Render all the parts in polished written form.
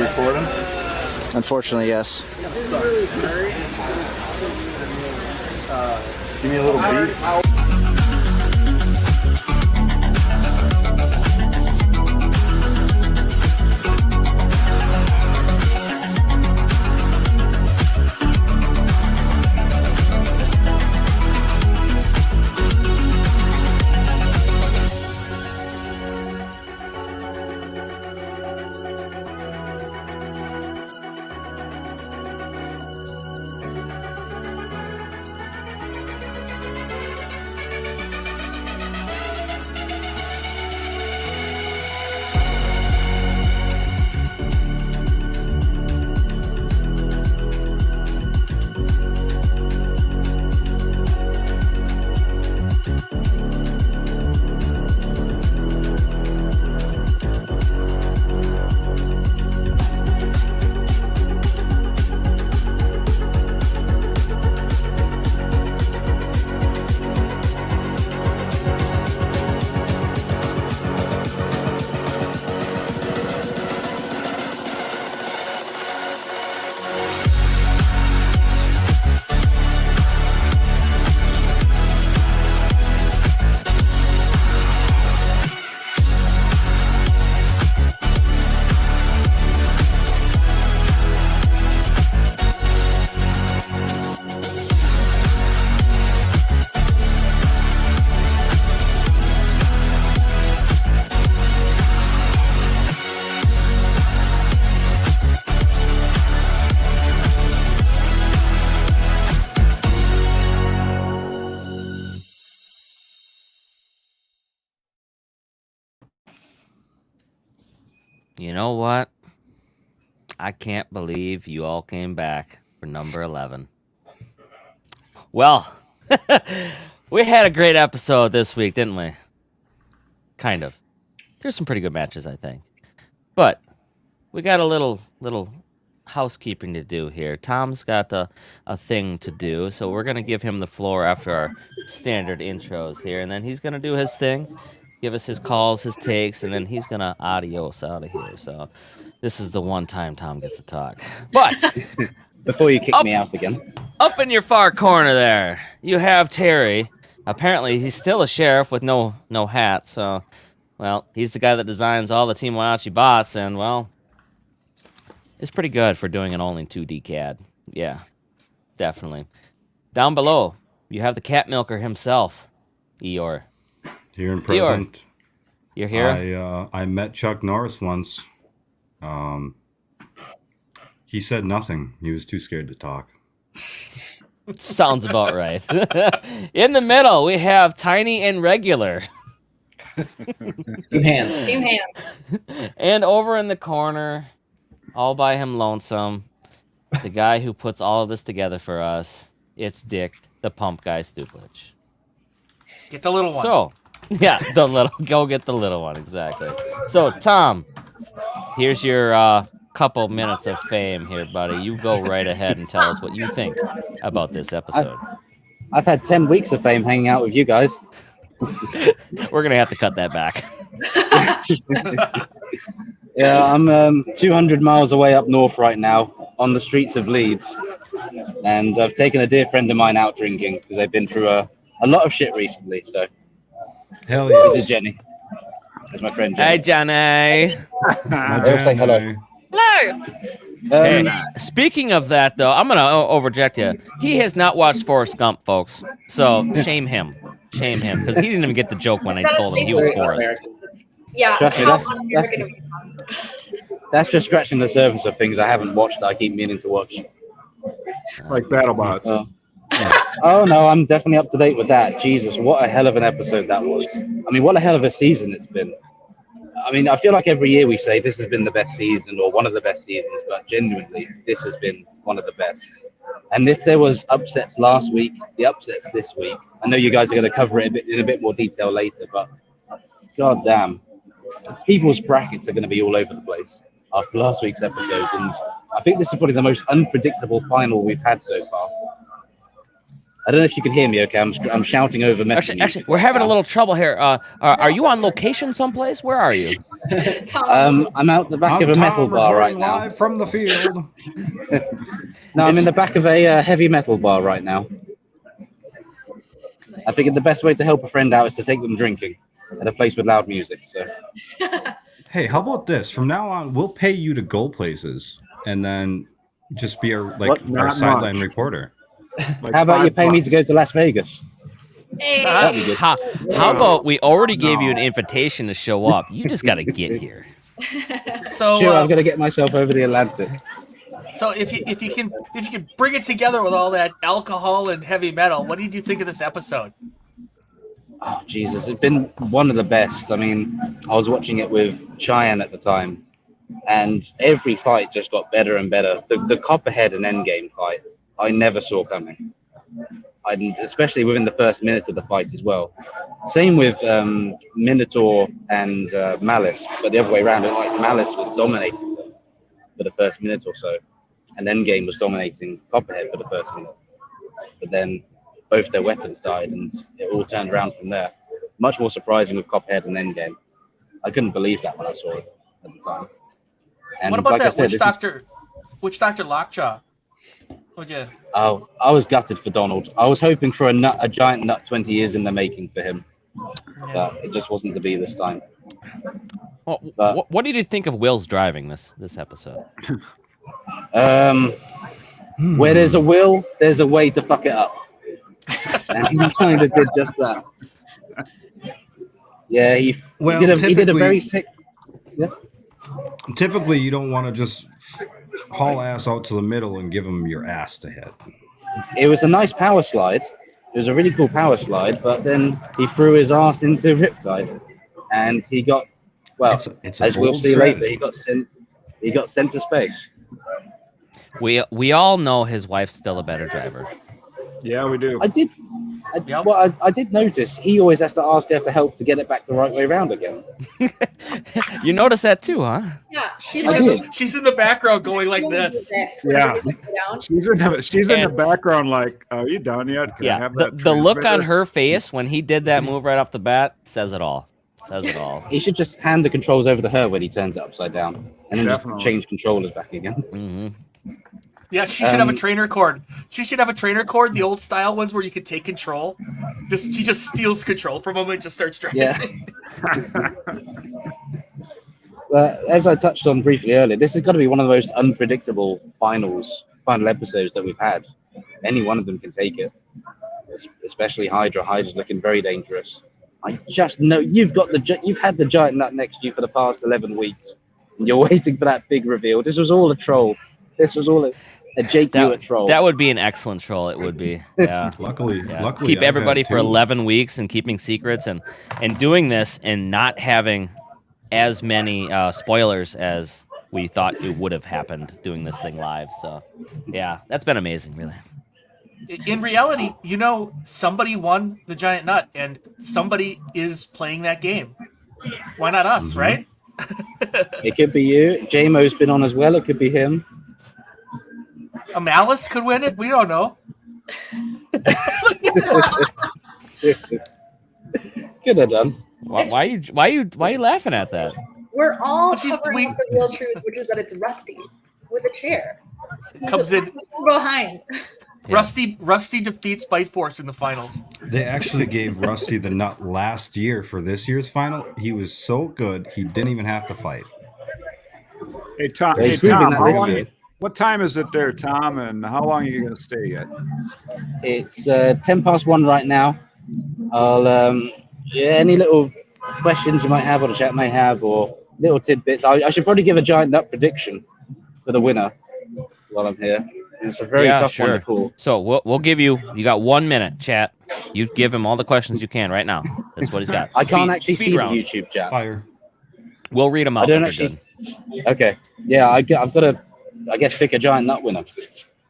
recording? Unfortunately, yes. Give me a little beat. You know what? I can't believe you all came back for number 11. Well, we had a great episode this week, didn't we? Kind of. There's some pretty good matches, I think. But we got a little housekeeping to do here. Tom's got a thing to do, so we're going to give him the floor after our standard intros here, and then he's going to do his thing. Give us his calls, his takes, and then he's going to adios out of here. So this is the one time Tom gets to talk. But before you kick me out again. Up in your far corner there, you have Terry. Apparently, he's still a sheriff with no hat. So, well, he's the guy that designs all the Team Whyachi bots, and, well, it's pretty good for doing an only 2D CAD. Yeah, definitely. Down below, you have the cat milker himself, Eeyore. Here and present. You're here? I met Chuck Norris once. He said nothing. He was too scared to talk. Sounds about right. In the middle, we have Tiny and Regular. Team hands. Team hands. And over in the corner, all by him lonesome, the guy who puts all of this together for us, it's Dick, the pump guy, Stuplich. Get the little one. So, yeah, go get the little one, exactly. So, Tom, here's your couple minutes of fame here, buddy. You go right ahead and tell us what you think about this episode. I've had 10 weeks of fame hanging out with you guys. We're going to have to cut that back. Yeah, I'm 200 miles away up north right now on the streets of Leeds. And I've taken a dear friend of mine out drinking because they've been through a lot of shit recently. So, hell yes. This is Jenny. That's my friend Jenny. Hey, Jenny. I'll say hello. Hello. Hey, speaking of that, though, I'm going to overject you. He has not watched Forrest Gump, folks. So shame him. Shame him. Because he didn't even get the joke when I told him he was Forrest. Yeah. Trust me, that's just scratching the surface of things I haven't watched that I keep meaning to watch. Like BattleBots. Oh, no, I'm definitely up to date with that. Jesus, what a hell of an episode that was. I mean, what a hell of a season it's been. I mean, I feel like every year we say this has been the best season or one of the best seasons, but genuinely, this has been one of the best. And if there was upsets last week, the upsets this week, I know you guys are going to cover it in a bit more detail later, but god damn, people's brackets are going to be all over the place after last week's episodes, and I think this is probably the most unpredictable final we've had so far. I don't know if you can hear me. Okay, I'm shouting over metal Actually, we're having a little trouble here. Are you on location someplace? Where are you? I'm out the back of a metal bar right now. Live from the field. No, I'm in the back of a heavy metal bar right now. I figured the best way to help a friend out is to take them drinking at a place with loud music. So. Hey, how about this? From now on, we'll pay you to go places, and then just be our Not sideline much. reporter. Like How about you pay me $5. to go to Las Vegas? That'd be good. How about we already gave you an invitation to show up? You just got to get here. So, Sure, I'm gonna get myself over the Atlantic. so if you can bring it together with all that alcohol and heavy metal, what did you think of this episode? Oh Jesus, it's been one of the best. I mean, I was watching it with Cheyenne at the time, and every fight just got better and better. The Copperhead and Endgame fight, I never saw coming. Especially within the first minutes of the fight as well. Same with Minitour and Malice, but the other way around. Like Malice was dominating them for the first minute or so, and Endgame was dominating Copperhead for the first minute. But then both their weapons died, and it all turned around from there. Much more surprising with Copperhead and Endgame. I couldn't believe that when I saw it at the time. And What about like I that said, Witch Doctor Lockjaw? Would you? Oh, I was gutted for Donald. I was hoping for a giant nut 20 years in the making for him, but it just wasn't to be this time. Well, But- what did you think of Will's driving this episode? Where there's a will, there's a way to fuck it up, and he kind of did just that. Yeah, he did a very sick. Yeah. Typically, you don't want to just haul ass out to the middle and give him your ass to hit. It was a nice power slide. It was a really cool power slide, but then he threw his ass into Riptide, and he got It's a as we'll bold see strategy. later, he got sent to space. We all know his wife's still a better driver. Yeah, we do. I did notice he always has to ask her for help to get it back the right way around again. You noticed that too, huh? Yeah, She's in the background going like this. Yeah. She's in the background like, are you done yet? Can I Yeah. have The that look on transmitter?" her face when he did that move right off the bat says it all. Says it all. He should just hand the controls over to her when he turns it upside down, and then Definitely. just change controllers back again. Hmm. Yeah, she should have a trainer cord. She should have a trainer cord, the old style ones where you could take control. She just steals control from him and just starts driving. Yeah. As I touched on briefly earlier, this is going to be one of the most unpredictable final episodes that we've had. Any one of them can take it, especially Hydra. Hydra's looking very dangerous. I just know you've had the giant nut next to you for the past 11 weeks, and you're waiting for that big reveal. This was all a troll. This was all a Jake Hewitt troll. That would be an excellent troll. It would be. Yeah. Luckily, Yeah. luckily, Keep I've everybody had for two. 11 weeks and keeping secrets and doing this and not having as many spoilers as we thought it would have happened doing this thing live. So, yeah, that's been amazing, really. In reality, somebody won the giant nut and somebody is playing that game. Why not us, right? It could be you. JMO's been on as well. It could be him. A Malice could win it. We don't know. Could have done. Why are you laughing at that? We're all Well, she's covering weak. up the real truth, which is that it's Rusty with a chair. Comes in. Behind. Yeah. Rusty defeats Bite Force in the finals. They actually gave Rusty the nut last year for this year's final. He was so good, he didn't even have to fight. Hey, Tom. Yeah, Hey, he's proving Tom. that How this long, year. what time is it there, Tom? And how long are you going to stay yet? It's 1:10 right now. I'll any little questions you might have or the chat may have or little tidbits. I should probably give a giant nut prediction for the winner while I'm here. It's a very tough one to call. So we'll give you got 1 minute, chat. You give him all the questions you can right now. That's what he's got. I can't actually speed see round. the YouTube chat. Fire. We'll read them out. I don't if they're actually. Okay. Yeah, I've got to, I guess, pick a giant nut winner.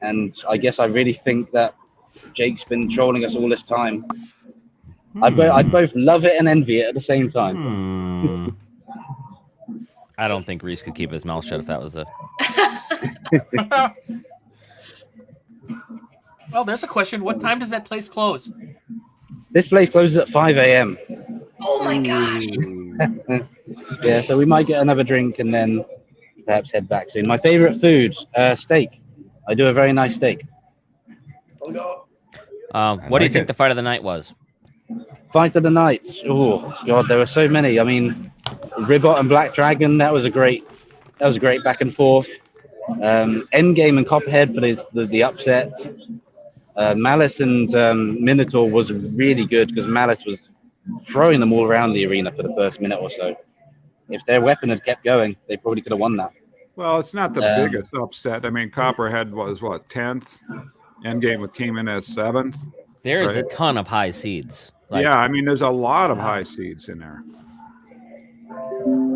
And I guess I really think that Jake's been trolling us all this time. I both love it and envy it at the same time. I don't think Reese could keep his mouth shut if that was a. Well, there's a question. What time does that place close? This place closes at 5 a.m. Oh my gosh. Yeah, so we might get another drink and then perhaps head back soon. My favorite food, steak. I do a very nice steak. What do you think the fight of the night was? Fight of the night. Oh God, there were so many. I mean, Ribbot and Black Dragon. That was a great back and forth. Endgame and Copperhead for the upset. Malice and Minitour was really good because Malice was throwing them all around the arena for the first minute or so. If their weapon had kept going, they probably could have won that. Well, it's not the biggest upset. I mean, Copperhead was what, 10th? Endgame came in as 7th. There is a ton of high seeds. Like, yeah, I mean, there's a lot of high seeds in there.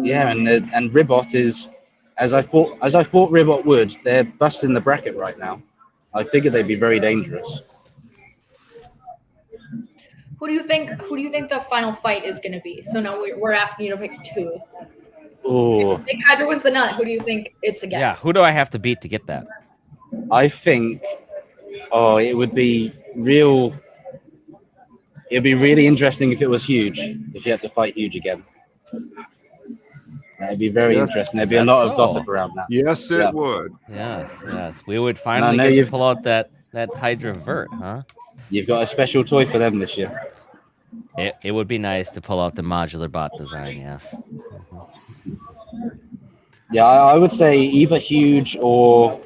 Yeah, and Ribbot is, as I thought Ribbot would. They're busting the bracket right now. I figured they'd be very dangerous. Who do you think the final fight is going to be? So now we're asking you to pick 2. Oh, If Hydra wins the nut, who do you think it's against? yeah, who do I have to beat to get that? I think. Oh, it would be real. It'd be really interesting if it was Huge. If you had to fight Huge again, that'd be very interesting. There'd be a lot of gossip around that. Yes, it would. Yes. We would finally get to pull out that Hydra vert, huh? You've got a special toy for them this year. It would be nice to pull out the modular bot design, yes. Yeah, I would say either Huge or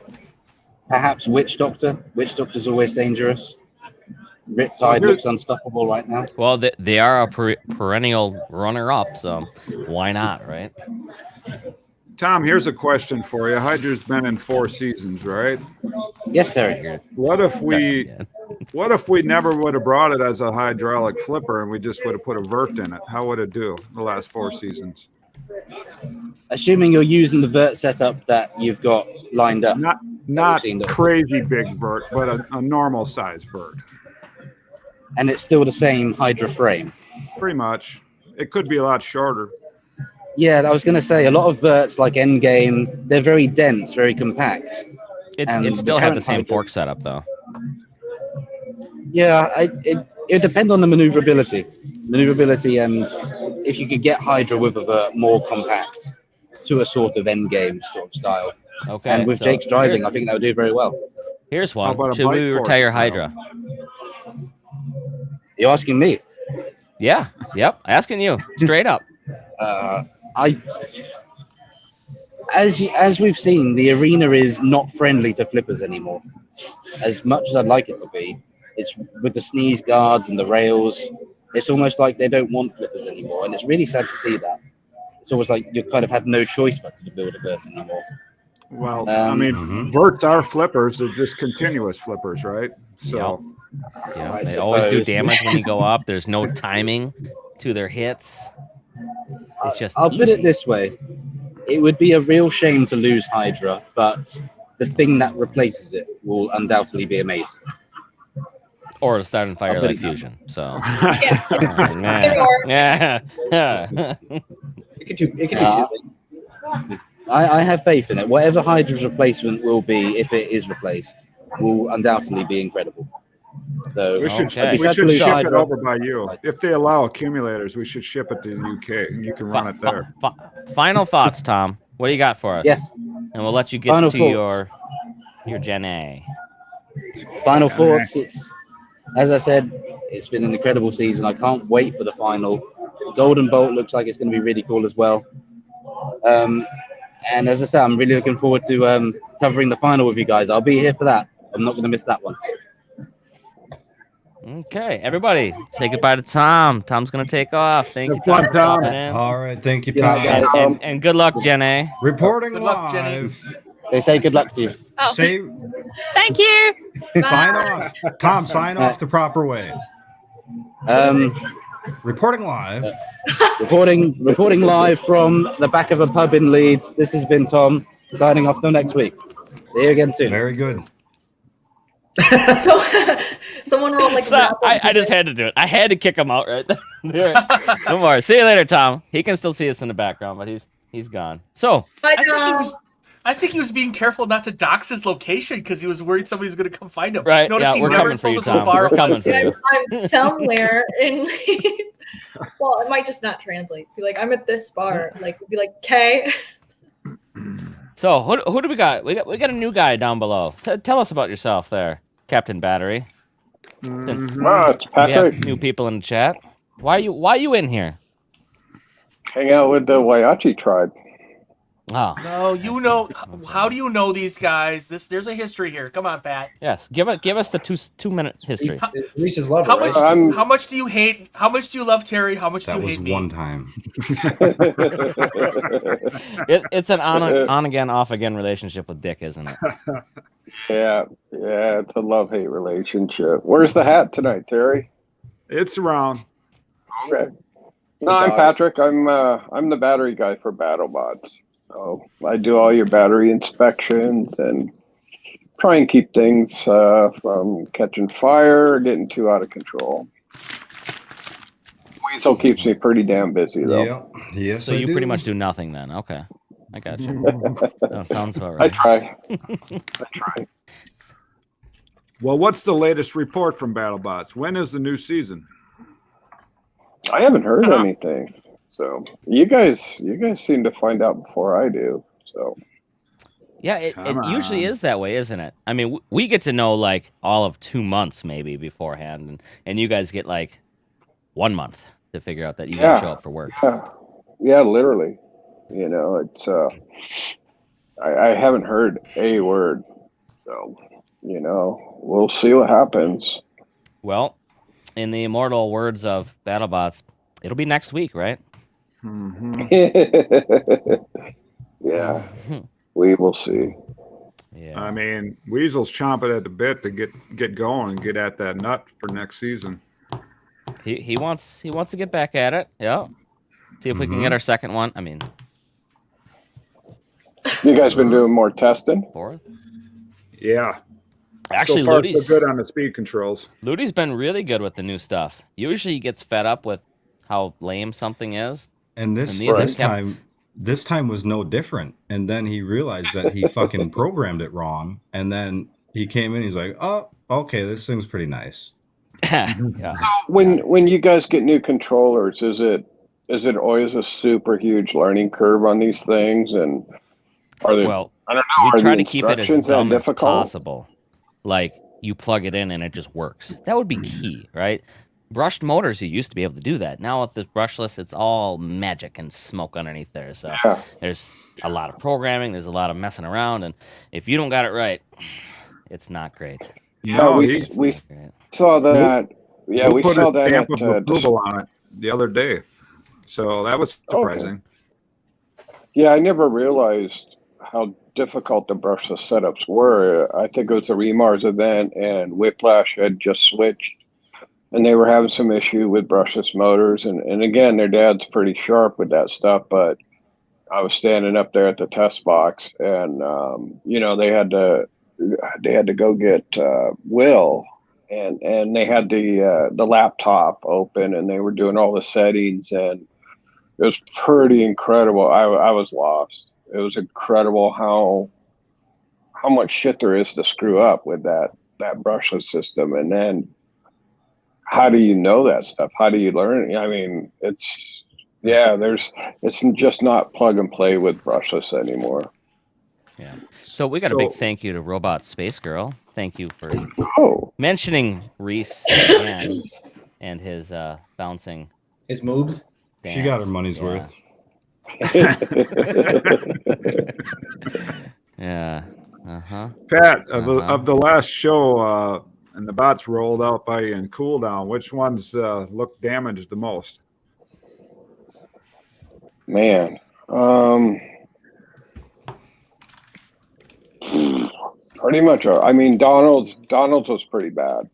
perhaps Witch Doctor. Witch Doctor's always dangerous. Riptide looks unstoppable right now. Well, they are a perennial runner-up, so why not, right? Tom, here's a question for you. Hydra's been in 4 seasons, right? Yes, Terry. What if we never would have brought it as a hydraulic flipper and we just would have put a vert in it? How would it do the last 4 seasons? Assuming you're using the vert setup that you've got lined up. Not crazy big vert, but a normal size vert. And it's still the same Hydra frame. Pretty much. It could be a lot shorter. Yeah, I was going to say, a lot of verts like Endgame, they're very dense, very compact. It still had the same fork setup, though. Yeah, it depends on the maneuverability. And if you could get Hydra with a vert more compact to a sort of Endgame sort of style. Okay. And with Jake's driving, I think that would do very well. Here's one. Should we retire Hydra? You're asking me? Yeah. Yep. Asking you straight up. As we've seen, the arena is not friendly to flippers anymore. As much as I'd like it to be, it's with the sneeze guards and the rails. It's almost like they don't want flippers anymore, and it's really sad to see that. It's almost like you kind of have no choice but to build a verse anymore. Well, I mean, verts are flippers; they're just continuous flippers, right? So, yeah, they always do damage when you go up. There's no timing to their hits. It's just I'll put it this way. It would be a real shame to lose Hydra, but the thing that replaces it will undoubtedly be amazing. Or a Start and Fire like Fusion. So Yeah. It could do two. I have faith in it. Whatever Hydra's replacement will be, if it is replaced, will undoubtedly be incredible. So we should ship it over by you. If they allow accumulators, we should ship it to the UK, and you can run it there. Final thoughts, Tom. What do you got for us? Yes. And we'll let you get to your Gen A. Final thoughts. It's, as I said, it's been an incredible season. I can't wait for the final. Golden Bolt looks like it's going to be really cool as well. And as I said, I'm really looking forward to covering the final with you guys. I'll be here for that. I'm not going to miss that one. Okay, everybody, say goodbye to Tom. Tom's going to take off. Thank you, Tom. Tom. All right, thank you, Tom. And good luck, Gen A. Reporting Good luck, Jenny. live. They say good luck to you. Oh. Say, Thank you. sign off. Tom, sign off the proper way. Reporting live. Reporting live from the back of a pub in Leeds. This has been Tom, signing off till next week. See you again soon. Very good. So someone rolled like I just had to do it. I had to kick him out right there. No more. See you later, Tom. He can still see us in the background, but he's gone. So Bye, I think he Tom. was I think he was being careful not to dox his location because he was worried somebody was going to come find him. Right. Notice Yeah, he we're never coming for told you, us what Tom. bar We're it coming was. for you. I'm somewhere in. Well, it might just not translate. Be like, I'm at this bar. Like, be like, okay. So who do we got? We got a new guy down below. Tell us about yourself there, Captain Battery. Since It's we Patrick. have new people in the chat. Why are you in here? Hang out with the Whyachi tribe. Oh, No, you know. How do you know these guys? There's a history here. Come on, Pat. yes. Give us the 2-minute history. Reese's lover. How right? much? How much do you hate? How much do you love Terry? How much do That you was hate me? one time. It's an on again, off again relationship with Dick, isn't it? Yeah, it's a love-hate relationship. Where's the hat tonight, Terry? It's around. Okay. No, I'm Patrick. I'm the battery guy for BattleBots. So I do all your battery inspections and try and keep things from catching fire or getting too out of control. Weasel keeps me pretty damn busy, though. Yeah. Yes, So I you do. pretty much do nothing then. Okay. I got you. That sounds about I right. try. I try. Well, what's the latest report from BattleBots? When is the new season? I haven't heard anything. So you guys seem to find out before I do. So Yeah, it Come usually on. is that way, isn't it? I mean, we get to know like all of 2 months maybe beforehand, and you guys get like 1 month to figure out that you gotta show up for work. yeah, literally. You know, it's I haven't heard a word. So, you know, we'll see what happens. Well, in the immortal words of BattleBots, it'll be next week, right? Yeah, we will see. Yeah. I mean, Weasel's chomping at the bit to get going and get at that nut for next season. He wants to get back at it. Yeah. See if we can get our second one. I mean, You guys been doing more testing? fourth. Yeah. Actually, so far, Ludi's so good on the speed controls. Ludi's been really good with the new stuff. Usually, he gets fed up with how lame something is. And this And these this have kept- time, this time was no different. And then he realized that he fucking programmed it wrong. And then he came in. He's like, "Oh, okay, this thing's pretty nice." Yeah. When you guys get new controllers, is it always a super huge learning curve on these things? And are they? Well, I don't know. we Are try the to keep it as instructions that dumb as difficult? possible. Like you plug it in and it just works. That would be key, right? Brushed motors, you used to be able to do that. Now with the brushless, it's all magic and smoke underneath there. So Yeah. there's a lot of programming, there's a lot of messing around, and if you don't got it right, it's not great. No, we he saw that. Yeah, we put saw a that stamp at of approval on it the other day. So that was surprising. Yeah, I never realized how difficult the brushless setups were. I think it was the Remars event, and Whiplash had just switched, and they were having some issue with brushless motors. And again, their dad's pretty sharp with that stuff, but I was standing up there at the test box, and you know, they had to go get Will, and they had the laptop open, and they were doing all the settings, and it was pretty incredible. I was lost. It was incredible how much shit there is to screw up with that brushless system. And then how do you know that stuff? How do you learn it? I mean, it's just not plug and play with brushless anymore. Yeah. So we got a big thank you to Robot Space Girl. Thank you for mentioning Reese and his bouncing. His moves. She got her money's worth. Yeah. Uh-huh. Pat, of the last show and the bots rolled out by you in cooldown, which ones looked damaged the most? Man. Pretty much. I mean, Donald's was pretty bad.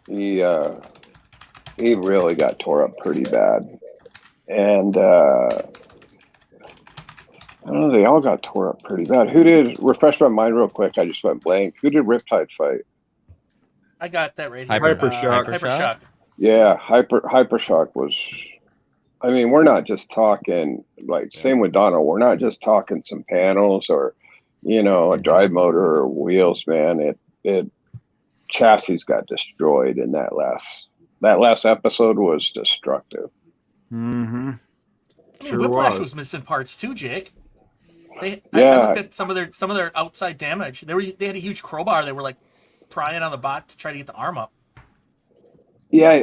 He really got tore up pretty bad. And I don't know, they all got tore up pretty bad. Who did, refresh my mind real quick, I just went blank. Who did Riptide fight? I got that right here. Hypershock. Hypershock. Yeah, Hypershock was I mean, we're not just talking like same with Donald. We're not just talking some panels or, a drive motor or wheels, man. It chassis got destroyed in that last episode was destructive. Mm-hmm. I mean, Whiplash was missing parts too, Jake. I Yeah. looked at some of their outside damage. They had a huge crowbar. They were like prying on the bot to try to get the arm up. Yeah,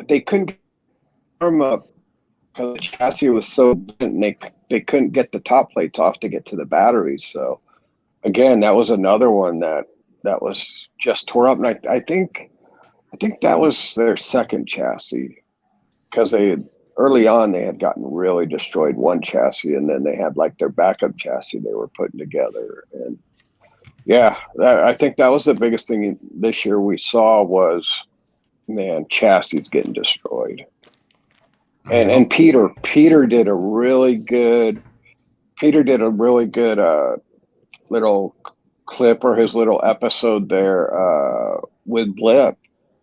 they couldn't get the arm up because the chassis was so bent, and they couldn't get the top plates off to get to the batteries. So again, that was another one that was just tore up. And I think that was their second chassis because early on they had gotten really destroyed one chassis, and then they had like their backup chassis they were putting together. And yeah, I think that was the biggest thing this year we saw was, man, chassis getting destroyed. And Peter did a really good little clip or his little episode there with Blip.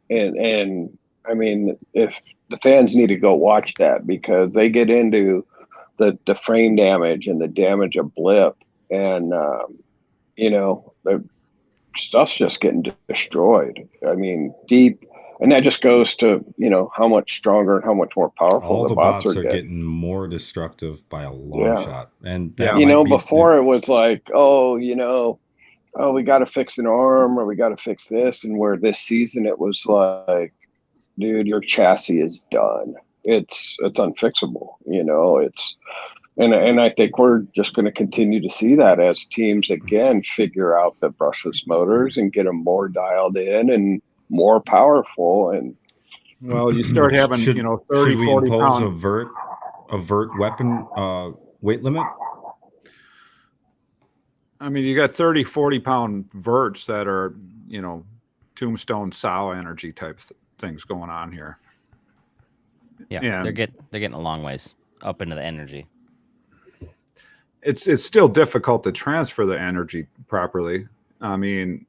And I mean, if the fans need to go watch that because they get into the frame damage and the damage of Blip, and the stuff's just getting destroyed. I mean, deep. And that just goes to, how much stronger and how much more powerful All the bots bots are are getting. getting more destructive by a long shot. And that Before it was like, we got to fix an arm or we got to fix this. And where this season it was like, dude, your chassis is done. It's unfixable. And I think we're just going to continue to see that as teams again figure out the brushless motors and get them more dialed in and more powerful. And well, you start having 30, should we 40 impose pound a vert weapon weight limit? I mean, you got 30, 40 pound verts that are, tombstone sow energy type things going on here. Yeah, they're getting a long ways up into the energy. It's still difficult to transfer the energy properly. I mean,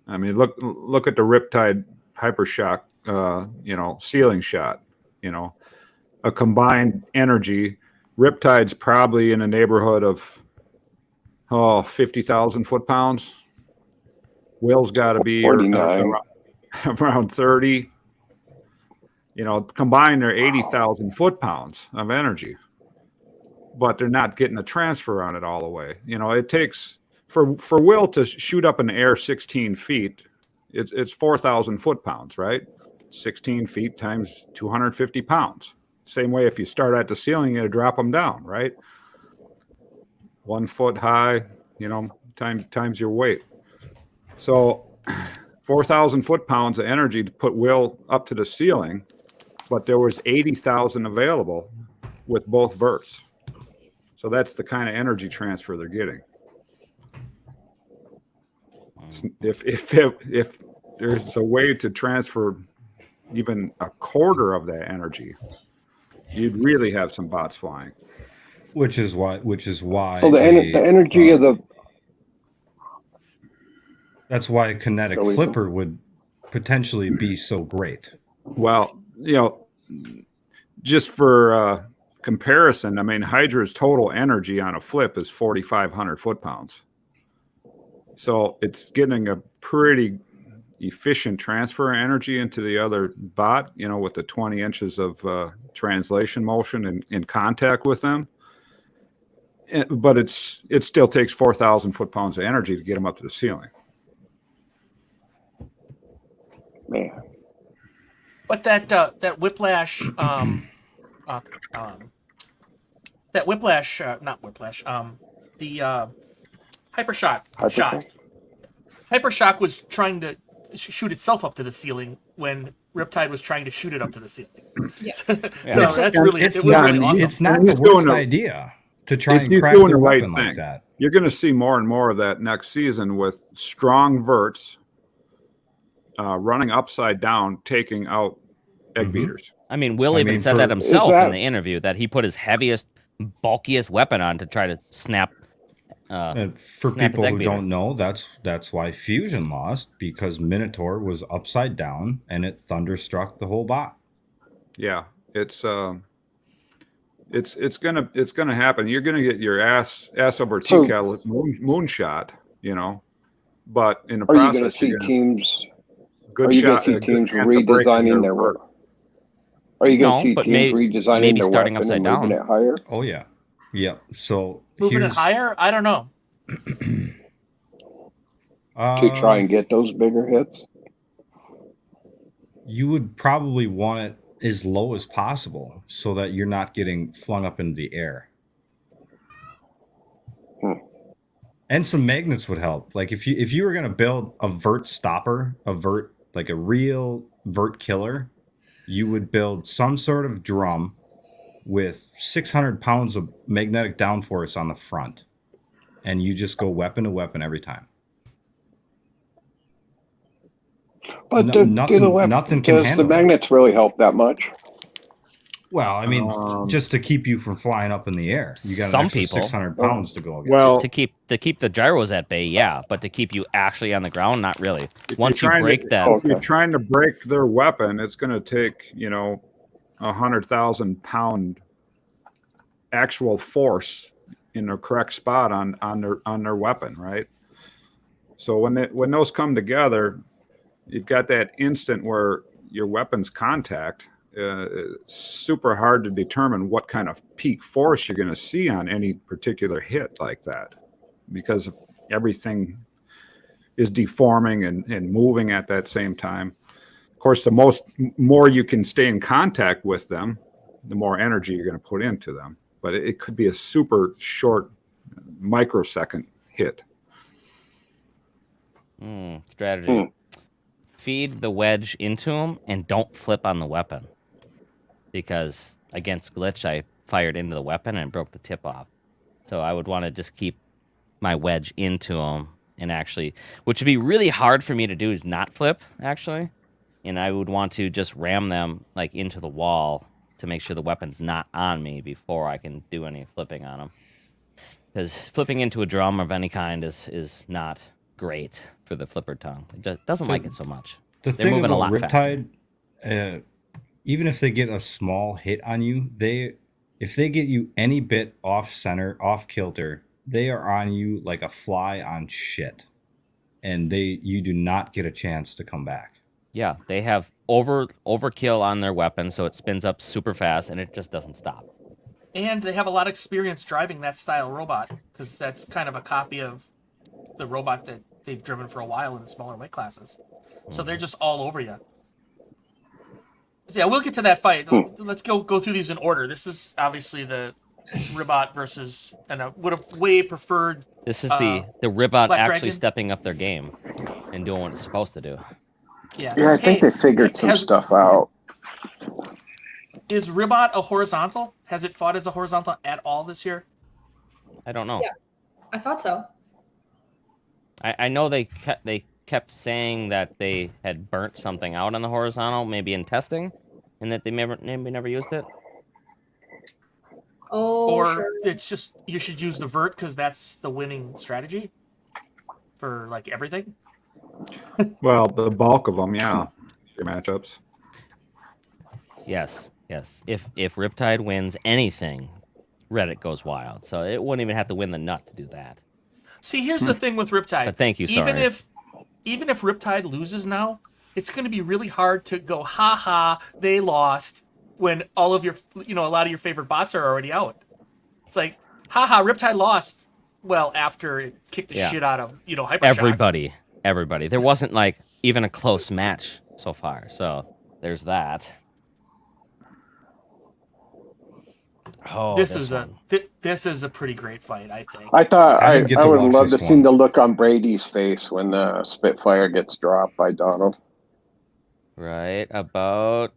look at the Riptide Hypershock, ceiling shot. A combined energy. Riptide's probably in a neighborhood of 50,000 foot-pounds. Will's got to be 49. around 30. Combined, they're 80,000 foot-pounds of energy. But they're not getting a transfer on it all the way. It takes for Will to shoot up in the air 16 feet. It's 4,000 foot-pounds, right? 16 feet times 250 pounds. Same way if you start at the ceiling, you drop them down, right? 1 foot high, times your weight. So 4,000 foot-pounds of energy to put Will up to the ceiling, but there was 80,000 available with both verts. So that's the kind of energy transfer they're getting. If there's a way to transfer even a quarter of that energy, you'd really have some bots flying. Which is why. So the energy of the. That's why a kinetic flipper would potentially be so great. Well, just for comparison, I mean, Hydra's total energy on a flip is 4,500 foot-pounds. So it's getting a pretty efficient transfer of energy into the other bot, with the 20 inches of translation motion in contact with them. But it still takes 4,000 foot-pounds of energy to get them up to the ceiling. Man. But that Whiplash, the Hypershock shot. Hypershock was trying to shoot itself up to the ceiling when Riptide was trying to shoot it up to the ceiling. Yeah. So that's really awesome. It's not the worst idea to try and crack the weapon like that. You're going to see more and more of that next season with strong verts running upside down, taking out egg beaters. I mean, Will even said that himself in the interview, that he put his heaviest, bulkiest weapon on to try to snap. And for people who don't know, that's why Fusion lost, because Minitour was upside down and it thunderstruck the whole bot. Yeah, it's It's gonna happen. You're gonna get your ass over tea So- kettle moonshot, you know. But in the Are you going to process, see you're gonna, teams? good Are you going shot, to see a good teams chance to break redesigning their work. weapon? Are you going No, to see but teams redesigning maybe their starting weapon upside and moving down. it higher? Oh yeah, yeah. So Moving it here's higher? I don't know. To try and get those bigger hits? you would probably want it as low as possible so that you're not getting flung up into the air. And some magnets would help. Like if you were gonna build a vert stopper, like a real vert killer, you would build some sort of drum with 600 pounds of magnetic downforce on the front, and you just go weapon to weapon every time. But nothing can does handle the magnets really help that much? Well, I mean, just to keep you from flying up in the air, you got an Some extra people- 600 pounds to go against. Well, To keep the gyros at bay, yeah, but to keep you actually on the ground, not really. if Once you're you trying break to, that, if you're trying to break their weapon, it's going to take 100,000 pound actual force in the correct spot on their weapon, right? So when those come together, you've got that instant where your weapons contact. It's super hard to determine what kind of peak force you're going to see on any particular hit like that, because everything is deforming and moving at that same time. Of course, the more you can stay in contact with them, the more energy you're going to put into them. But it could be a super short microsecond hit. strategy. Feed the wedge into him and don't flip on the weapon. Because against glitch, I fired into the weapon and broke the tip off. So I would want to just keep my wedge into him and actually, which would be really hard for me to do, is not flip actually. And I would want to just ram them like into the wall to make sure the weapon's not on me before I can do any flipping on them. Because flipping into a drum of any kind is not great for the flipper tongue. It doesn't like it so much. The They're thing moving a about lot faster. Riptide, even if they get a small hit on you, if they get you any bit off center, off kilter, they are on you like a fly on shit, and you do not get a chance to come back. Yeah, they have overkill on their weapon, so it spins up super fast and it just doesn't stop. And they have a lot of experience driving that style robot, because that's kind of a copy of the robot that they've driven for a while in the smaller weight classes. So they're just all over you. So yeah, we'll get to that fight. Let's go through these in order. This is obviously the Ribbot versus, and I would have way preferred. This is the Ribbot Black actually Dragon. stepping up their game and doing what it's supposed to do. Yeah, I think they figured some stuff out. Is Ribbot a horizontal? Has it fought as a horizontal at all this year? I don't know. Yeah. I thought so. I know they kept saying that they had burnt something out on the horizontal, maybe in testing, and that they maybe never used it. Oh, Or sure. it's just you should use the vert because that's the winning strategy for like everything. Well, the bulk of them, yeah, your matchups. Yes. If Riptide wins anything, Reddit goes wild. So it wouldn't even have to win the nut to do that. See, here's the thing with Riptide. But thank you, Even sorry. even if Riptide loses now, it's going to be really hard to go, ha, they lost, when all of your, a lot of your favorite bots are already out. It's like, haha, Riptide lost. Well, after it kicked the shit out of, Hypershock. Everybody. There wasn't like even a close match so far. So there's that. Oh, This is one. a pretty great fight, I think. I thought I I didn't get to would watch love to this see one. the look on Brady's face when the Spitfire gets dropped by Donald. Right about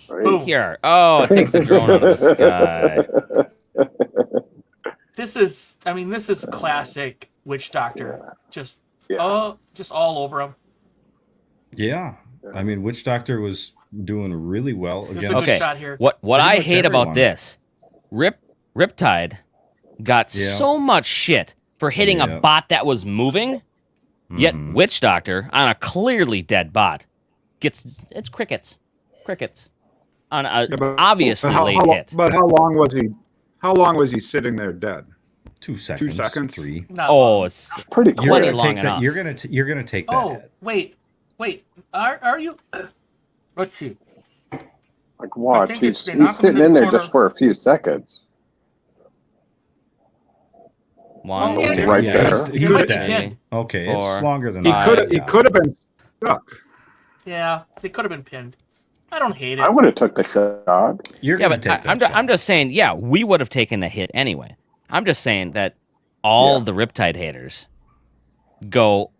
Right? Boom. here. Oh, it takes the drone out of the sky. This is classic Witch Doctor. Just all over him. Yeah. I mean, Witch Doctor was doing really well There's against. a good Okay. shot here. What Pretty I much hate about everyone. this, Riptide got Yeah. so much shit for hitting Yeah. a bot that was moving, yet Mhm. Witch Doctor on a clearly dead bot it's crickets. on a Yeah, but- obviously but late hit. But how long was he? How long was he sitting there dead? 2 seconds. 2 seconds? 3. Not Oh, long. it's Pretty You're Plenty quick. gonna long take that. enough. You're gonna take that Oh, hit. wait. Are you? Let's see. Like what? think He's, it's- they knock him sitting into in the there corner. just for a few seconds. one, Oh, yeah. two, Right Yeah, there. he's He might be dead. pinned. Okay, Four. it's longer than He that. could he Yeah. could have been stuck. Yeah, they could have been pinned. I don't hate it. I would have took the shot. You're Yeah, gonna but take that. I'm just saying, yeah, we would have taken the hit anyway. I'm just saying that all Yeah. the Riptide haters go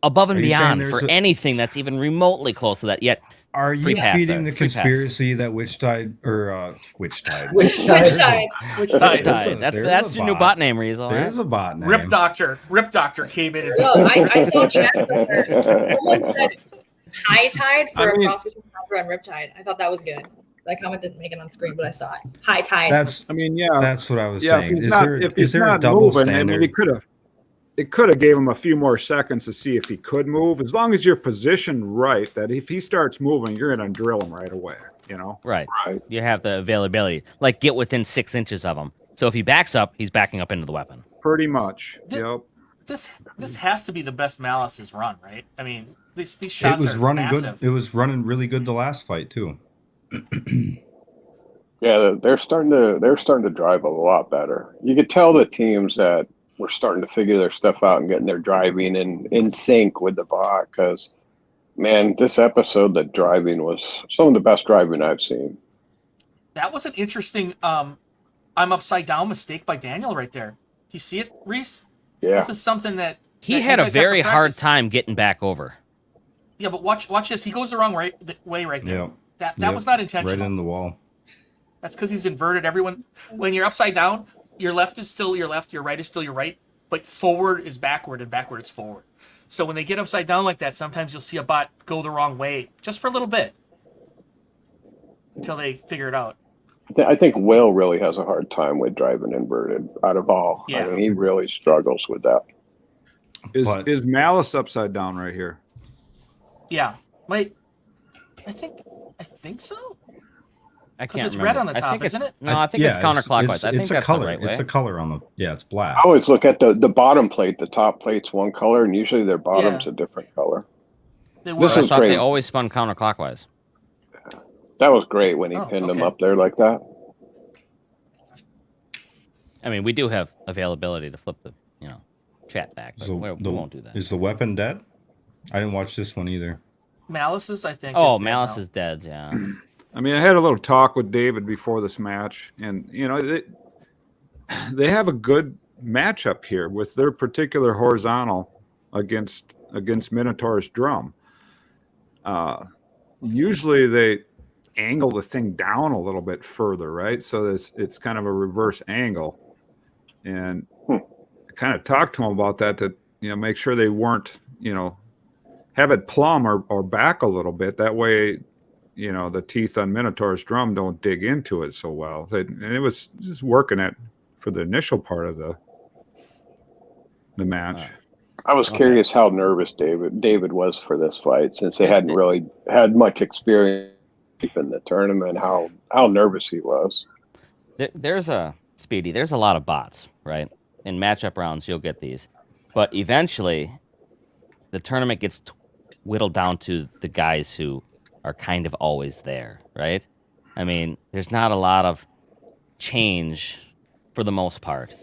above and Are you saying beyond there's for a- anything that's even remotely close to that. Yet, Are you Free pass feeding there. the Free pass. conspiracy that Whichtide or Whichtide? Which Which side? side? Which There's side? Riptide, a- that's there's a your new bot. bot name, Racehl. Right? There's a bot name. Rip Doctor came in and No, I saw chat where someone said high tide for I mean- a cross between Hydra and Riptide. I thought that was good. That comment didn't make it on screen, but I saw it. High tide. That's I mean, yeah, that's what I was yeah. saying. Is If he's there a not double moving, standard? I mean, it could have gave him a few more seconds to see if he could move. As long as you're positioned right, that if he starts moving, you're gonna drill him right away. You know. Right. Right. You have the availability. Like, get within 6 inches of him. So if he backs up, he's backing up into the weapon. Pretty much. Th- Yep. this has to be the best Malice's run, right? I mean, these It shots was are running massive. good. It was running really good the last fight too. Yeah, they're starting to drive a lot better. You could tell the teams that were starting to figure their stuff out and getting their driving in sync with the bot. Because, man, this episode, the driving was some of the best driving I've seen. That was an interesting I'm upside down mistake by Daniel right there. Do you see it, Reese? Yeah, This is something that He that you had a guys have to very hard practice. time getting back over. Yeah, but watch this. He goes the wrong way right there. Yeah. That Yep. was not Right intentional. in the wall. That's because he's inverted. Everyone, when you're upside down, your left is still your left, your right is still your right, but forward is backward and backward is forward. So when they get upside down like that, sometimes you'll see a bot go the wrong way just for a little bit until they figure it out. I think Will really has a hard time with driving inverted out of all. Yeah. I mean, he really struggles with that. But- Is Malice upside down right here? Yeah, I think so. I 'Cause can't it's remember. red on the I top, think it's- isn't it? No, I think it's counterclockwise. I think it's a that's color. the right way. It's a color on the. Yeah, it's black. I always look at the bottom plate. The top plate's one color, and usually their bottom's a different color. They This I is thought they great. always spun counterclockwise. That was great when he Oh, pinned him okay. up there like that. I mean, we do have availability to flip the, chat back, but So we won't do that. Is the weapon dead? I didn't watch this one either. Malice's, I think. Oh, is dead Malice now. is dead. Yeah. I mean, I had a little talk with David before this match, and they have a good matchup here with their particular horizontal against Minitour's drum. Usually they angle the thing down a little bit further, right? So it's kind of a reverse angle, and I kind of talked to him about that to make sure they weren't have it plumb or back a little bit. That way, the teeth on Minitour's drum don't dig into it so well. And it was just working it for the initial part of the match. I was Okay. curious how nervous David was for this fight, since they hadn't really had much experience in the tournament. How nervous he was. There's a lot of bots, right? In matchup rounds, you'll get these, but eventually, the tournament gets whittled down to the guys who are kind of always there, right? I mean, there's not a lot of change for the most part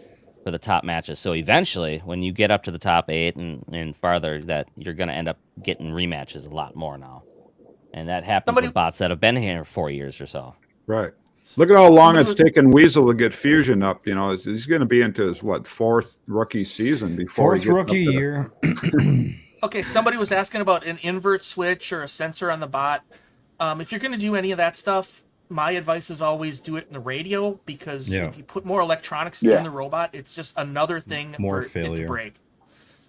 for the top matches. So eventually, when you get up to the top 8 and farther, that you're going to end up getting rematches a lot more now. And that happens with bots that have been here 4 years or so. Right. Look at how long Somebody it's taken Weasel to get Fusion up. He's going to be into his, 4th rookie season before he Fourth gets up rookie to year. Okay, somebody was asking about an invert switch or a sensor on the bot. If you're going to do any of that stuff, my advice is always do it in the radio, because Yeah. if you put more electronics Yeah. in the robot, it's just another thing More for it failure. to break.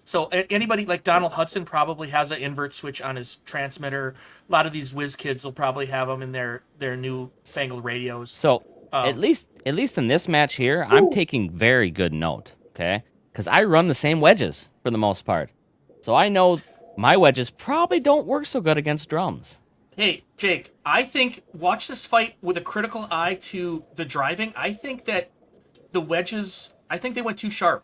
So anybody like Donald Hudson probably has an invert switch on his transmitter. A lot of these whiz kids will probably have them in their new fangled radios. So Um, at least in this match here, I'm taking very good note, okay? Because I run the same wedges for the most part, so I know my wedges probably don't work so good against drums. Hey, Jake, I think watch this fight with a critical eye to the driving. I think that the wedges, I think they went too sharp.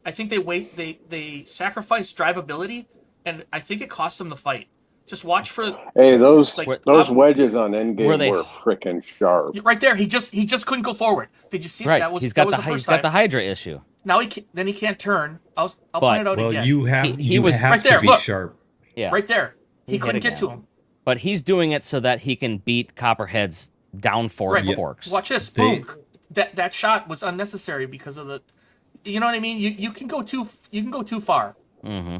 I think they sacrificed drivability, and I think it cost them the fight. Just watch for Hey, those like wedges on Endgame were freaking sharp. right there. He just couldn't go forward. Did you see Right. that? He's got the first he's time. got the Hydra issue. Now he can't turn. I'll But- point it out Well, again. you have He you was have right to there, be look. sharp. Yeah. Right there. He Hit couldn't get again. to him. But he's doing it so that he can beat Copperhead's downforce Right. forks. Watch this. They- Boom. That shot was unnecessary because of the. You know what I mean? You can go too far. Mm-hmm.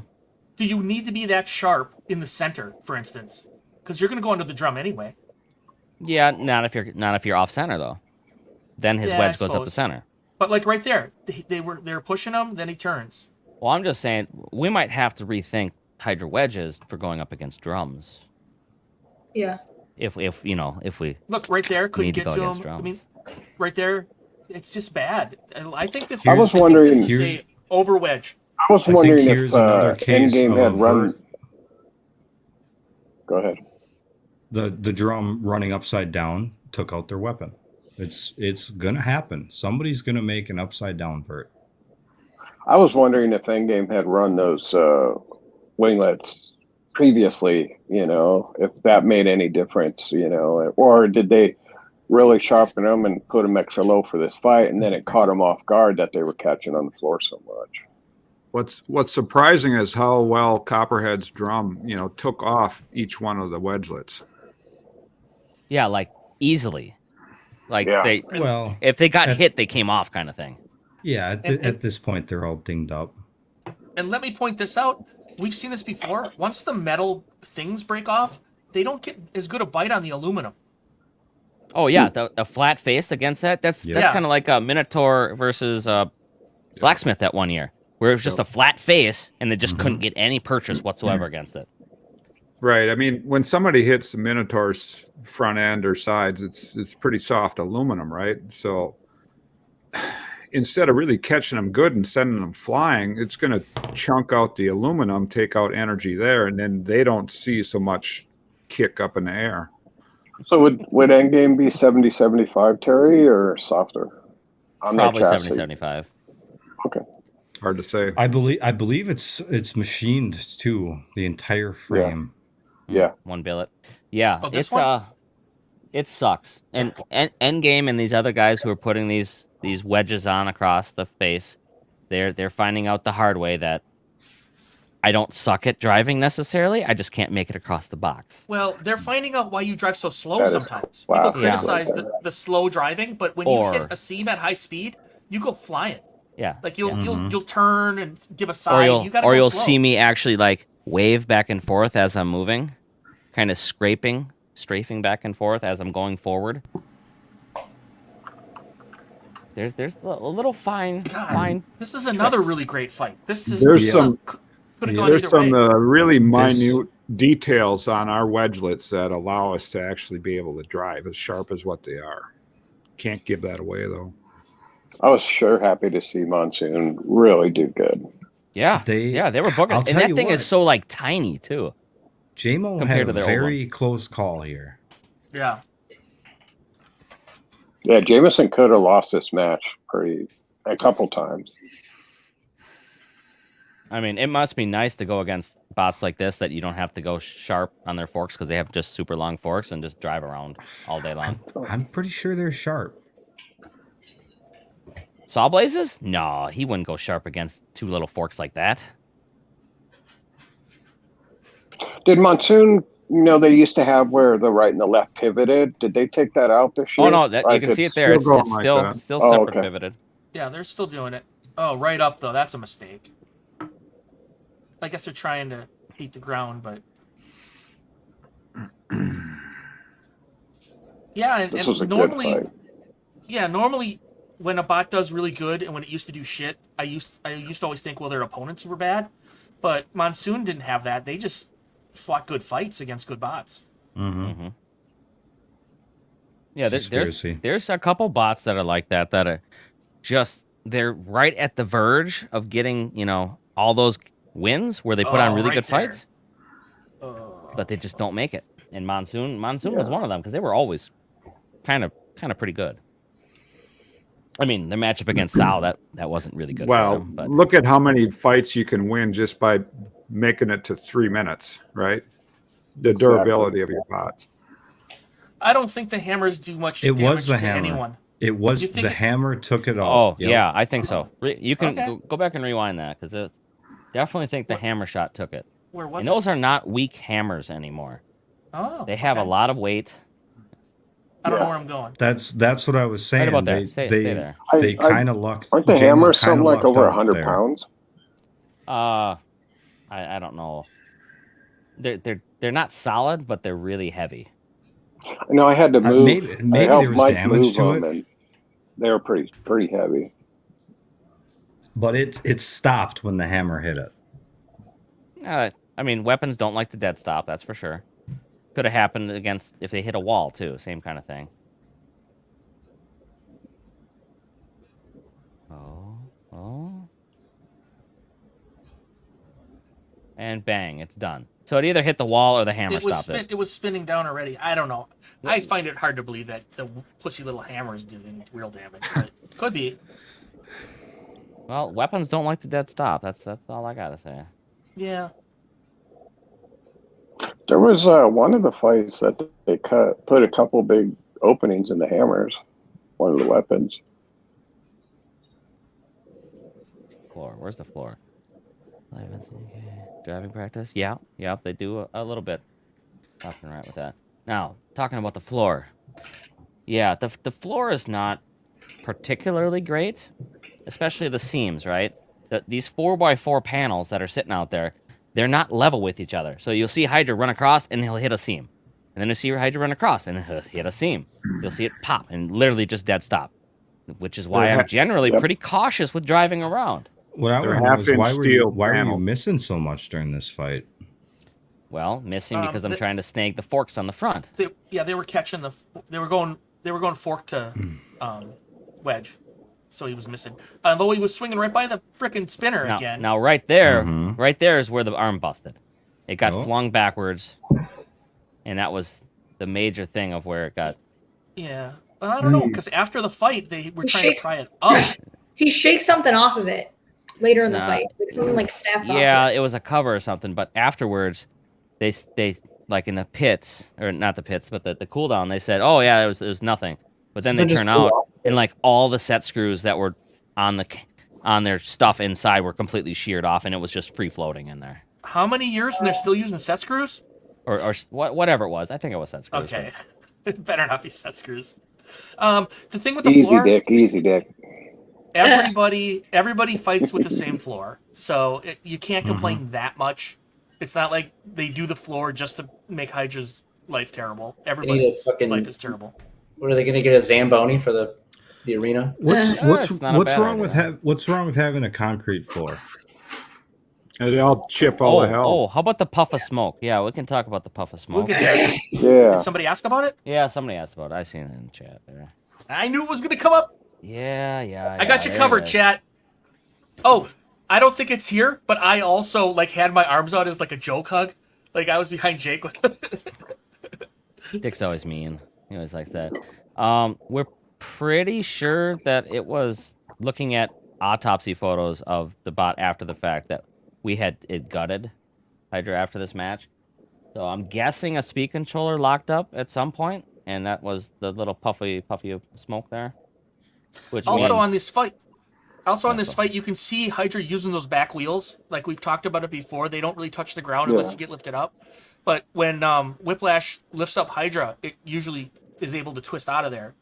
Do you need to be that sharp in the center, for instance? Because you're going to go under the drum anyway. Yeah, not if you're off center though. Then his Yeah, wedge I goes up the suppose. center. But like right there, they were pushing him. Then he turns. Well, I'm just saying we might have to rethink Hydra wedges for going up against drums. Yeah. If we Look right there, couldn't Need to get go to against him. drums. I mean, right there, it's just bad. I think this. I was wondering this if- is a over wedge. I was I think wondering here's if another case Endgame of had a run. vert. Go ahead. The drum running upside down took out their weapon. It's gonna happen. Somebody's gonna make an upside down vert. I was wondering if Endgame had run those winglets previously, if that made any difference, or did they really sharpen them and put them extra low for this fight, and then it caught them off guard that they were catching on the floor so much. What's surprising is how well Copperhead's drum, took off each one of the wedgelets. yeah, like easily. Like Yeah. Well, if they got at- hit, they came off kind of thing. yeah. At this point, they're all dinged up. And let me point this out. We've seen this before. Once the metal things break off, they don't get as good a bite on the aluminum. Oh yeah, the flat face against that. That's Yeah. kind of like a Minitour versus Blacksmith that one year, where it was just a flat face and they just couldn't get any purchase whatsoever against it. Right. I mean, when somebody hits the Minotaur's front end or sides, it's pretty soft aluminum, right? So instead of really catching them good and sending them flying, it's going to chunk out the aluminum, take out energy there, and then they don't see so much kick up in the air. So would Endgame be 70-75, Terry, or softer? On that Probably chassis? 70-75. Okay. Hard to say. I believe it's machined too. The entire frame. Yeah. One billet. Yeah, Oh, this it's one? it sucks. And Endgame and these other guys who are putting these wedges on across the face, they're finding out the hard way that I don't suck at driving necessarily. I just can't make it across the box. Well, they're finding out why you drive so slow That is- sometimes. wow. People Yeah. criticize the slow driving, but when Or- you hit a seam at high speed, you go flying. Yeah. Like you'll Mhm. you'll turn and give a Or side. You gotta go you'll slow. see me actually like wave back and forth as I'm moving, kind of strafing back and forth as I'm going forward. There's a little fine. This is another really great fight. This is There's some could have gone there's either way. some really minute details on our wedgelets that allow us to actually be able to drive as sharp as what they are. Can't give that away though. I was sure happy to see Monsoon really do good. Yeah, They- they were booking, I'll and tell that you thing is what. so like tiny too. JMO Compared had to a their old very close call here. Yeah. Yeah, Jameson could have lost this match a couple times. I mean, it must be nice to go against bots like this that you don't have to go sharp on their forks because they have just super long forks and just drive around all day long. I'm pretty sure they're sharp. Sawblazes? No, he wouldn't go sharp against two little forks like that. Did Monsoon, they used to have where the right and the left pivoted. Did they take that out this year? Oh no, that you Like, can see it it's- there. It's still going like still that. still Oh, separate okay. pivoted. Yeah, they're still doing it. Oh, right up though. That's a mistake. I guess they're trying to beat the ground, but yeah, and, This was a and good normally, fight. yeah, normally when a bot does really good and when it used to do shit, I used to always think, well, their opponents were bad, but Monsoon didn't have that. They just fought good fights against good bots. Mm-hmm. Yeah, Conspiracy. there's a couple bots that are like that are just they're right at the verge of getting all those wins where they put on Oh, really right good there. fights, but they just don't make it. and Monsoon. Monsoon was Yeah. one of them because they were always kind of pretty good. I mean, the matchup against Sal that wasn't really good. Well, for them, but look at how many fights you can win just by making it to 3 minutes, right? The durability of your bots. I don't think the hammers do much It damage was the to hammer. anyone. It was You think the it- hammer took it all. oh yeah, I think so. You can Okay. go back and rewind that because definitely think the hammer shot took it. Where was And it? those are not weak hammers anymore. Oh, They have a okay. lot of weight. I don't know Yeah. where I'm going. That's what I was saying. Right about there. They Stay there. they kind of lucked. Aren't the Jalen hammers kinda something like lucked over out 100 there. pounds? I don't know. They're not solid, but they're really heavy. No, I had to move. Maybe I there helped was Mike damage move to them, it, and they were pretty heavy. but it stopped when the hammer hit it. I mean, weapons don't like the dead stop. That's for sure. Could have happened against if they hit a wall too. Same kind of thing. Oh. And bang, it's done. So it either hit the wall or the hammer stopped it. It was spinning down already. I don't know. I find it hard to believe that the pussy little hammers did any real damage. But could be. Well, weapons don't like the dead stop. That's all I gotta say. Yeah. There was one of the fights that they put a couple big openings in the hammers. One of the weapons. Floor. Where's the floor? Driving practice? Yeah, they do a little bit. Left and right with that. Now, talking about the floor. Yeah, the floor is not particularly great, especially the seams, right? These 4x4 panels that are sitting out there, they're not level with each other. So you'll see Hydra run across and he'll hit a seam. And then you'll see Hydra run across and he'll hit a seam. You'll see it pop and literally just dead stop. Which is why I'm generally pretty cautious with driving around. What I They're want to know is half-inch why were you panel. missing so much during this fight? Well, missing because I'm trying to snag the forks on the front. They were catching they were going fork to wedge. So he was missing. Although he was swinging right by the frickin' spinner again. Now right there is where the arm busted. It got Oh. flung backwards, and that was the major thing of where it got. Yeah. I don't know, because after the fight, they were He trying shakes- to pry it up. He shakes something off of it later in the Nah. fight. Like something like snaps off. Yeah, it was a cover or something, but afterwards, they like in the pits, or not the pits, but the cooldown, they said, oh yeah, it was nothing. But then they Something just turn flew out, off. and like all the set screws that were on their stuff inside were completely sheared off, and it was just free floating in there. How many years and they're still using set screws? Or whatever it was. I think it was set screws. Okay. It better not be set screws. The thing with the Easy, floor, Dick. Easy, Dick. everybody fights with the same floor, so you can't complain that much. It's not like they do the floor just to make Hydra's life terrible. Everybody's fucking- life is terrible. What are they going to get a Zamboni for the arena? What's it's not a bad wrong with idea. what's wrong with having a concrete floor? And they'll chip all the hell. Oh, how about the puff of smoke? Yeah, we can talk about the puff of We'll smoke. get there. Yeah. Did somebody ask about it? Yeah, somebody asked about it. I seen it in the chat there. I knew it was going to come up. Yeah. I got you there covered, it is. chat. Oh, I don't think it's here, but I also had my arms out as like a joke hug. Like I was behind Jake with Dick's always mean. He always likes that. We're pretty sure that it was looking at autopsy photos of the bot after the fact that we had it gutted Hydra after this match. So I'm guessing a speed controller locked up at some point, and that was the little puffy of smoke there. Which Also means- on this fight, you can see Hydra using those back wheels. Like we've talked about it before, they don't really touch the ground unless Yeah. you get lifted up. But when Whiplash lifts up Hydra, it usually is able to twist out of there.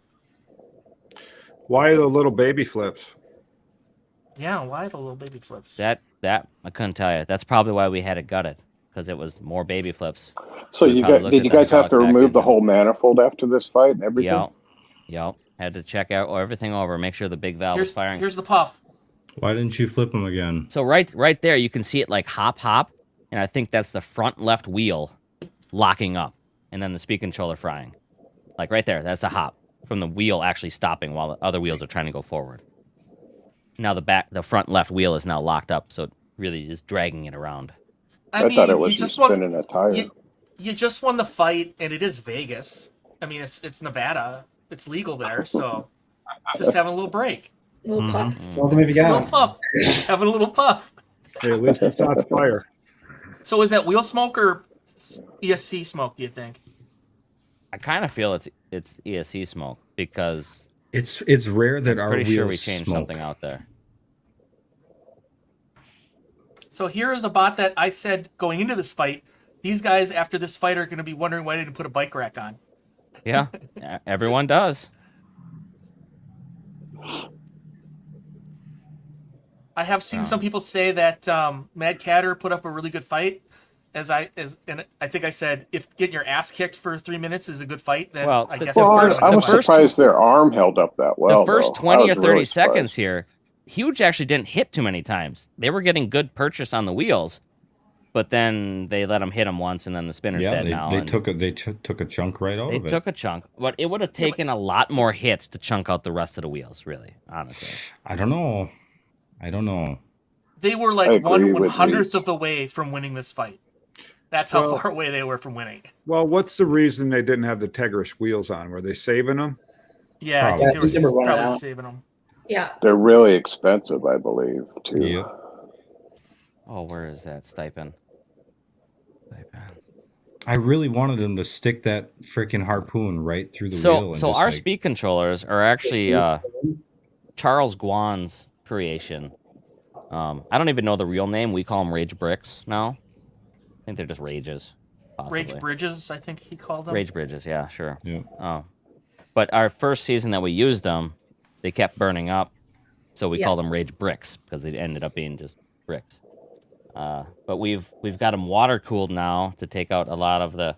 Why the little baby flips? Yeah, why the little baby flips? that I couldn't tell you. That's probably why we had it gutted, because it was more baby flips. So We you probably got, looked did at you the guys have to hydraulic remove the package. whole manifold after this fight and everything? Yep. Had to check out everything over, make sure the big valve was firing. Here's the puff. Why didn't you flip them again? So right there, you can see it like hop, and I think that's the front left wheel locking up, and then the speed controller frying. Like right there, that's a hop from the wheel actually stopping while the other wheels are trying to go forward. Now the front left wheel is now locked up, so it really is dragging it around. I thought it was you just spinning a tire. you just won the fight, and it is Vegas. I mean, it's Nevada. It's legal there, so it's just having a little break. Little puff. Welcome if you A little got. puff. Having a little puff. Hey, at least it's not fire. So is that wheel smoke or ESC smoke, do you think? I kind of feel it's ESC smoke because It's rare that our pretty wheels sure we changed smoke. something out there. So here is a bot that I said going into this fight, these guys after this fight are going to be wondering why I didn't put a bike rack on. Yeah, everyone does. I have seen some people say that Mad Catter put up a really good fight. And I think I said if getting your ass kicked for 3 minutes is a good fight, then Well, I the- guess the it Well, first- I the was first- surprised their arm held up that well. The first though. 20 I or was 30 really seconds surprised. here, Huge actually didn't hit too many times. They were getting good purchase on the wheels, but then they let him hit him once, and then the spinner's Yeah, dead now. they and took a chunk right out they of it. took a chunk, but it would have taken a lot more hits to chunk out the rest of the wheels, really, honestly. I don't know. they were I like agree with 1/100th Reese. of the way from winning this fight. That's how Well- far away they were from winning. Well, what's the reason they didn't have the Tegrish wheels on? Were they saving them? Yeah, I Probably. think they I think they were were running probably out. saving them. Yeah. They're really expensive, I believe, too. Yeah. Oh, where is that stipend? I really wanted them to stick that freaking harpoon right through the wheel. So, And so just, our like, speed controllers are actually Charles Guan's creation. I don't even know the real name. We call them Rage Bricks now. I think they're just Rages. Possibly. Rage Bridges, I think he called them. Rage Bridges, yeah, sure. Yeah. Oh, but our first season that we used them, they kept burning up, so we Yeah. called them Rage Bricks because they ended up being just bricks. But we've got them water cooled now to take out a lot of the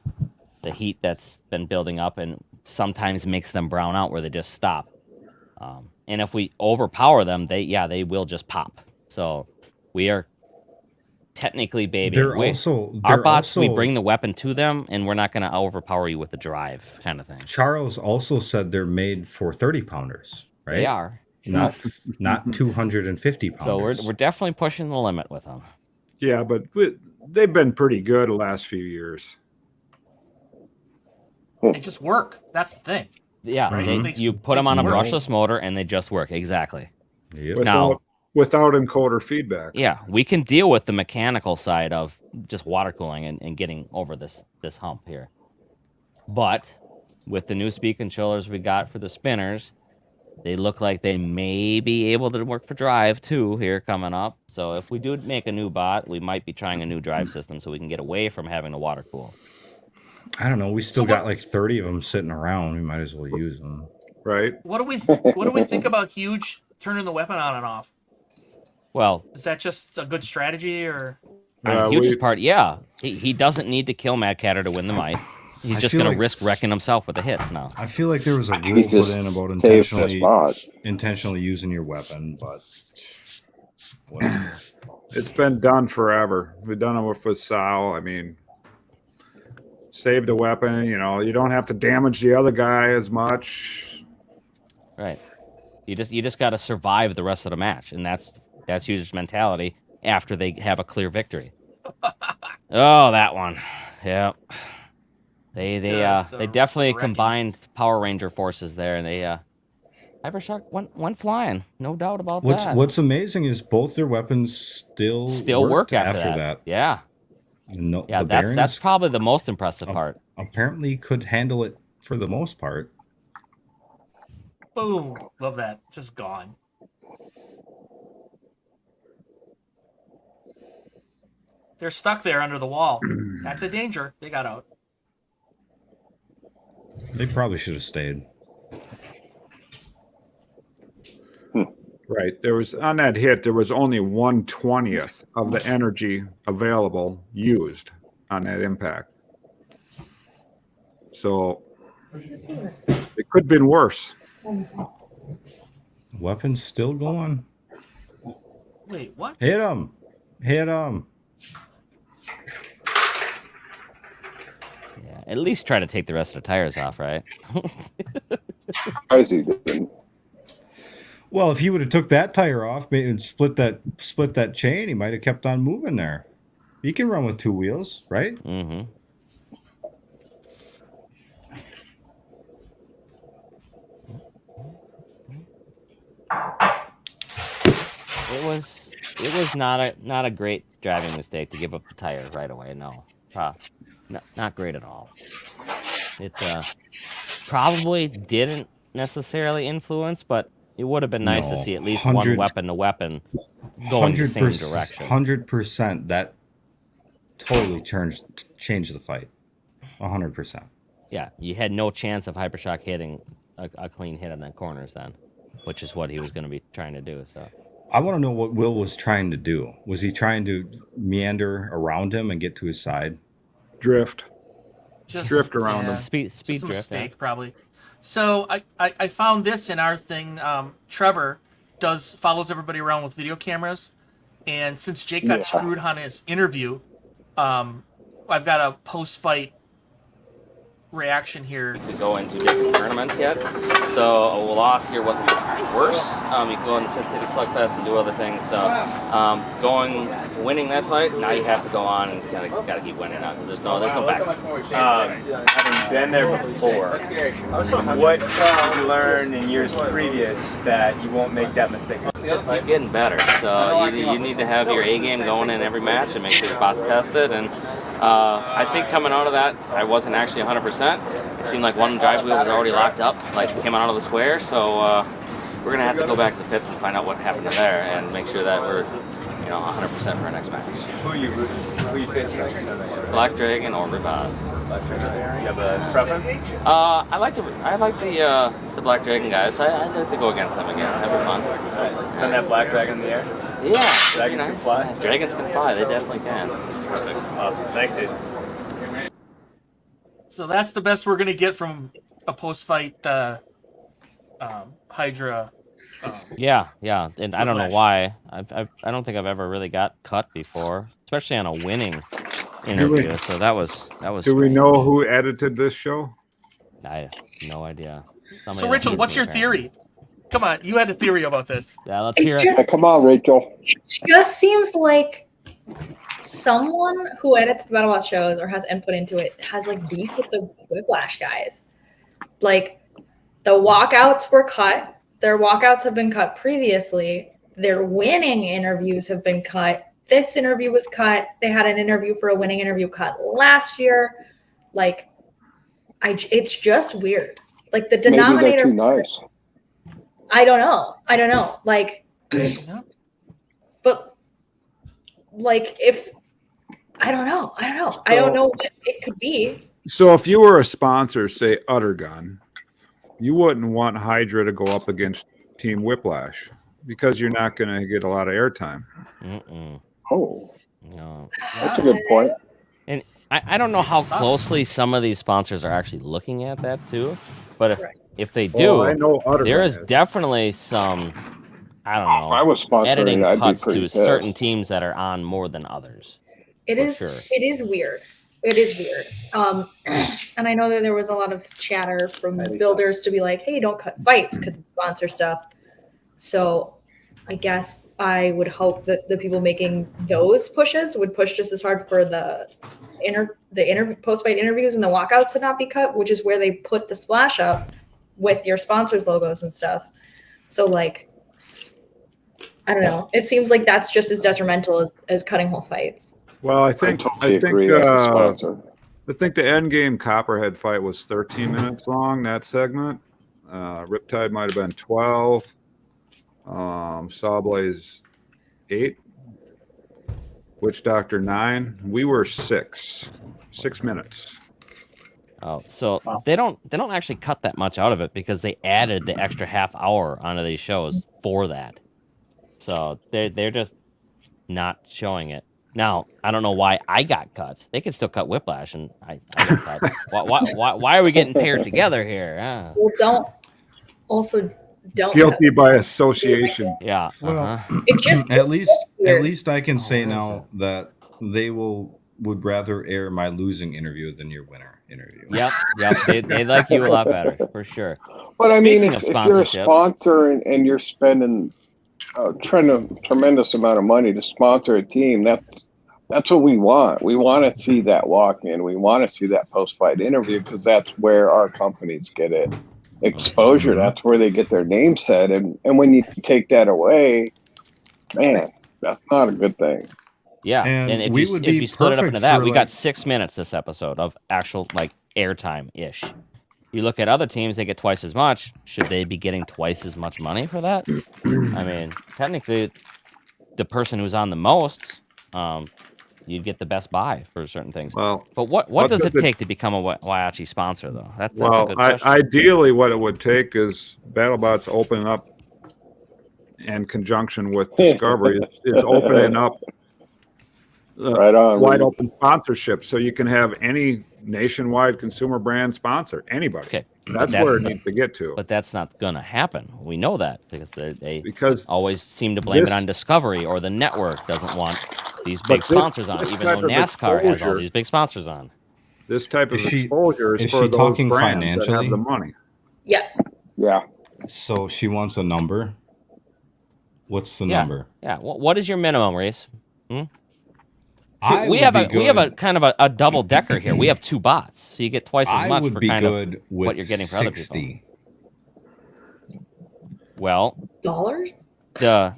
heat that's been building up, and sometimes makes them brown out where they just stop. And if we overpower them, they will just pop. So we are technically baby. They're also Our they're bots, we also- bring the weapon to them, and we're not going to overpower you with the drive kind of thing. Charles also said they're made for 30-pounders, right? They are. Not 250 pounders. So we're definitely pushing the limit with them. Yeah, but they've been pretty good the last few years. They just work. That's the thing. Yeah, Right. they- Makes- you put them makes on a them work. brushless motor, and they just work exactly. Yep. Now- Without encoder feedback. Yeah, we can deal with the mechanical side of just water cooling and getting over this hump here. But with the new speed controllers we got for the spinners, they look like they may be able to work for drive too here coming up. So if we do make a new bot, we might be trying a new drive system so we can get away from having to water cool. I don't know. We still So got what- like 30 of them sitting around. We might as well use them. Right? What do we think about Huge turning the weapon on and off? Well, Is that just a good strategy, or on Huge's we- part, yeah, he doesn't need to kill Mad Catter to win the fight. He's I just feel going like- to risk wrecking himself with the hits now. I feel like there was a rule He put just in about saved this bot. intentionally using your weapon, but whatever. It's been done forever. We've done it with Sal. I mean, save the weapon. You know, you don't have to damage the other guy as much. Right. You just got to survive the rest of the match, and that's Huge's mentality after they have a clear victory. Oh, that one. Yeah. They Just a definitely wrecking. combined Power Ranger forces there, and they Hypershock went flying, no doubt about that. What's amazing is both their weapons still Still work worked after that. Yeah. No, Yeah, the that's Barons probably the most impressive part. apparently could handle it for the most part. boom? Love that. Just gone. They're stuck there under the wall. That's a danger. They got out. They probably should have stayed. Right. There was on that hit, there was only 1/20th of the energy available used on that impact. So it could have been worse. Weapons still going. Wait, what? Hit him. Hit him. Yeah. At least try to take the rest of the tires off, right? Surprised he didn't. Well, if he would have took that tire off and split that chain, he might have kept on moving there. He can run with two wheels, right? Mm-hmm. It was not a great driving mistake to give up the tire right away. No, not great at all. It probably didn't necessarily influence, but it would have been nice to see at least one weapon to weapon going the same direction. 100%. That totally changed the fight. 100%. Yeah, you had no chance of Hypershock hitting a clean hit on that corners then, which is what he was going to be trying to do. So I want to know what Will was trying to do. Was he trying to meander around him and get to his side? Drift. Just Drift around yeah, them. speed just a drift. mistake, probably. So I found this in our thing. Trevor follows everybody around with video cameras, and since Jake got screwed on his interview, I've got a post-fight reaction here. To go into different tournaments yet, so a loss here wasn't worse. You can go into Sin City Slugfest and do other things. So going to winning that fight, now you have to go on and kind of got to keep winning now because there's no back. Having been there before, what did you learn in years previous that you won't make that mistake? Just keep getting better. So you need to have your A game going in every match and make sure your spot's tested. And I think coming out of that, I wasn't actually 100%. It seemed like one drive wheel was already locked up, like came out of the square. So we're gonna have to go back to the pits and find out what happened there and make sure that we're 100% for our next match. Who are you facing next? Black Dragon or Ribbot. You have a preference? I like the Black Dragon guys. I'd like to go against them again. That'd be fun. Send that Black Dragon in the air? Yeah. Dragons can fly? Dragons can fly. They definitely can. Perfect. Awesome. Thanks, dude. So that's the best we're gonna get from a post-fight Hydra. Yeah, and I don't know Whiplash. why. I don't think I've ever really got cut before, especially on a winning interview. So that was. Do we know who edited this show? I have no idea. So Rachel, what's your theory? Come on, you had a theory about this. Yeah, let's hear it. Come on, Rachel. It just seems like someone who edits the BattleBots shows or has input into it has like beef with the Whiplash guys. Like the walkouts were cut. Their walkouts have been cut previously. Their winning interviews have been cut. This interview was cut. They had an interview for a winning interview cut last year. Like, it's just weird. Like the denominator. Maybe they're too nice. I don't know. Like, but like if I don't know. I don't know what it could be. So if you were a sponsor, say Udder Gun, you wouldn't want Hydra to go up against Team Whiplash because you're not going to get a lot of airtime. Oh, No. that's a good point. And I don't know how closely some of these sponsors are actually looking at that too, but if they do, I know Udder there Gun is definitely some, I don't know, If I was sponsoring, editing I'd be cuts pretty to pissed. certain teams that are on more than others. It is weird. It is weird. And I know that there was a lot of chatter from builders to be like, hey, don't cut fights because of sponsor stuff. So I guess I would hope that the people making those pushes would push just as hard for the post-fight interviews and the walkouts to not be cut, which is where they put the splash up with your sponsors' logos and stuff. So like, I don't know. It seems like that's just as detrimental as cutting whole fights. Well, I think the end game Copperhead fight was 13 minutes long. That segment, Riptide might have been 12. Sawblaze 8. Witch Doctor 9. We were 6 minutes. Oh, so they don't actually cut that much out of it because they added the extra half hour onto these shows for that. So they're just not showing it. Now, I don't know why I got cut. They could still cut Whiplash, and I got cut. Why are we getting paired together here? Well, don't Guilty by association. Yeah. Well, It just at least I can say now that they would rather air my losing interview than your winner interview. Yep. They like you a lot better, for sure. But I mean, Speaking if of you're a sponsorships- sponsor and you're spending a tremendous amount of money to sponsor a team, that's what we want. We want to see that walk in. We want to see that post-fight interview because that's where our companies get it exposure. That's where they get their name set. And when you take that away, Man, that's not a good thing. Yeah, And and if we you would if be you split it up perfect into that, for, we got like- 6 minutes this episode of actual like airtime ish. You look at other teams; they get twice as much. Should they be getting twice as much money for that? I mean, technically, the person who's on the most, you'd get the best buy for certain things. Well, But what but does it the- take to become a Whyachi sponsor, though? That's a well, good question. ideally, what it would take is BattleBots opening up, in conjunction with Discovery, is opening up Right on. wide open sponsorship, so you can have any nationwide consumer brand sponsor anybody. Okay, That's where it needs to get to. But that's not gonna happen. We know that because they Because always seem to blame it this- on Discovery, or the network doesn't want these But big this- sponsors on, this even type though of NASCAR has all exposure- these big sponsors on. this type of Is she- exposure is is for she those talking brands that financially? have the money. Yes. Yeah. So she wants a number. What's the Yeah. number? Yeah. What is your minimum, Reese? I we would have be a good- kind of a double decker here. We have 2 bots, so you get twice as I much would for be kind of good with what you're getting for other people. 60. Well, Dollars? the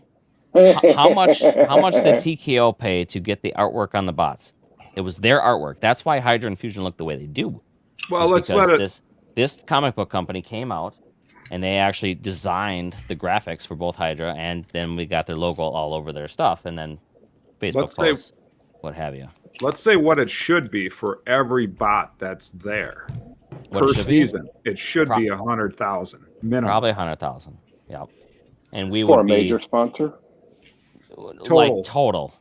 how much did TKO pay to get the artwork on the bots? It was their artwork. That's why Hydra and Fusion look the way they do. Well, Is let's because let it. This comic book company came out and they actually designed the graphics for both Hydra, and then we got their logo all over their stuff, and then Facebook Let's say- posts, what have you. Let's say what it should be for every bot that's there What per it should be? season. It should be 100,000 minimum. Probably 100,000. Yep. And we For a would be major sponsor? like total.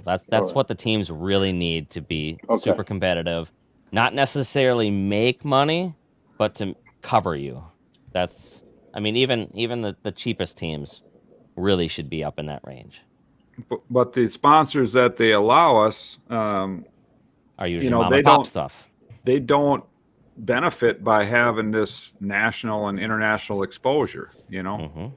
That's Alright. what the teams really need to be Okay. super competitive. Not necessarily make money, but to cover you. That's, I mean, even the cheapest teams really should be up in that range. But the sponsors that they allow us, Are usually know, mom they and pop don't- stuff. they don't benefit by having this national and international exposure. You know, Hmm.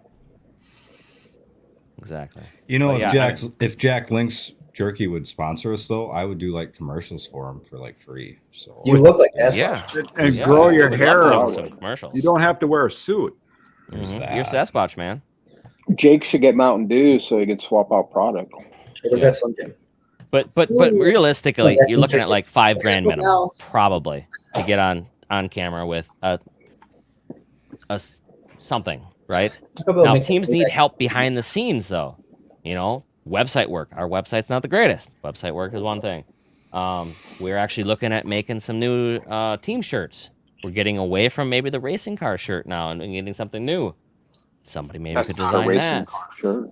Exactly. You know, But if Jack Link's Jerky would sponsor us, though, I would do like commercials for him for like free. So You look like Sasquatch. Yeah. and Yeah, grow your we'd hair love to do out. some commercials. You don't have to wear a suit. there's Mhm. that. You're Sasquatch, man. Jake should get Mountain Dew so he can swap out product. Or was that Slim Jim? But Ooh. realistically, Yeah, you're looking at like $5 grand Taco minimum, Bell. probably, to get on camera with something, right? Taco Bell Now makes teams it need back. help behind the scenes, though. You know, website work. Our website's not the greatest. Website work is one thing. We're actually looking at making some new team shirts. We're getting away from maybe the racing car shirt now and getting something new. Somebody maybe could not a design racing that. car shirt.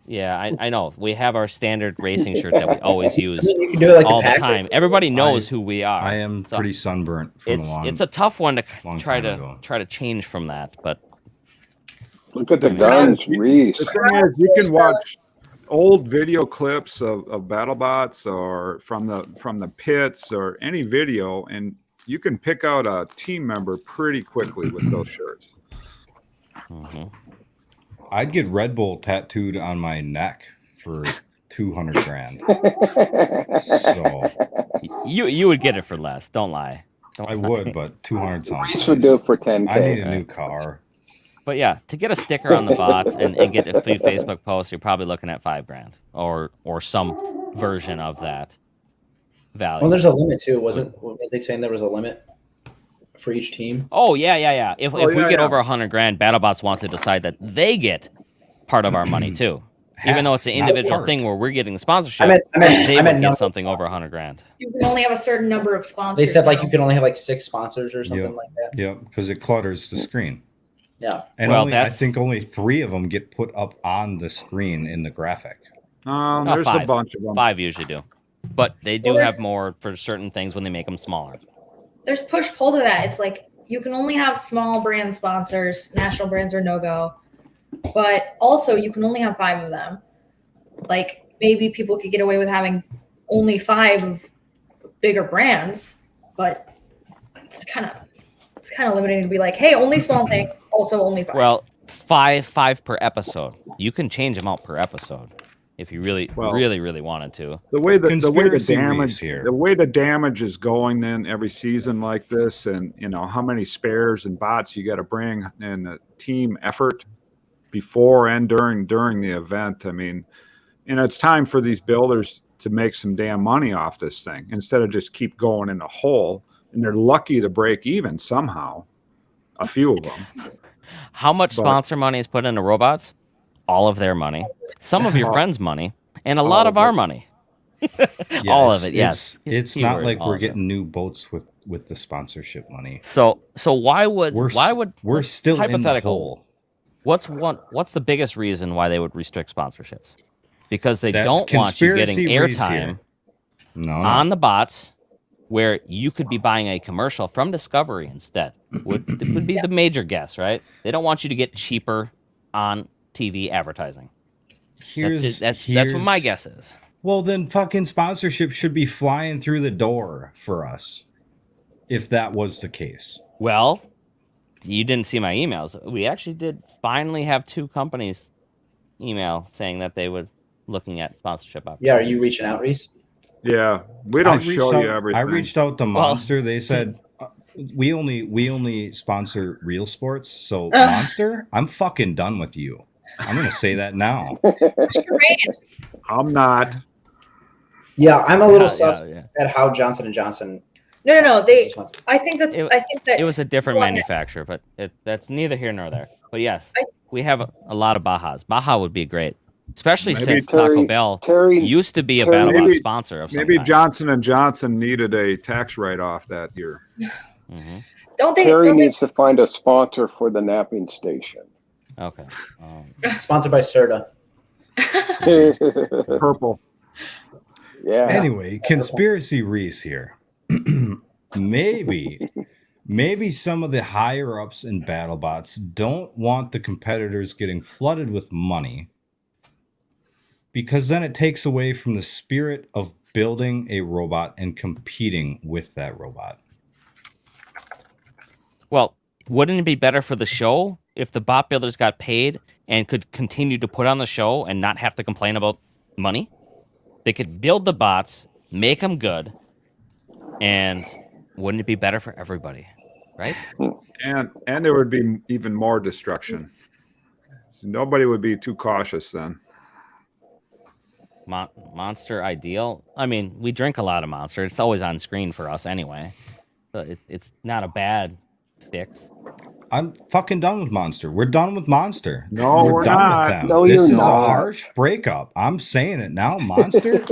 Yeah, I know. We have our standard racing shirt that we always use You can do it like all the Packers. time. Everybody knows who we are. I am So pretty sunburnt from a long. it's a tough one to long try time to ago. try to change from that, but Look at the The guns, thing is- Reese. The thing is, you can watch old video clips of BattleBots or from the pits or any video, and you can pick out a team member pretty quickly with those shirts. mhm. I'd get Red Bull tattooed on my neck for 200 grand. So you would get it for less. Don't lie. Don't I lie. would, but 200 sounds Reese would do nice. it for 10K. I need a new car. But yeah, to get a sticker on the bots and get a free Facebook post, you're probably looking at $5 grand or some version of that value. Well, there's a limit too, wasn't? Were they saying there was a limit for each team? Oh yeah. If we yeah, get yeah. over 100 grand, BattleBots wants to decide that they get part of our money too. Even though it's an Half, not individual part. thing where we're getting the sponsorship, I meant they would get number. something over 100 grand. You can only have a certain number of sponsors. They said like now. you can only have like 6 sponsors or something Yep. like that. Yeah, because it clutters the screen. Yeah. And Well, only, I that's- think only 3 of them get put up on the screen in the graphic. There's a 5. bunch of them. 5 usually do, but they do Well, have there's- more for certain things when they make them smaller. There's push pull to that. It's like you can only have small brand sponsors, national brands are no go, but also you can only have 5 of them. Like maybe people could get away with having only 5 of bigger brands, but it's kind of limiting to be like, hey, only small thing, also only 5. Well, five per episode. You can change them out per episode if you really wanted to. The way the Conspiracy damage Reese here. the way the damage is going then every season like this, and you know how many spares and bots you got to bring and the team effort. before and during the event. I mean, and it's time for these builders to make some damn money off this thing instead of just keep going in a hole. And they're lucky to break even somehow. A few of them. How much sponsor money is put into robots? All of their money, some of your friends' money, and a lot of our money. All of it, yes. It's not like we're getting new boats with the sponsorship money. So why would we're still hypothetical? In the hole. What's the biggest reason why they would restrict sponsorships? Because they don't want you getting airtime on the bots, where you could be buying a commercial from Discovery instead. Would be the major guess, right? They don't want you to get cheaper on TV advertising. That's what my guess is. Well, then fucking sponsorship should be flying through the door for us, if that was the case. Well, you didn't see my emails. We actually did finally have 2 companies email saying that they were looking at sponsorship opportunities. Yeah, are you reaching out, Reese? Yeah, we don't show you everything. I reached out to Monster. They said we only sponsor real sports. So Monster, I'm fucking done with you. I'm gonna say that now. I'm not. Yeah, I'm a little sus at how Johnson & Johnson. No. I think that it was a different manufacturer, but that's neither here nor there. But yes, we have a lot of Bajas. Baja would be great. Especially since Taco Bell used to be a BattleBots sponsor of some maybe kind. Johnson & Johnson needed a tax write-off that year. Mm-hmm. Terry needs to find a sponsor for the napping station. Okay. Sponsored by Serta. Purple. Yeah. Anyway, conspiracy Reese here. Maybe some of the higher ups in BattleBots don't want the competitors getting flooded with money, because then it takes away from the spirit of building a robot and competing with that robot. Well, wouldn't it be better for the show if the bot builders got paid and could continue to put on the show and not have to complain about money? They could build the bots, make them good, and wouldn't it be better for everybody, right? And there would be even more destruction. Nobody would be too cautious then. Monster ideal. I mean, we drink a lot of Monster. It's always on screen for us anyway. So it's not a bad fix. I'm fucking done with Monster. We're done with Monster. No, we're done not. with them. No, this you're is not. a harsh breakup. I'm saying it now. Monster,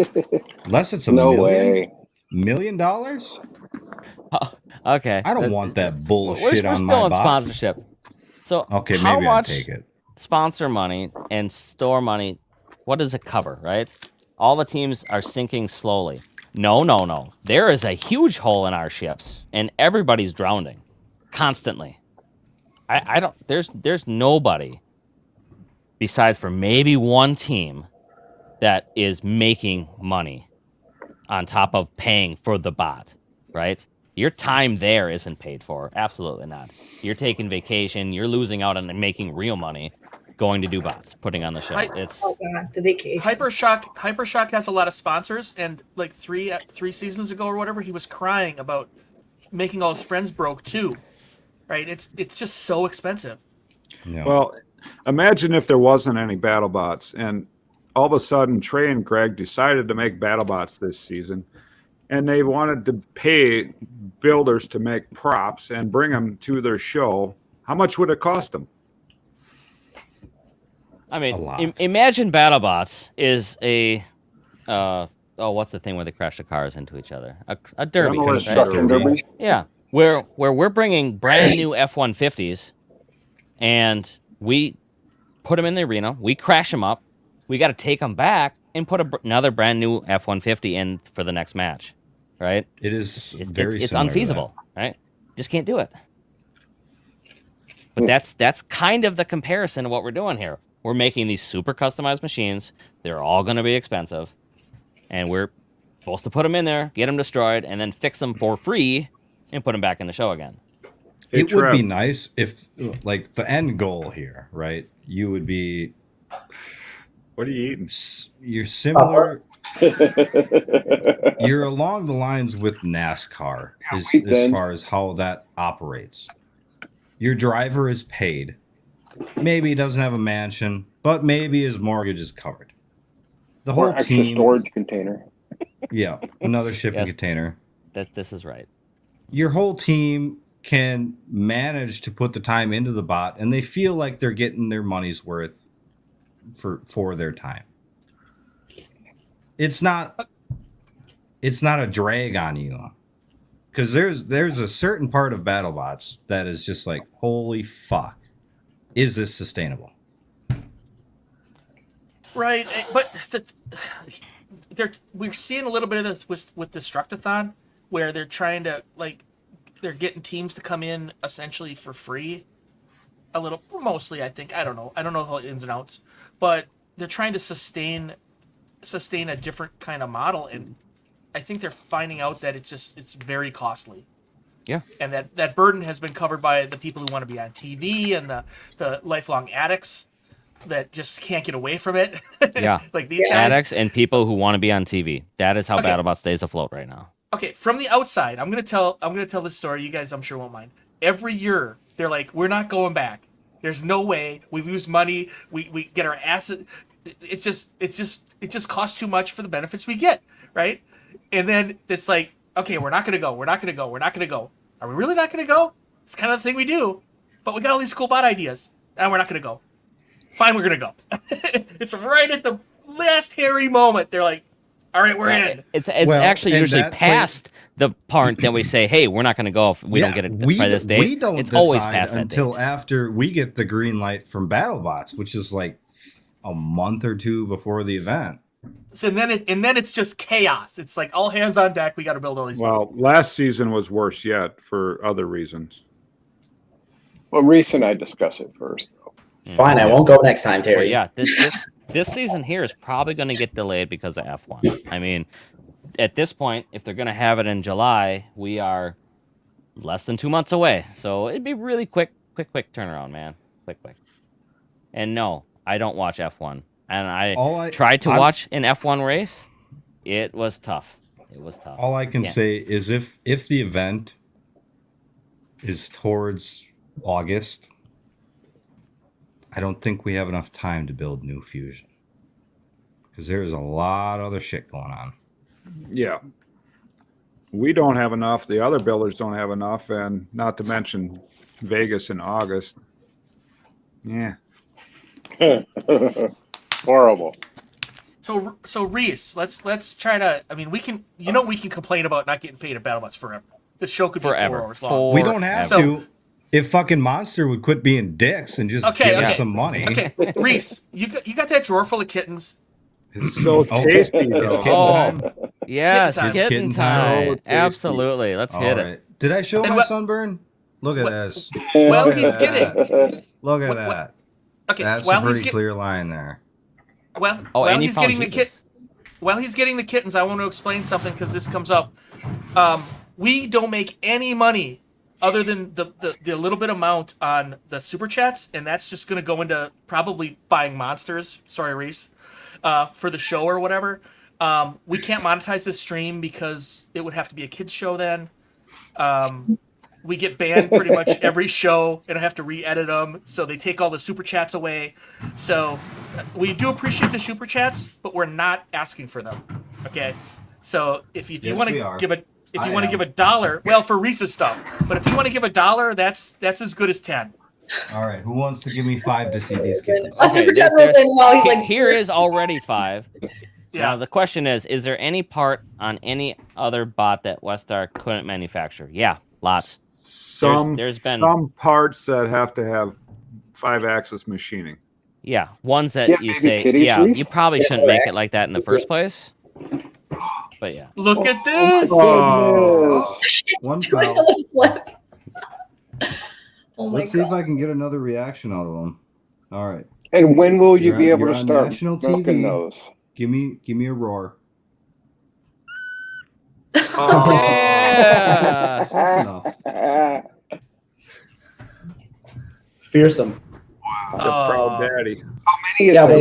unless it's a No way. $1 million. Oh, okay. I don't want that bullshit we're on still my on bot. sponsorship. So Okay, how maybe I much take it. sponsor money and store money, what does it cover, right? All the teams are sinking slowly. No. There is a huge hole in our ships, and everybody's drowning constantly. I don't. There's nobody besides for maybe one team that is making money on top of paying for the bot, right? Your time there isn't paid for. Absolutely not. You're taking vacation. You're losing out on making real money going to do bots, putting on the show. It's the vacation. Hypershock has a lot of sponsors, and like three seasons ago or whatever, he was crying about making all his friends broke too. Right? It's just so expensive. No. Well, imagine if there wasn't any BattleBots, and all of a sudden Trey and Greg decided to make BattleBots this season, and they wanted to pay builders to make props and bring them to their show. How much would it cost them? I mean, imagine BattleBots is a what's the thing where they crash the cars into each other? A derby, Derby. Yeah, where we're bringing brand new F-150s, and we put them in the arena. We crash them up. We got to take them back and put another brand new F-150 in for the next match, right? It's it's unfeasible, right? Just can't do it. But that's kind of the comparison to what we're doing here. We're making these super customized machines. They're all going to be expensive, and we're supposed to put them in there, get them destroyed, and then fix them for free and put them back in the show again. Hey, It would Trev. be nice if, like, the end goal here, right? You would be. What are you eating? You're similar. You're along the lines with NASCAR as far as how that operates. Your driver is paid. Maybe he doesn't have a mansion, but maybe his mortgage is covered. The Or whole extra team, storage container. yeah, another shipping Yes. container. This is right. Your whole team can manage to put the time into the bot, and they feel like they're getting their money's worth for their time. It's not a drag on you, because there's a certain part of BattleBots that is just like, holy fuck, is this sustainable? Right, but we're seeing a little bit of this with Destructathon, where they're trying to they're getting teams to come in essentially for free, a little, mostly I think. I don't know the whole ins and outs, but they're trying to sustain a different kind of model, and I think they're finding out that it's very costly. Yeah, and that burden has been covered by the people who want to be on TV and the lifelong addicts that just can't get away from it. Yeah. Like these guys. Addicts and people who want to be on TV. That is how BattleBots stays afloat right now. Okay, from the outside, I'm gonna tell this story. You guys, I'm sure, won't mind. Every year, they're like, we're not going back. There's no way. We lose money. We get our asset. It just costs too much for the benefits we get, right? And then it's like, okay, we're not gonna go. We're not gonna go. We're not gonna go. Are we really not gonna go? It's kind of the thing we do, but we got all these cool bot ideas, and we're not gonna go. Fine, we're gonna go. It's right at the last hairy moment. They're like, all right, we're in. It's actually usually past the part that we say, hey, we're not going to go if we don't get it by this date. We don't it's decide always past that until date. after we get the green light from BattleBots, which is like a month or two before the event. So then it's just chaos. It's like all hands on deck. We got to build all these. Well, last season was worse yet for other reasons. Well, Reese and I discuss it first, though. Fine, I won't go next time, Terry. Well, yeah, this season here is probably going to get delayed because of F1. I mean, at this point, if they're going to have it in July, we are less than 2 months away. So it'd be really quick turnaround, man. Quick. And no, I don't watch F1. And I tried to watch an F1 race. It was tough. All I can say is if the event is towards August, I don't think we have enough time to build new Fusion, because there's a lot of other shit going on. Yeah. We don't have enough. The other builders don't have enough. And not to mention Vegas in August. Yeah. Horrible. So Reese, let's try to. I mean, we can complain about not getting paid at BattleBots forever. This show could be 4 hours long. We don't have to. If fucking Monster would quit being dicks and just give us some money. Okay, Reese, you got that drawer full of kittens? It's so tasty. It's kitten time. Yes, Kitten kitten Kitten time. time. Absolutely. Let's hit it. Did I show And my what- sunburn? Look at this. Well, Look at he's that. getting. Look at What- that. Okay, That's while a pretty he's clear line there. while and he he's found getting the Jesus. while he's getting the kittens, I want to explain something because this comes up. We don't make any money other than the little bit amount on the super chats, and that's just going to go into probably buying monsters. Sorry, Reese, for the show or whatever. We can't monetize this stream because it would have to be a kids show then. We get banned pretty much every show, and I have to re-edit them, so they take all the super chats away. So we do appreciate the super chats, but we're not asking for them. Okay, so if you Yes, want we to are. give a if I you want to am. give $1, well, for Reese's stuff, but if you want to give $1, that's as good as 10. All right, who wants to give me 5 to see these kittens? A super chat rolls in while he's like, Here is already 5. Yeah. Now the question is there any part on any other bot that Westar couldn't manufacture? Yeah, lots. There's been some parts that have to have 5-axis machining. Yeah, ones that Yeah, you maybe say, kitties, yeah, Reese? you probably shouldn't make it like that in the first place. But yeah. Look at this. Oh, One doing a foul. little flip. Oh my Let's see if god. I can get another reaction out of them. All right, And when will you You're be on- able you're to on start national milking TV. those? give me a roar. Yeah. Close enough. Fearsome. the proud daddy. Yeah, I but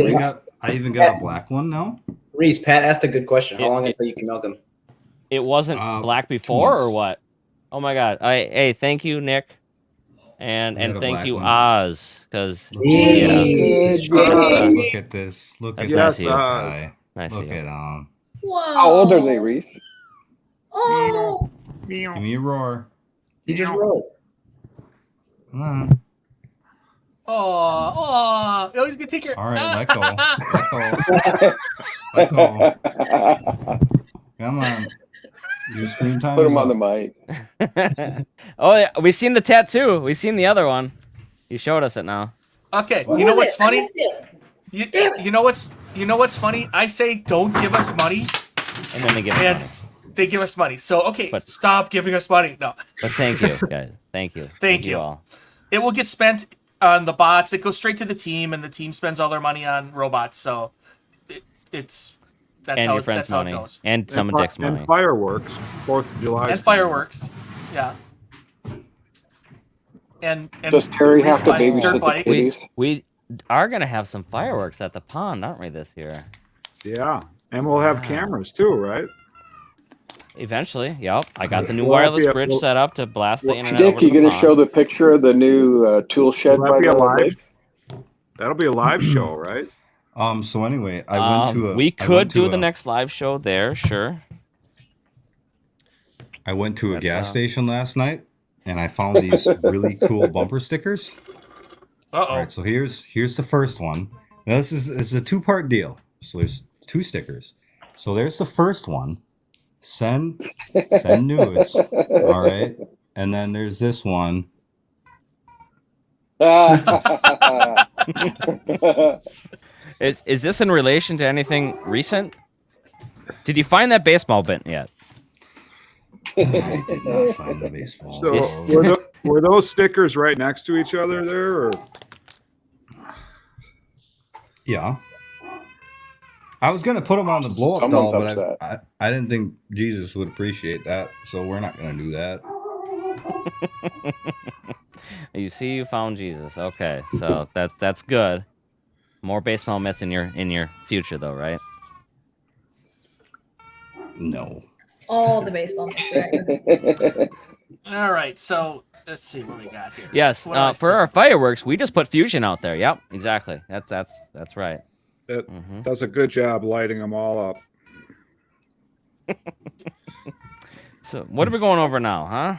even got a black one now. Reese, Pat asked a good question. How long until you can milk them? It wasn't black 2 before or months. what? Oh my god. Hey, thank you, Nick. And got a thank black you, one. Oz, because Jeez. Look at this. Look That's at nice this of you. guy. Nice of Look you. at him. Wow. How old are they, Reese? Oh, Give me a roar. He just wrote. Come on. Oh, he's gonna take your. All right, let go. Let go. Let go. Come on. Your screen time Put is him on up. the mic. Oh, yeah, we seen the tattoo. We seen the other one. He showed us it now. Okay, what you know was what's it? I funny? missed it. You, you know what's funny? I say don't give us money, And then they give us and money. they give us money. So okay, But- stop giving us money. No, But thank you, guys. Thank you. Thank you. all. it will get spent on the bots. It goes straight to the team, and the team spends all their money on robots. So that's And how your friend's that's how money. it goes. And some of Dick's money. And fireworks. 4th of July. And fireworks, yeah. And Does Terry have to Reese buys babysit dirt the bikes. kitties? We are going to have some fireworks at the pond, aren't we, this year? Yeah. And we'll have Wow. cameras too, right? Eventually, yep. I got the new Will that wireless be a- bridge will- set up to blast the internet Dick, over you to the gonna pond. show the picture of the new tool shed Will by that be a the live? lake? That'll be a live show, right? So anyway, I went to a. We I could went to do the a- next live show there, sure. I went to a That's, gas station last night, and I found these really cool bumper stickers. All Uh-oh. right, so here's the first one. Now, this is a 2-part deal. So there's 2 stickers. So there's the first one. Send nudes. All right, and then there's this one. Is this in relation to anything recent? Did you find that baseball bin yet? I did not find the baseball. So It's- were those stickers right next to each other there, or Yeah. I was gonna put them on the blow up Someone's doll, but upset. I didn't think Jesus would appreciate that, so we're not gonna do that. You see, you found Jesus. Okay, so that's good. More baseball mitts in your future, though, right? No. All the baseball mitts, right? All right, so let's see what we got here. Yes. What else For did- our fireworks, we just put fusion out there. Yep, exactly. That's right. that Mhm. does a good job lighting them all up? So what are we going over now, huh?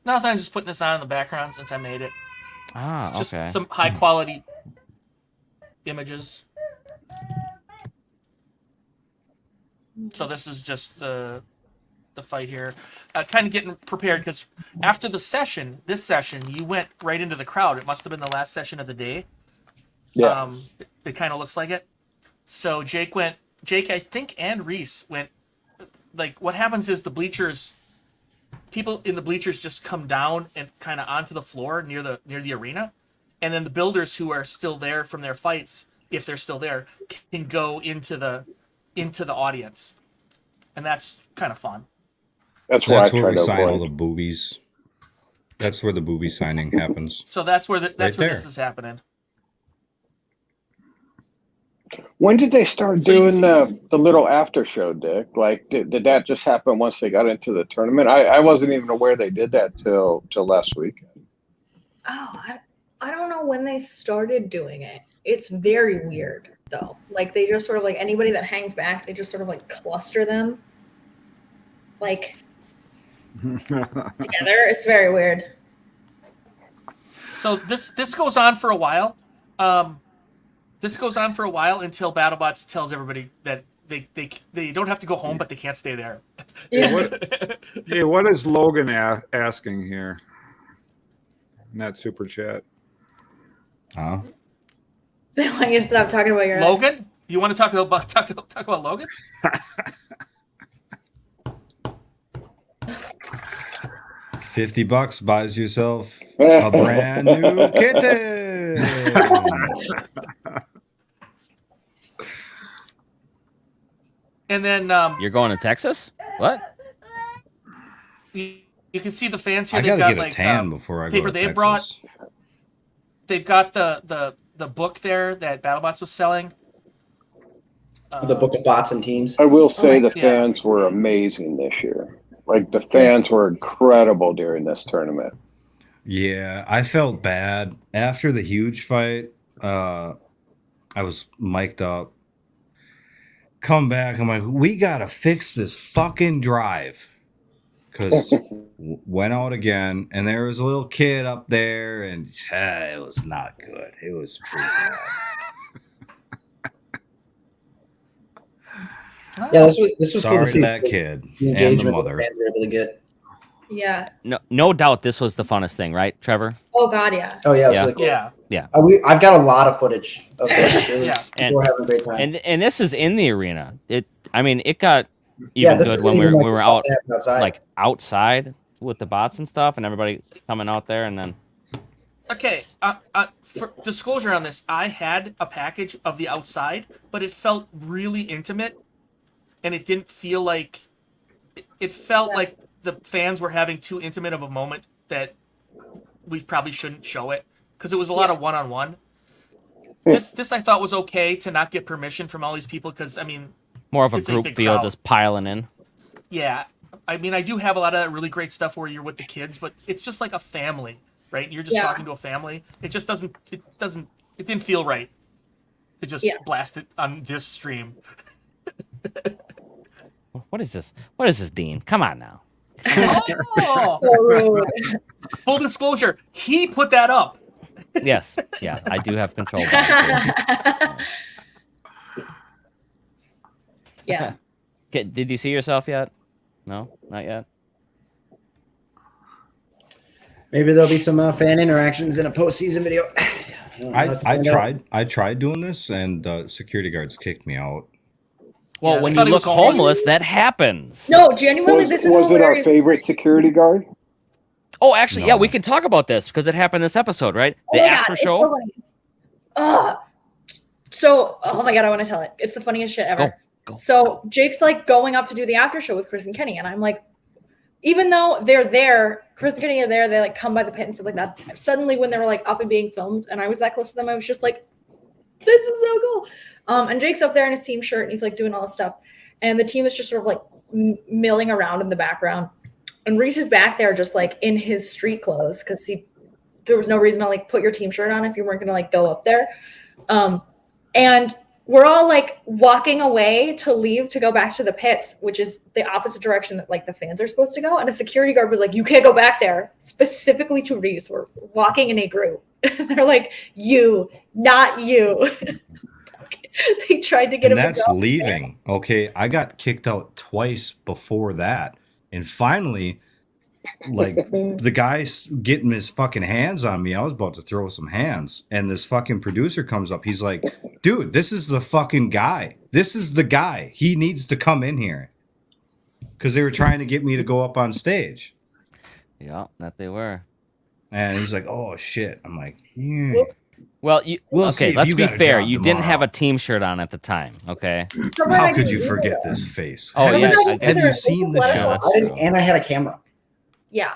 Nothing. I'm just putting this on in the background since I made it. Ah, It's just okay. some high quality images. So this is just the fight here. Kind of getting prepared because after this session, you went right into the crowd. It must have been the last session of the day. Yeah. It kind of looks like it. So Jake, I think, and Reese went. Like, what happens is the bleachers, people in the bleachers just come down and kind of onto the floor near the arena, and then the builders who are still there from their fights, if they're still there, can go into the audience, and that's kind of fun. That's where I That's where try we to sign all avoid. the boobies. That's where the booby signing happens. So that's where Right where there. this is happening. When did they start So you doing see- the little after show, Dick? Like, did that just happen once they got into the tournament? I wasn't even aware they did that till last week. Oh, I don't know when they started doing it. It's very weird though. Like they just sort of like anybody that hangs back, they just sort of like cluster them like together. It's very weird. So this goes on for a while. This goes on for a while until BattleBots tells everybody that they don't have to go home, but they can't stay there. Yeah. Hey, what is Logan asking here? In that super chat. Huh? They want you to stop talking about your Logan, you want to talk about Logan? $50 buys yourself a brand new kitten. And then You're going to Texas? What? you can see the fans here. I They've gotta got get a like tan before I go paper to they Texas. brought. They've got the book there that BattleBots was selling. The book of bots and teams. I will say my- the Yeah. fans were amazing this year. Like the fans were incredible during this tournament. Yeah, I felt bad after the huge fight. I was mic'd up. Come back. I'm like, we gotta fix this fucking drive. Because went out again, and there was a little kid up there, and it was not good. It was pretty bad. Yeah, this was cool Sorry to see that kid the and the engagement mother. the fans were able to get. Yeah. No doubt this was the funnest thing, right, Trevor? Oh God, yeah. Oh yeah, it was Yeah. really cool. Yeah. I've got a lot of footage of this. It was, Yeah. people were having a great time. And this is in the arena. It got Yeah, even this good is when we even were, like we the were stuff out they have outside. like outside with the bots and stuff, and everybody coming out there, and then Okay, for disclosure on this, I had a package of the outside, but it felt really intimate, and it didn't feel like it felt like the fans were having too intimate of a moment that we probably shouldn't show it because it was a lot of one-on-one. This I thought was okay to not get permission from all these people because I mean more of a it's a group big feel crowd. just piling in. Yeah, I mean I do have a lot of really great stuff where you're with the kids, but it's just like a family, right? You're just talking to a family. It just doesn't. It didn't feel right to just blast it on this stream. What is this? What is this, Dean? Come on now. Oh, So rude. full disclosure, he put that up. Yes, yeah, I do have control. Back Yeah. Did you see yourself yet? No, not yet. Maybe there'll be some fan interactions in a postseason video. I tried doing this, and security guards kicked me out. Well, Yeah, when I you thought it look was always- homeless, that happens. No, genuinely, this is Was it our hilarious. favorite security guard? Oh, actually, yeah, No. we can talk about this because it happened this episode, right? Oh The my God, after it's show. so funny. So, oh my God, I want to tell it. It's the funniest shit ever. Go. So Jake's like going up to do the after show with Chris and Kenny, and I'm like, even though they're there, Chris and Kenny are there, they like come by the pit and stuff like that. Suddenly, when they were like up and being filmed, and I was that close to them, I was just like, this is so cool. And Jake's up there in his team shirt, and he's like doing all this stuff, and the team is just sort of like milling around in the background, and Reese is back there just like in his street clothes because there was no reason to like put your team shirt on if you weren't gonna like go up there. And we're all like walking away to leave to go back to the pits, which is the opposite direction that like the fans are supposed to go. And a security guard was like, you can't go back there, specifically to Reese. We're walking in a group. And they're like, you, not you. They tried to get And him that's to go. leaving. Okay, I got kicked out twice before that, and finally, like the guy's getting his fucking hands on me. I was about to throw some hands, and this fucking producer comes up. He's like, "Dude, this is the fucking guy. This is the guy. He needs to come in here." Because they were trying to get me to go up on stage, Yeah, that they were. and he's like, "Oh shit!" I'm like, "Yeah." Well, We'll see okay, if let's you be got a fair. job You didn't have a tomorrow. team shirt on at the time, okay? How could you forget this face? Oh, have yeah, you, I have did. you seen the Yeah, show? that's I didn't, true. and I had a camera. Yeah.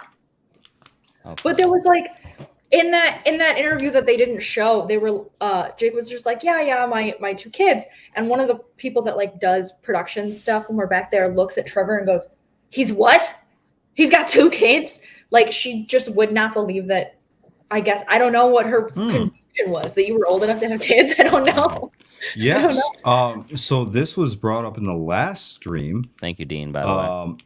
Okay. But there was like in that interview that they didn't show, they were Jake was just like, yeah, my two kids. And one of the people that like does production stuff when we're back there looks at Trevor and goes, he's what? He's got two kids? Like she just would not believe that. I guess I don't know what her confusion was, that you were old enough to have kids. I don't know. Yes. So this was brought up in the last stream. Thank you, Dean, by the way.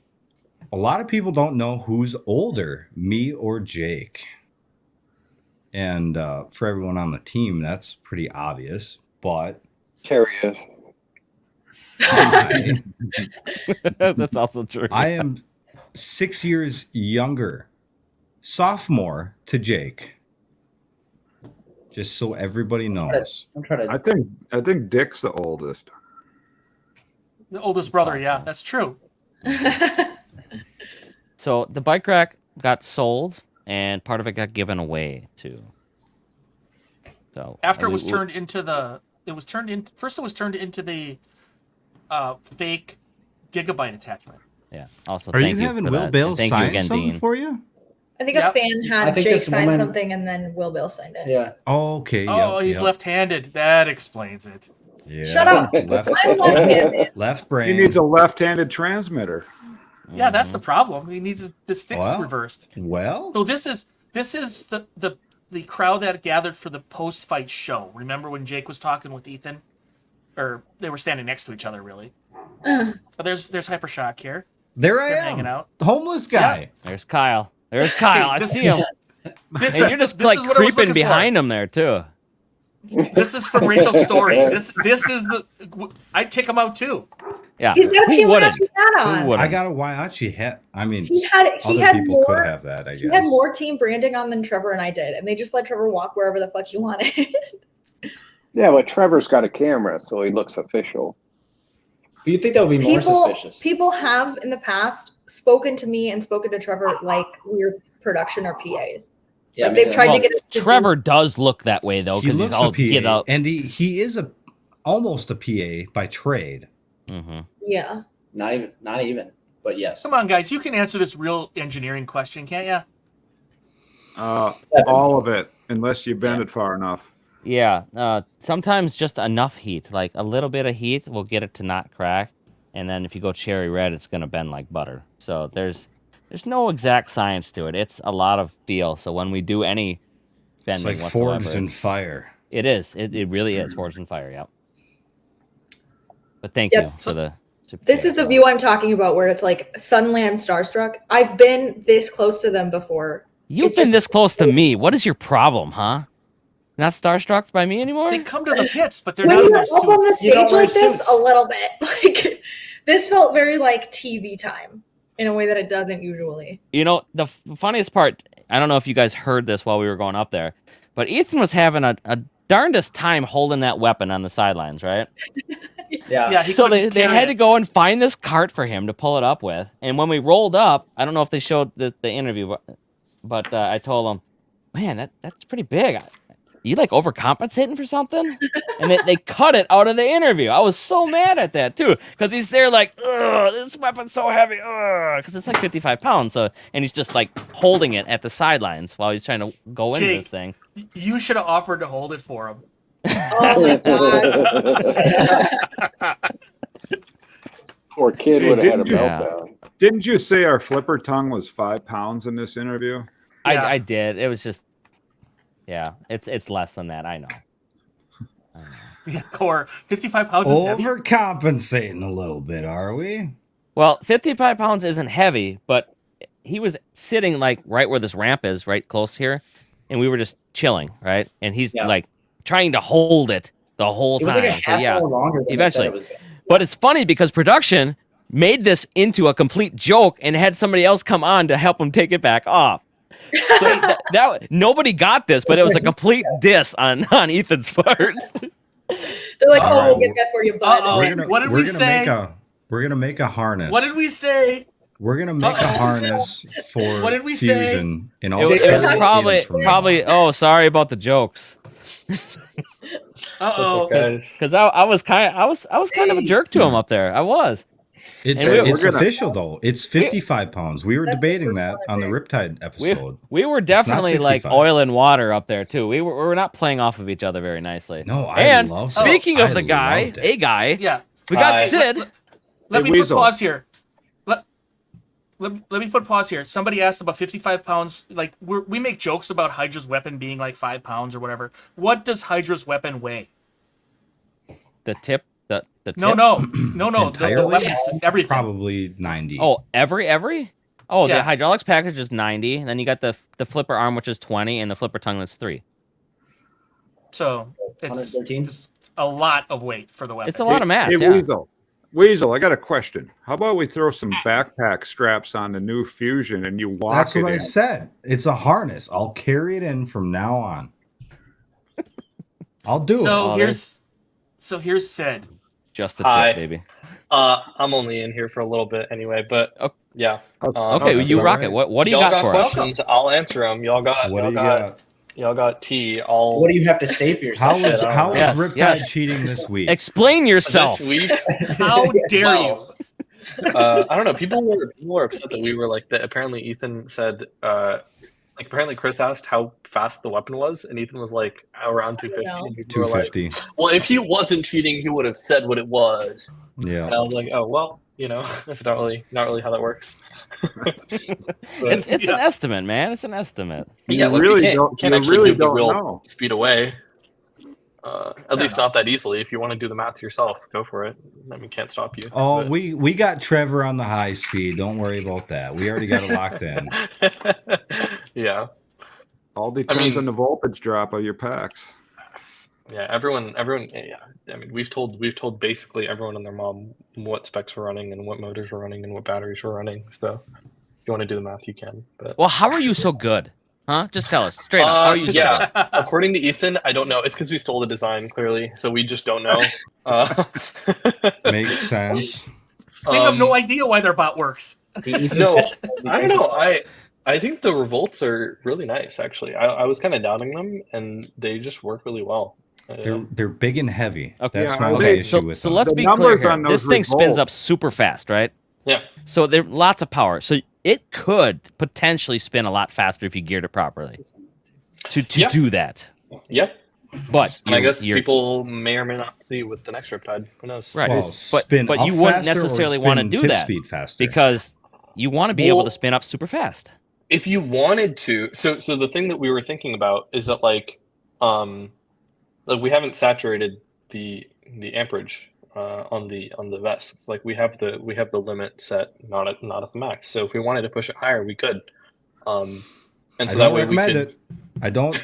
A lot of people don't know who's older, me or Jake. And for everyone on the team, that's pretty obvious. But Terry is. That's also true. I am 6 years younger, sophomore to Jake. Just so everybody knows. I'm trying to. I think Dick's the oldest. The oldest brother, yeah, that's true. So the bike rack got sold, and part of it got given away too. So After it was turned into first it was turned into the fake gigabyte attachment. Yeah. Also, Are thank you having for Will that. Bill And thank you sign again, something Dean. for you? I think Yep. a fan I had think Jake this sign woman- something and then Will Bill signed it. Yeah. Oh, okay. Oh, yep, he's yep. left-handed. That explains it. Yeah. Shut up. Left, I'm left-handed. left He brain. needs a left-handed transmitter. Yeah, that's the problem. He needs the sticks Well. reversed. Well, So this is This is the crowd that gathered for the post-fight show. Remember when Jake was talking with Ethan? Or they were standing next to each other, really. There's Hypershock here. There I They're am. hanging out. The homeless guy. There's Kyle. There's Kyle. I see him. This And you're just like is what I was creeping looking behind him there too. for. This is from Rachel's story. This is the. I'd kick him out too. Yeah. He's got a Who Team wouldn't? Whyachi hat on. Who wouldn't? I got a Whyachi hat. I mean, He had other people more. could have that, I guess. He had more team branding on than Trevor and I did, and they just let Trevor walk wherever the fuck he wanted. Yeah, but Trevor's got a camera, so he looks official. But you'd think that would be more suspicious. People have in the past spoken to me and spoken to Trevor like we're production or PAs. Yeah, Like, they've tried Well, to get it to Trevor does look that way though, He because he's looks all a PA, get up. and he is almost a PA by trade. Mm-hmm. Yeah. Not even. But yes. Come on, guys. You can answer this real engineering question, can't you? All of it, unless you bend it far enough. Yeah. Sometimes just enough heat, like a little bit of heat, will get it to not crack. And then if you go cherry red, it's gonna bend like butter. So there's no exact science to it. It's a lot of feel. So when we do any bending It's like whatsoever, forged in fire. it is. It really is forged in fire. Yep. But thank Yep. you for the. This is the view I'm talking about where it's like Sunland Starstruck. I've been this close to them before. You've been this close to me. What is your problem, huh? Not starstruck by me anymore? They come to the pits, but they're When not in you're their up on the suits. stage like this, a little bit. Like this felt very like TV time in a way that it doesn't usually. You know, the funniest part, I don't know if you guys heard this while we were going up there, but Ethan was having a darndest time holding that weapon on the sidelines, right? Yeah. he So couldn't they carry had it. to go and find this cart for him to pull it up with. And when we rolled up, I don't know if they showed the interview, but I told him, man, that's pretty big. You like overcompensating for something? And they cut it out of the interview. I was so mad at that too, because he's there like, ugh, this weapon's so heavy, because it's like 55 pounds. So, and he's just like holding it at the sidelines while he's trying to go into Jake, this thing. You should have offered to hold it for him. Oh my god. Poor kid Hey, would have had a didn't you- meltdown. Didn't you say our flipper tongue was 5 pounds in this interview? Yeah. I did. It was just, yeah, it's less than that. I know. Yeah, core 55 pounds is heavy. Overcompensating a little bit, are we? Well, 55 pounds isn't heavy, but he was sitting like right where this ramp is, right close here, and we were just chilling, right? And he's like trying to hold it the whole It was time. like a half hour longer than eventually. It was gonna. But it's funny because production made this into a complete joke and had somebody else come on to help him take it back off. So that nobody got this, but it was a complete diss on Ethan's part. They're like, oh, we'll get that for you, bud. Uh-oh. What did we say? We're gonna make a harness. What did we say? We're gonna make a harness for What did we say? fusion in all It was kinds of probably. Oh, sorry about the jokes. Uh-oh. Because I was kind of a jerk to him up there. I was. It's And it's official though. It's 55 pounds. We were debating that on the Riptide episode. We were It's not definitely like 65. oil and water up there too. We were not playing off of each other very nicely. No, I and loved it. speaking of I the guy, loved it. a guy, Yeah. we got Hi. Sid. Let me Weasel. put pause here. Let me put pause here. Somebody asked about 55 pounds. Like we make jokes about Hydra's weapon being like 5 pounds or whatever. What does Hydra's weapon weigh? The tip. The tip. No. The Entirely? weapons, everything. Probably 90. Oh, every. Oh, Yeah. the hydraulics package is 90. And then you got the flipper arm, which is 20, and the flipper tongue that's 3. So it's 113? a lot of weight for the weapon. It's a lot of mass. Hey, Yeah. Weasel, I got a question. How about we throw some backpack straps on the new Fusion and you walk That's it what I in? said. It's a harness. I'll carry it in from now on. I'll do it. So here's Sid. Just the Hi. tip, baby. I'm only in here for a little bit anyway, but yeah. Okay, that's you all rock right. it. What do you y'all got for us? questions? I'll answer them. Y'all got What do you got? Y'all got tea. What do you have to say for yourself? How was Shit, I how don't was Yes, Riptide yes. cheating this week? Explain yourself. this week? How dare you? Well, I don't know. People were upset that we were like that. Apparently, Ethan said like apparently Chris asked how fast the weapon was, and Ethan was like around 250. No. And people were like, 250. well, if he wasn't cheating, he would have said what it was. Yeah. And I was like, oh well, You know, that's not really how that works. It's an estimate, man. It's an estimate. Yeah, You like really we don't. can't You actually really give the don't real know. speed away. At least not that easily. If you want to do the math yourself, go for it. I mean, can't stop you. Oh, but- we got Trevor on the high speed. Don't worry about that. We already got it locked in. Yeah. All depends mean- on the voltage drop of your packs. Yeah, everyone. Yeah, I mean, we've told basically everyone and their mom what specs we're running and what motors we're running and what batteries we're running. So, if you want to do the math, you can. But Well, how are you so good? Huh? Just tell us straight up. How are you so yeah, good? according to Ethan, I don't know. It's because we stole the design clearly, so we just don't know. Makes sense. We have no idea why their bot works. No, I don't know. I think the revolts are really nice. Actually, I was kind of doubting them, and they just work really well. They're big and heavy. Okay. That's Yeah, my I only think- issue So, with so them. let's The be clear numbers here. on This those thing spins revolts- up super fast, right? Yeah. So there's lots of power. So it could potentially spin a lot faster if you geared it properly to Yeah. do that. Yep. But And I you're- guess you're- people may or may not see with the next Riptide. Who knows? right. Well, but spin but up you wouldn't faster or necessarily want to spin do tip that speed faster. because you want to be able Well- to spin up super fast. If you wanted to, so the thing that we were thinking about is that like we haven't saturated the amperage on the vest. Like we have the limit set not at the max. So if we wanted to push it higher, we could. And I so don't that way we recommend could. it. I don't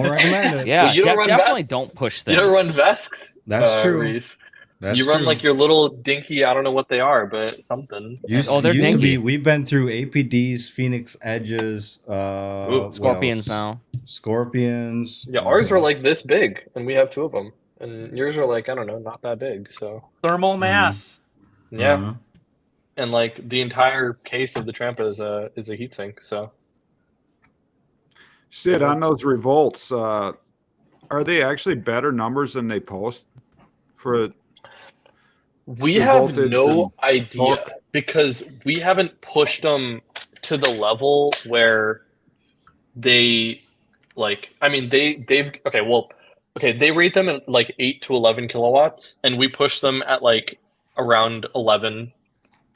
recommend it. Yeah, Well, you don't run definitely vests. don't push You things. don't run Vesks. That's true. Reese. That's you run true. like your little dinky. I don't know what they are, but something. Oh, they're used to dinky. be. We've been through APDs, Phoenix Edges, what Scorpions else? now. Scorpions. Yeah, ours are like this big, and we have two of them, and yours are like I don't know, not that big. So Thermal mass. yeah, Mhm. and like the entire case of the Trampa is a heatsink. So Sid, on those revolts, are they actually better numbers than they post for? we The have voltage no and idea torque. because we haven't pushed them to the level where they like. I mean, they rate them at like 8 to 11 kilowatts, and we push them at like around 11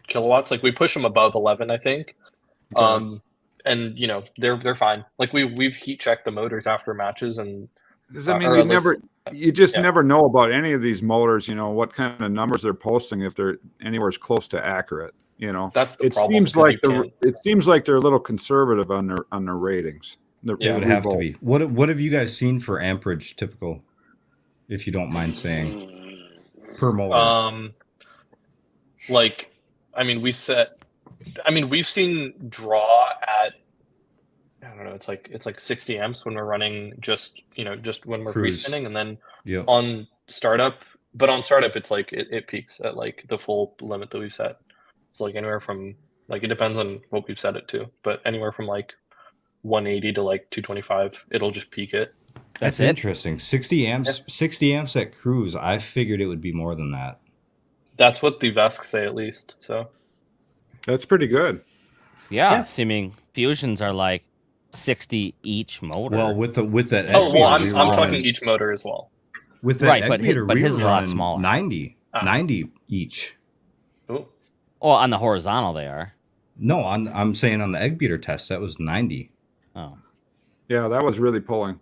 kilowatts. Like we push them above 11, I think. And you know they're fine. Like we've heat checked the motors after matches, and Because I mean, or you at least- just yeah. never know about any of these motors. You know what kind of numbers they're posting if they're anywhere as close to accurate. You know, that's the it problem. seems because like you it seems like they're a little conservative on their ratings. Yeah, It would have to be. What have you guys seen for amperage typical, if you don't mind saying, per motor? like I mean we've seen draw at I don't know, it's like 60 amps when we're running just when we're free Cruise. spinning, and then Yep. on startup it's like it peaks at like the full limit that we've set. It's like anywhere from like it depends on what we've set it to, but anywhere from like 180 to like 225, it'll just peak it. That's it? interesting. 60 amps. 60 amps at cruise. I figured it would be more than that. That's what the Vesks say at least. So That's pretty good. Yeah, seeming fusions are like 60 each motor. Well, with that. oh well, egg beater, I'm we talking run- each motor as well. with that Right, egg but beater, but we his were is a lot running smaller. 90 each. Ooh. Well, on the horizontal they are. No, I'm saying on the egg beater test that was 90. Oh. Yeah, that was really pulling.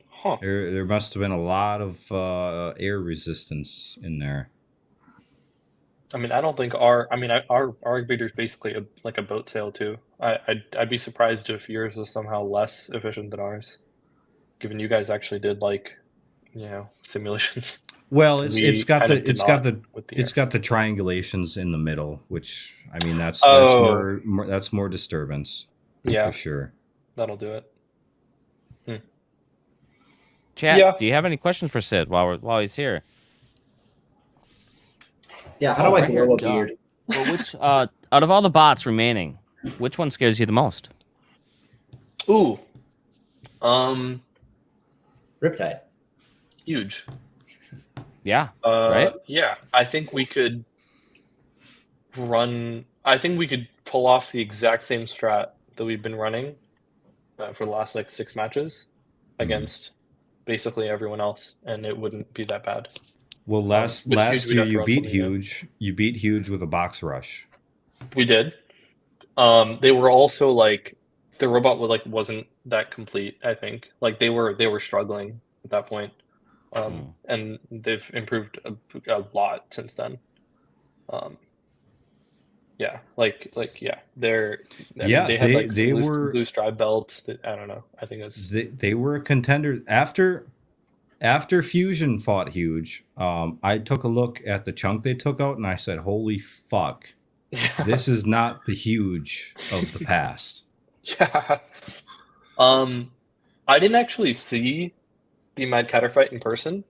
Huh. There must have been a lot of air resistance in there. I mean, I don't think our egg beater is basically like a boat sail too. I'd be surprised if yours was somehow less efficient than ours, given you guys actually did like, simulations. Well, it's We got kind the of did it's got not the with the it's air. got the triangulations in the middle, which I mean that's Oh. that's more disturbance. Yeah, For sure. that'll do it. Chat, Yeah. do you have any questions for Sid while he's here? Yeah, how do I Right here, grow a duh. beard? Well, which out of all the bots remaining, which one scares you the most? Ooh, Riptide. huge. Yeah, right? Yeah, I think we could run. I think we could pull off the exact same strat that we've been running for the last like 6 matches against basically everyone else, and it wouldn't be that bad. Well, last with last Huge, we'd year have to you run beat something new. Huge. You beat Huge with a box rush. We did. They were also like the robot wasn't that complete. I think like they were struggling at that point, and they've improved a lot since then. Yeah, they're Yeah, they had like some they loose, were loose drive belts. That, I don't know. I think it's they were a contender after Fusion fought Huge. I took a look at the chunk they took out, and I said, "Holy fuck, this is not the Huge of the past." yeah. I didn't actually see the Mad Catter fight in person.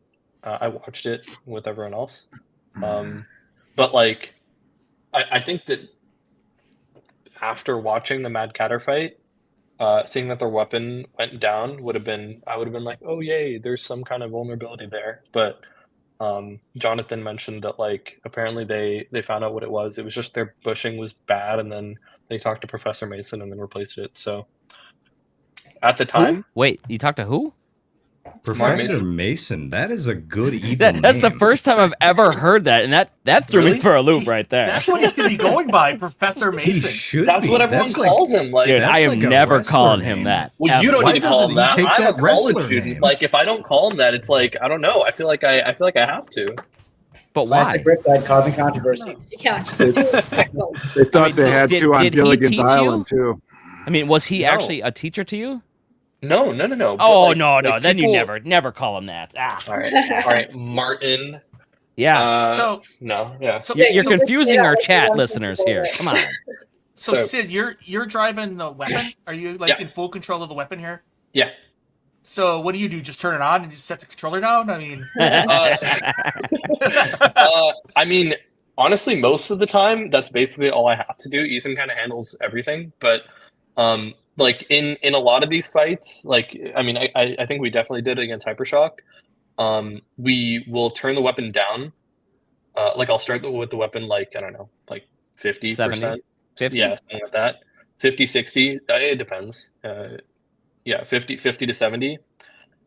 I watched it with everyone else. But like, I think that after watching the Mad Catter fight, seeing that their weapon went down I would have been like, oh yay, there's some kind of vulnerability there. But Jonathan mentioned that like apparently they found out what it was. It was just their bushing was bad, and then they talked to Professor Mason and then replaced it. So at the time, Wait, you talked to who? Professor Mason. That is a good evil That's the name. first time I've ever heard that, and that threw me Really? for a loop right there. That's what he's gonna be going by, Professor He Mason. should that's be. what everyone That's calls him. Like, Dude, that's I am like a never wrestler calling name. him that. well, you don't Why need to call doesn't him he that. take I'm that a college wrestler student. name? Like, if I don't call him that, it's like I don't know. I feel like I have to. But why? Classic Riptide causing controversy. Yeah, just do it. Technical. They thought mean, they so had did- to on did he Gilligan's teach you? Island too. I mean, was he No. actually a teacher to you? No. But, Oh like- no. like Then you people- never call him that. Ah, All right, Martin. yeah. So No, yeah. so You're so confusing yeah, our let's chat go on listeners to here. the- Come on. So So- Sid, you're driving the weapon. Are you like Yeah. in full control of the weapon here? Yeah. So what do? Just turn it on and just set the controller down? I mean, I mean, honestly, most of the time, that's basically all I have to do. Ethan kind of handles everything, but like in a lot of these fights, like I mean, I think we definitely did it against Hypershock. We will turn the weapon down. Like I'll start with the weapon like I don't know, like 50%, 70? 50? yeah, something like that. 50, 60, it depends. Yeah, 50 to 70,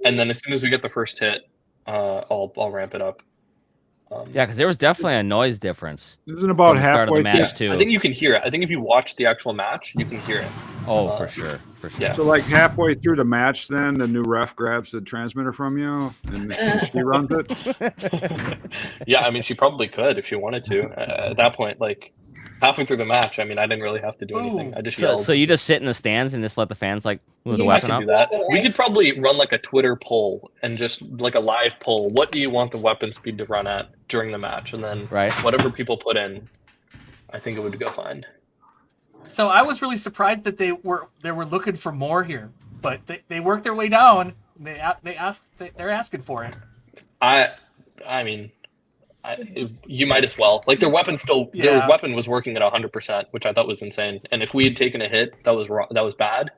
and then as soon as we get the first hit, I'll ramp it up. Yeah, because there was definitely a noise difference. Isn't about from the start of halfway the through. match too. I think you can hear it. I think if you watch the actual match, you can hear it. Oh, for sure. Yeah. So like halfway through the match, then the new ref grabs the transmitter from you and she runs it. Yeah, I mean, she probably could if she wanted to. At that point, like halfway through the match, I mean, I didn't really have to do anything. I just So, yelled. so you just sit in the stands and just let the fans like move the Yeah, I weapon could up? do that. We could probably run like a Twitter poll and just like a live poll. What do you want the weapon speed to run at during the match? And then Right. whatever people put in, I think it would go fine. so I was really surprised that they were looking for more here, but they worked their way down. They're asking for it. I mean, you might as well. Like their weapon their Yeah. weapon was working at 100%, which I thought was insane. And if we had taken a hit, that was wrong, that was bad.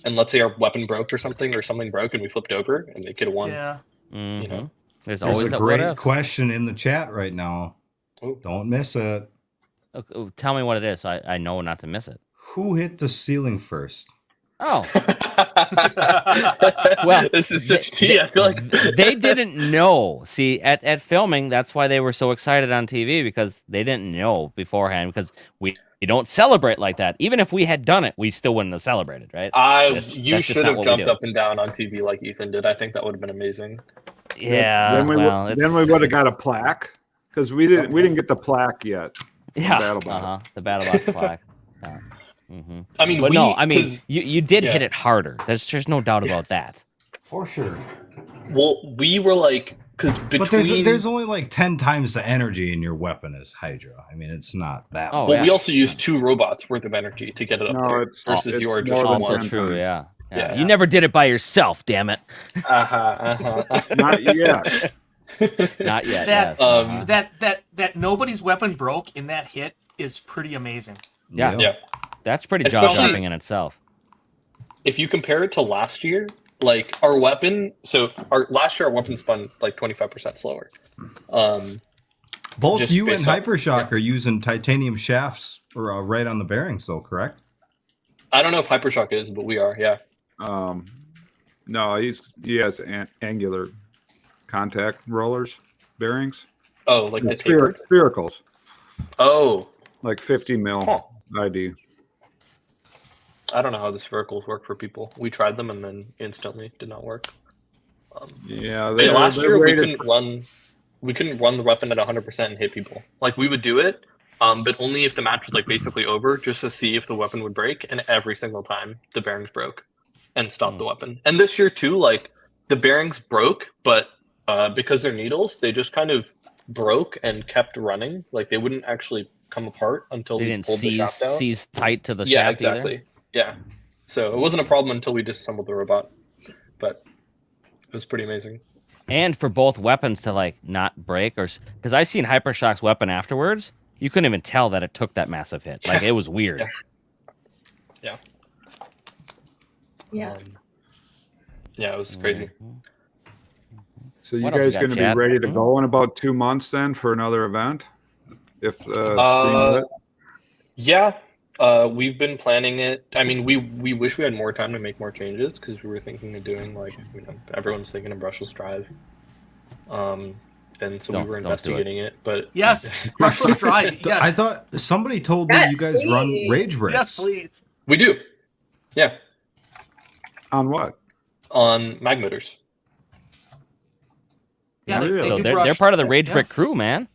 And let's say our weapon broke or something broke and we flipped over and they could have won. Yeah. Mhm. You know. There's There's always a that great what if. question in the chat right now. Ooh. Don't miss it. Tell me what it is so I know not to miss it. Who hit the ceiling first? Oh, well, this is such tea. I feel like they didn't know. See, at filming, that's why they were so excited on TV because they didn't know beforehand because we don't celebrate like that. Even if we had done it, we still wouldn't have celebrated, right? you That's just should not have what we jumped do. up and down on TV like Ethan did. I think that would have been amazing. Yeah. Then we well, would have got a plaque because we didn't get the plaque yet. Yeah. BattleBot. The BattleBots flag. Yeah. Mm-hmm. I mean, But no, I mean, 'cause- you did yeah. hit it harder. There's no doubt about that. For sure. well, we were like, because But there's only like 10 times the energy in your weapon as Hydra. I mean, it's not that. Oh, much. well, yeah. we also used 2 robots worth of energy to get it up No, there it's versus your more just than Also one. 10 true, times. yeah. Yeah. You never did it by yourself, damn it. Not yet. Not yet. That yes. Uh-huh. that nobody's weapon broke in that hit is pretty amazing. Yeah. Yep. Yeah. That's pretty Especially- jaw-dropping in itself. If you compare it to last year, like our weapon, so last year our weapon spun like 25% slower. Both Just you and based on- Hypershock are using titanium shafts right on the bearings, though, correct? I don't know if Hypershock is, but we are, yeah. No, he has angular contact rollers. bearings. Oh, like Yeah, the tapered? sphericals. Oh, Like 50 mil Huh. ID. I don't know how the sphericals work for people. We tried them and then instantly did not work. Yeah, But last year we rated couldn't run the weapon at 100% and hit people. Like we would do it, but only if the match was like basically over, just to see if the weapon would break. And every single time the bearings broke and stopped the weapon. And this year too, like the bearings broke, but because they're needles, they just kind of broke and kept running. Like they wouldn't actually come apart until They we didn't pulled the shaft out. seize tight to the Yeah, shaft either? exactly. Yeah. So it wasn't a problem until we disassembled the robot, but it was pretty amazing. And for both weapons to like not break, or because I seen Hypershock's weapon afterwards, you couldn't even tell that it took that massive hit. Like it was weird. Yeah. Yeah. Yeah, it was crazy. So you What else we guys got, going to be Chad? ready to go in about 2 months then for another event? If Yeah, we've been planning it. I mean, we wish we had more time to make more changes because we were thinking of doing like everyone's thinking of brushless drive, and so we were investigating it. But yes, brushless drive. Yes, I thought somebody told me Yes, you guys run please. rage bricks. yes, please. we do. Yeah, on what? on mag motors. Yeah, Really? they So do they're brush. part of the Rage Yeah. Brick crew, man.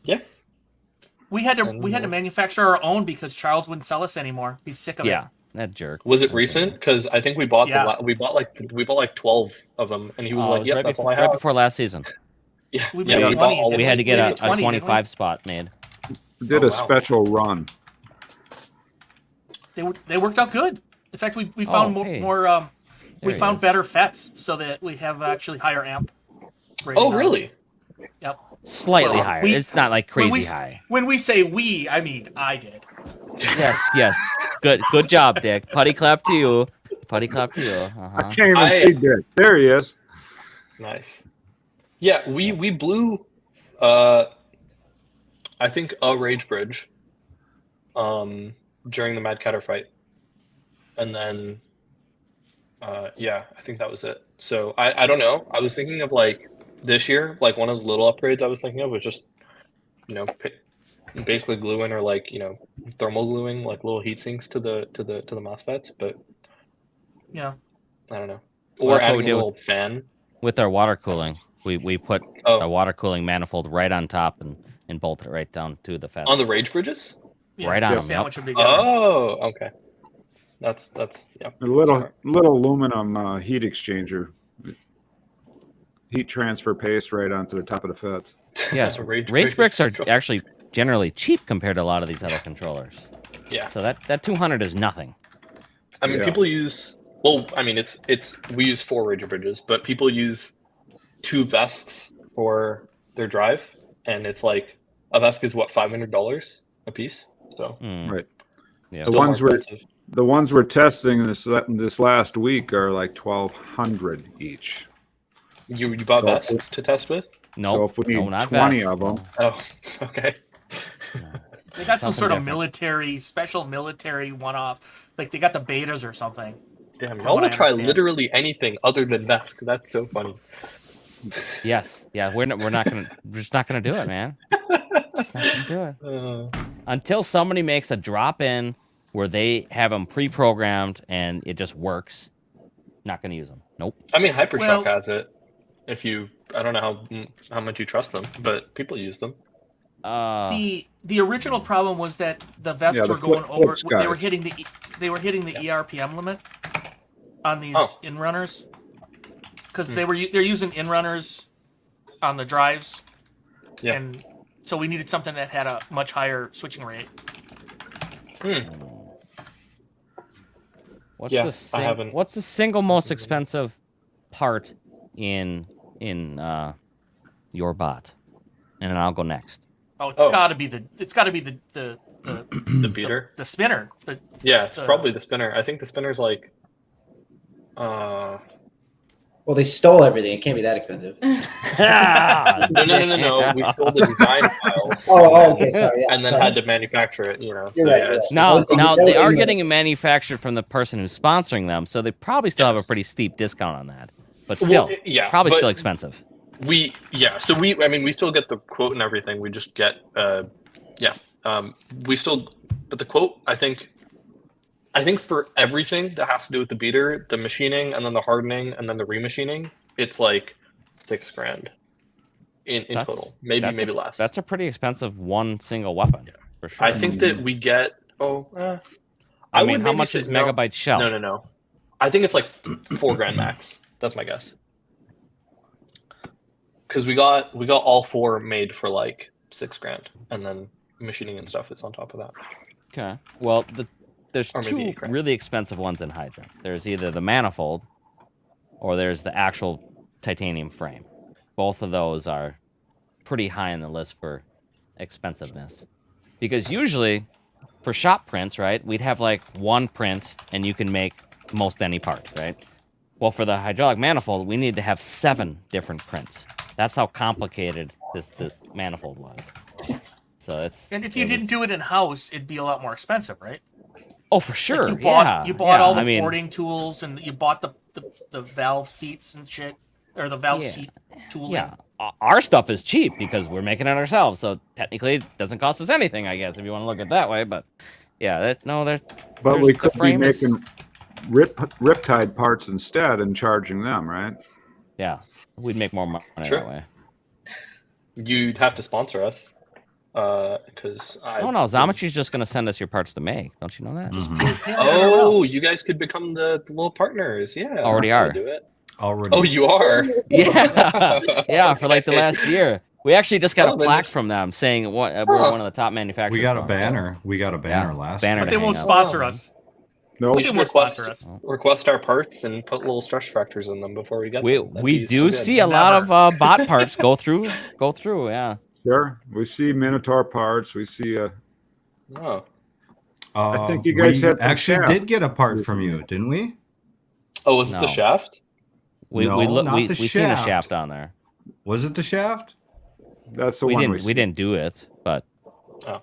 Yeah. We had to manufacture our own because Charles wouldn't sell us anymore. He's sick of Yeah, it. that jerk. Was it recent? Because I think we bought Yeah. we bought like 12 of them, and he was It like, was "Yep, right that's before, all I right have." before last season. Yeah, We yeah, made we 20, bought all didn't of We had to get We a made 20, didn't we? 25 spot made. Did Oh, a wow. special run. They worked out good. In fact, we found hey. more we There he found is. better FETs so that we have actually higher amp rating Oh, on them. really? Yep. Slightly Well, higher. we- It's not like When crazy we, high. when we say we, I mean I did. Yes. Good job, Dick. Putty clap to you. Putty clap to you. I Uh-huh. can't even I- see Dick. There he is. Nice. Yeah, we blew I think a rage bridge during the Mad Catter fight. And then yeah, I think that was it. So I don't know. I was thinking of like this year, like one of the little upgrades I was thinking of was just basically gluing or like, thermal gluing like little heat sinks to the MOSFETs, but Yeah. I don't know. Well, Or that's what adding we a did little fan. With our water cooling, we put Oh. a water cooling manifold right on top and bolted it right down to the fence. On the rage bridges? Yeah, Right on just them, sandwich them together. Oh, okay. That's yeah. A little Smart. aluminum heat exchanger. Heat transfer paste right onto the top of the fence. Yes, Rage Rage bricks are control. actually generally cheap compared to a lot of these other controllers. Yeah. So that 200 is nothing. I mean, Yeah. people use. Well, I mean, it's we use 4 Rager bridges, but people use 2 vesks for their drive, and it's like a vesk is what $500 a piece. So Mm. Right. Yeah. The still more ones we're expensive. the ones we're testing this last week are like 1,200 each. You bought So- vests to test with? No, So if we need not 20 vests. of them, Oh, okay. They got some Something sort of different. special military one-off. Like they got the betas or something. Damn, From y'all what will I try understand. literally anything other than vesk. That's so funny. Yes, yeah, we're just not gonna do it, man. Just not gonna do it until somebody makes a drop in where they have them pre-programmed and it just works. Not gonna use them. Nope. I mean, Hypershock Well- has it. I don't know how much you trust them, but people use them. The original problem was that the vests Yeah, the were going flip over. skies. They were hitting the ERPM limit on these Oh. in runners because they're using in runners on the drives. Yeah. And so we needed something that had a much higher switching rate. What's Yeah, the I haven't- What's the single most expensive part in your bot? And then I'll go next. Oh, it's Oh. got to be the The beater. the spinner. Yeah, it's the- probably the spinner. I think the spinner's like. Well, they stole everything. It can't be that expensive. No. We sold the design files. Oh, okay, sorry. Yeah, And then sorry. had to manufacture it. You're right, yeah, you're it's right. Now That they would are be- getting it manufactured from the person who's sponsoring them, so they probably still have a Yes. pretty steep discount on that. But Well, still, yeah, probably but- still expensive. we still get the quote and everything. We just get we still, but the quote, I think for everything that has to do with the beater, the machining and then the hardening and then the remachining, it's like $6,000 in total. Maybe less. That's a pretty expensive one single weapon for sure. I think that we get I mean, how much is Megabyte Shell? No. I think it's like $4,000 max. That's my guess. Because we got all 4 made for like $6,000, and then machining and stuff is on top of that. Okay. Well, there's Or maybe two $8,000. really expensive ones in Hydra. There's either the manifold, or there's the actual titanium frame. Both of those are pretty high on the list for expensiveness, because usually for shop prints, right, we'd have like one print and you can make most any part, right? Well, for the hydraulic manifold, we need to have 7 different prints. That's how complicated this manifold was. So it's. And if you didn't do it in house, it'd be a lot more expensive, right? Oh, for sure. Like you bought all the porting tools, and you bought the valve seats and shit, or the valve seat tooling. Yeah, our stuff is cheap because we're making it ourselves. So technically, it doesn't cost us anything, I guess, if you want to look at it that way. But yeah, But we could be making Riptide parts instead and charging them, right? Yeah, we'd make more money Sure. that way. You'd have to sponsor us, because No, Zamachi's just going to send us your parts to make. Don't you know that? Oh, you guys could become the little partners. Yeah, Already I'm are. gonna do it. Already. Oh, you are. Yeah, yeah. For like the last year, we actually just got a then plaque just- from them saying we're one of the top manufacturers. We got a for them. banner. We got a banner last banner time. But they to won't hang up. sponsor us. No, We They should won't sponsor us. request our parts and put little stretch factors in them before we get We them. That'd we be do so good. see a lot of bot parts go through. Yeah. sure. We see Minotaur parts. We see Oh. I think you guys we had some actually shaft. did get a part from you, didn't we? Oh, was it the No. shaft? We No, look, not we the seen the shaft. shaft on there. Was it the shaft? That's the We one didn't we we didn't do it, but Oh.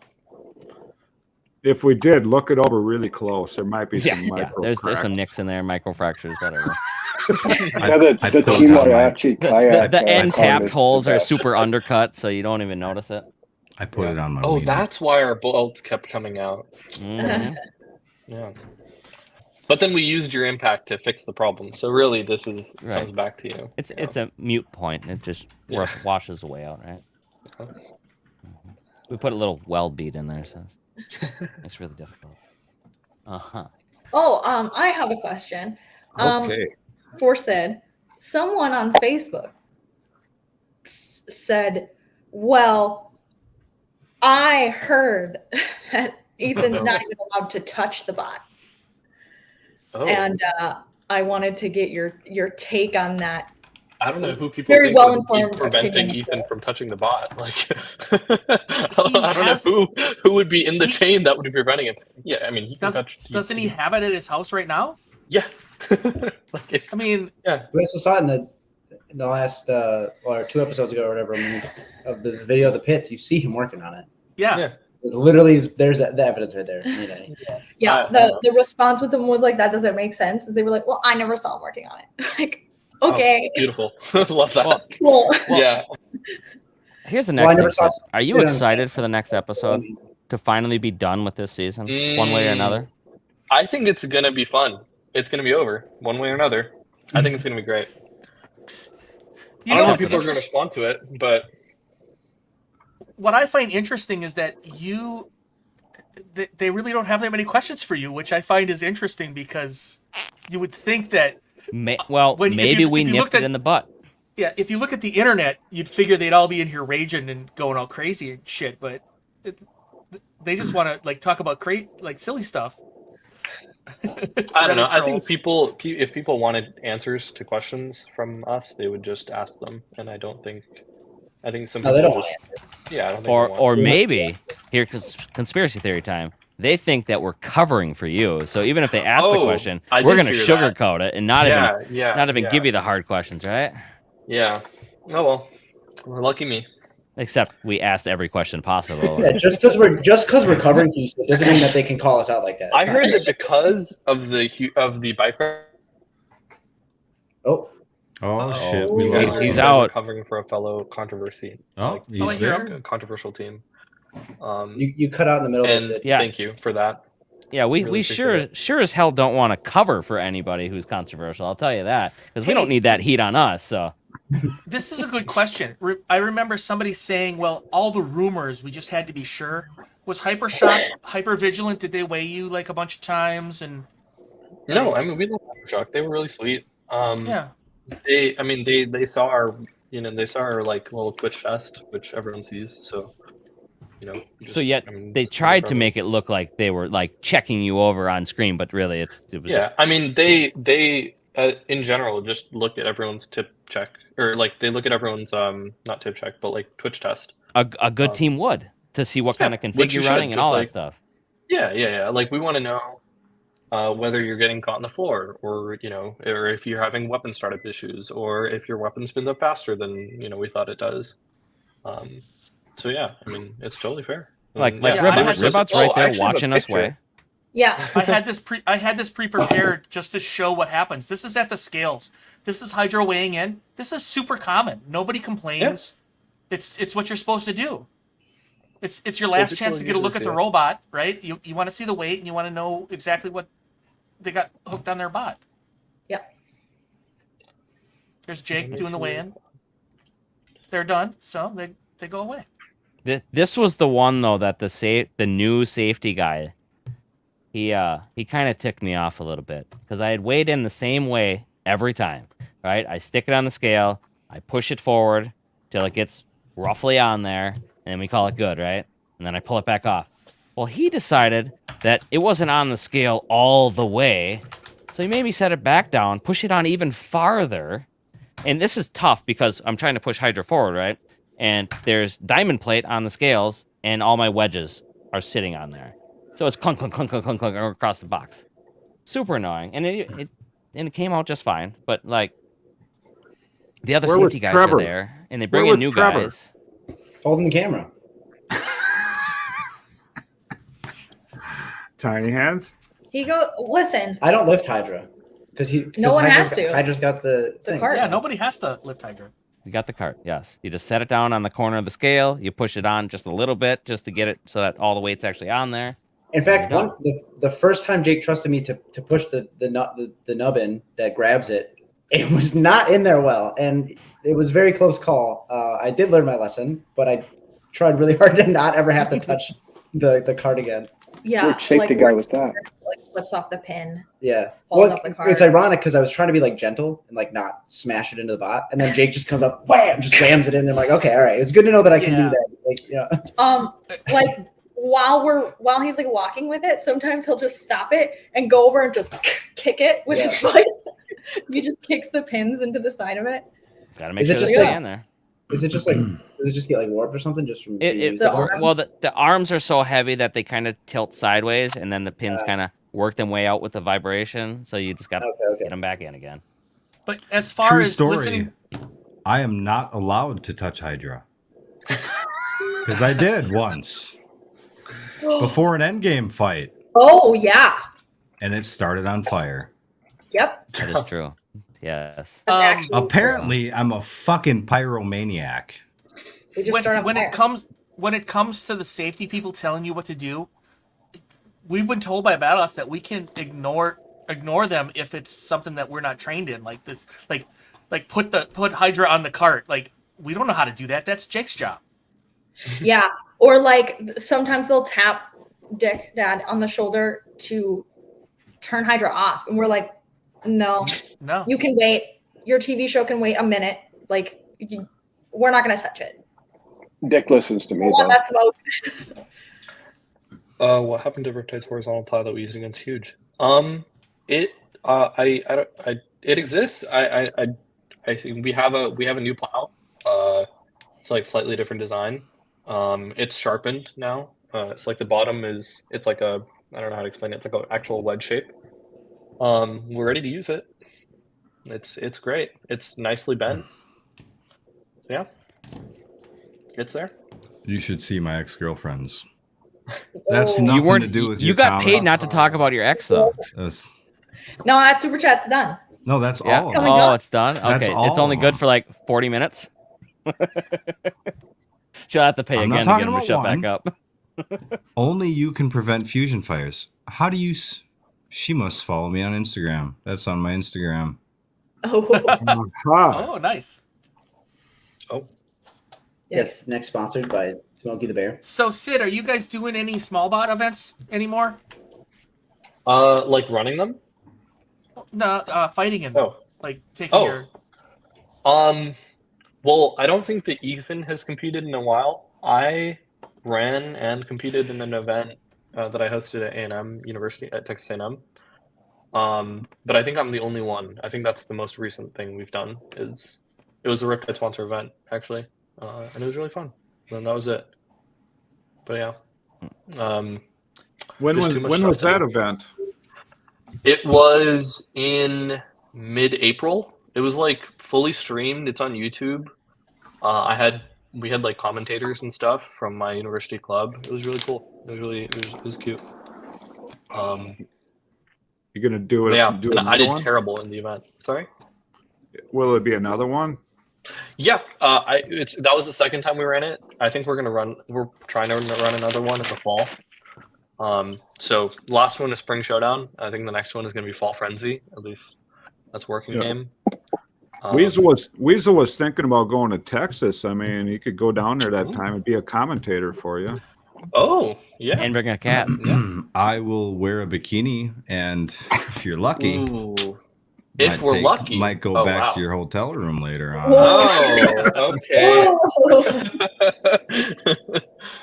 If we did, look it over really close. There might be some micro there's cracks. some nicks in there, micro fractures, whatever. Yeah, the I Team put it on my- Whyachi The kayak. end tapped comment holes the are best. super undercut, so you don't even notice it. I put it on my. Oh, wiener. that's why our bolts kept coming out. Mhm. Yeah. But then we used your impact to fix the problem. So really, this is Right. comes back to you. It's a mute point. It just washes away out, right? We put a little weld bead in there, so it's really difficult. Oh, I have a question. Okay. For Sid, someone on Facebook said, "Well, I heard that Ethan's not even allowed to touch the bot," Oh, and I wanted to get your take on that. I don't know who people Very think well would be informed preventing opinion. Ethan from touching the bot. Like, I don't know who would be in the chain that would be preventing him. Yeah, I mean, he can touch. Doesn't he have it at his house right now? Yeah. Like it's. I mean, Yeah. We also saw it in the last or 2 episodes ago or whatever of the video of the pits. You see him working on it. yeah. Yeah. It literally, there's the evidence right there. Yeah, the response with them was like, "That doesn't make sense." Is they were like, "Well, I never saw him working on it." Like, okay, Oh, beautiful. Love that. Well, cool. Yeah. Here's the Well, I next never thing. saw Are you Sid on- excited for the next episode to finally be done with this season, one way or another? I think it's gonna be fun. It's gonna be over one way or another. I think it's gonna be great. You I don't know know if what's people are gonna respond to it, but what I find interesting is that they really don't have that many questions for you, which I find is interesting because you would think that Maybe we nipped it in the butt. yeah, if you look at the internet, you'd figure they'd all be in here raging and going all crazy and shit, but they just want to like talk about like silly stuff. I don't know. I Trolls. think if people wanted answers to questions from us, they would just ask them, and I think some No, people they don't just, yeah, I don't think they want Or maybe here, conspiracy theory time. They think that we're covering for you, so even if they ask the question, I we're did going to hear that. sugarcoat it and not even give you the hard questions, right? Yeah. Oh well, lucky me. Except we asked every question possible. Yeah, just because we're covering for you doesn't mean that they can call us out like that. I heard that because of the bike. Oh, Oh shit, Oh. we You guys lost. are- He's you guys are out. covering for a fellow controversy. Oh, like, he's I hear there. a controversial team. You cut out in the middle And of it. Yeah. thank you for that. Yeah, we Really appreciate sure as hell don't want to cover for anybody who's controversial. I'll tell you that because we don't need that heat on us. So This is a good question. I remember somebody saying, "Well, all the rumors, we just had to be sure." Was Hypershock hyper vigilant? Did they weigh you like a bunch of times? And No, I mean we love Hypershock. They were really sweet. yeah, They saw our they saw our like little Twitch fest, which everyone sees. So so yet they tried to make it look like they were like checking you over on screen, but really it was Yeah, just I mean they in general just look at everyone's tip check, or like they look at everyone's not tip check but like Twitch test. a good team would to see what kind of config which you're you running should, and just all like- that stuff. Yeah. Like we want to know whether you're getting caught on the floor, or or if you're having weapon startup issues, or if your weapon spins up faster than we thought it does. So yeah, I mean it's totally fair. Like Yeah, Ribbot's right I there actually have a watching us picture. weigh. Yeah. I had this pre-prepared just to show what happens. This is at the scales. This is Hydra weighing in. This is super common. Nobody complains. It's what you're supposed to do. It's your last chance to get a look at the robot, right? You want to see the weight and you want to know exactly what they got hooked on their bot. Yep. There's Jake doing the weigh-in. They're done, so they go away. This was the one though that the new safety guy. He kind of ticked me off a little bit because I had weighed in the same way every time, right? I stick it on the scale, I push it forward till it gets roughly on there, and then we call it good, right? And then I pull it back off. Well, he decided that it wasn't on the scale all the way, so he made me set it back down, push it on even farther. And this is tough because I'm trying to push Hydra forward, right? And there's diamond plate on the scales, and all my wedges are sitting on there. So it's clunk, clunk, clunk, clunk, clunk, clunk across the box. Super annoying. And it came out just fine. But, like, the other Where was safety guys Trevor? are there, and they bring Where in was new Trevor? guys. Holding the camera. Tiny hands. Listen, I don't lift Hydra because No one has to. Hydra's got the thing. cart. Yeah, nobody has to lift Hydra. You got the cart, yes. You just set it down on the corner of the scale. You push it on just a little bit just to get it so that all the weight's actually on there. In fact, There you the first time Jake trusted me to push the nub in that grabs it, it was not in there well, and it was a very close call. I did learn my lesson, but I tried really hard to not ever have to touch the cart again. yeah, Which safety guy was that? like slips off the pin. Yeah, Falls well, off the cart. it's ironic because I was trying to be like gentle and like not smash it into the bot, and then Jake just comes up, wham, just slams it in. And I'm like, okay, all right, it's good to know that I can do Yeah. that. Like, Like while he's like walking with it, sometimes he'll just stop it and go over and just kick it with his foot. He just kicks the pins into the side of it. Gotta make Is it sure they just stay like- in there. Is it just like does it just get like warped or something just from being used The up? arms? Well, the arms are so heavy that they kind of tilt sideways, and then the pins kind of work them way out with the vibration. So you just got to Okay. get them back in again. But as far True as story. listening, I am not allowed to touch Hydra because I did once before an endgame fight, Oh yeah. and it started on fire. Yep. That is true. Yes. That's actually Apparently, I'm a fucking pyromaniac. we just start on when fire. it comes to the safety people telling you what to do, we've been told by BattleBots that we can ignore them if it's something that we're not trained in, like this, like put Hydra on the cart. Like we don't know how to do that. That's Jake's job. Yeah. Or like sometimes they'll tap Dad on the shoulder to turn Hydra off, and we're like, no, No, you can wait. Your TV show can wait a minute. Like we're not gonna touch it. Dick listens to me, Hold on, though. that's smoke. What happened to Riptide's horizontal plow that we used against Huge? It exists. I think we have a new plow. It's like slightly different design. It's sharpened now. It's like the bottom is. It's like a. I don't know how to explain it. It's like an actual wedge shape. We're ready to use it. It's great. It's nicely bent. Yeah, it's there. You should see my ex-girlfriends. That's Oh. nothing You weren't. to do with You your got comment. paid not to talk about your ex though. That's- No, that super chat's done. No, that's Yeah. all of Oh it. my God. It's done. That's Okay, all it's only of good them. for like 40 minutes. She'll have to pay I'm not again to talking get him to about shut one. back up. Only you can prevent fusion fires. How do you? She must follow me on Instagram. That's on my Instagram. Oh, Aha. Oh, nice. Oh, Yes, next sponsored by Smokey the Bear. So, Sid, are you guys doing any small bot events anymore? like running them? No, fighting in them. Oh, Like taking Oh. your. Well, I don't think that Ethan has competed in a while. I ran and competed in an event that I hosted at A&M University at Texas A&M. But I think I'm the only one. I think that's the most recent thing we've done. It was a Riptide sponsor event actually, and it was really fun. And that was it. But yeah, When There's was too much when stuff was to that do. event? it was in mid-April. It was like fully streamed. It's on YouTube. We had like commentators and stuff from my university club. It was really cool. It was cute. You gonna do it? Yeah, Do and I another did one? terrible in the event. Sorry. Will it be another one? Yeah, that was the second time we ran it. I think we're trying to run another one in the fall. So last one is Spring Showdown. I think the next one is going to be Fall Frenzy. At least that's working Yeah. game. Weasel was thinking about going to Texas. I mean, he could go down there that time and be a commentator for you. Oh yeah. And bring a cat. I will wear a bikini, and if you're lucky, Ooh. If we're lucky, might go Oh, back wow. to your hotel room later on. Oh, okay.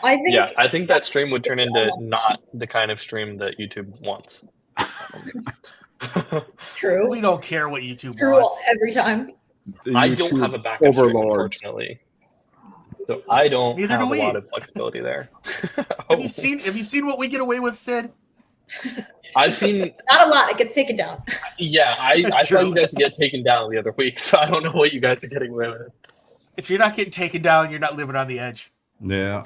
I think. Yeah, I think that stream would turn into not the kind of stream that YouTube wants. True. We don't care what YouTube True wants. every time. The I don't YouTube have a backup stream, overlord. unfortunately. So I don't Neither have do a we. lot of flexibility there. Have you seen what we get away with, Sid? I've seen. Not a lot. It gets taken down. Yeah, I That's saw true. you guys get taken down the other week, so I don't know what you guys are getting away with. If you're not getting taken down, you're not living on the edge. Yeah.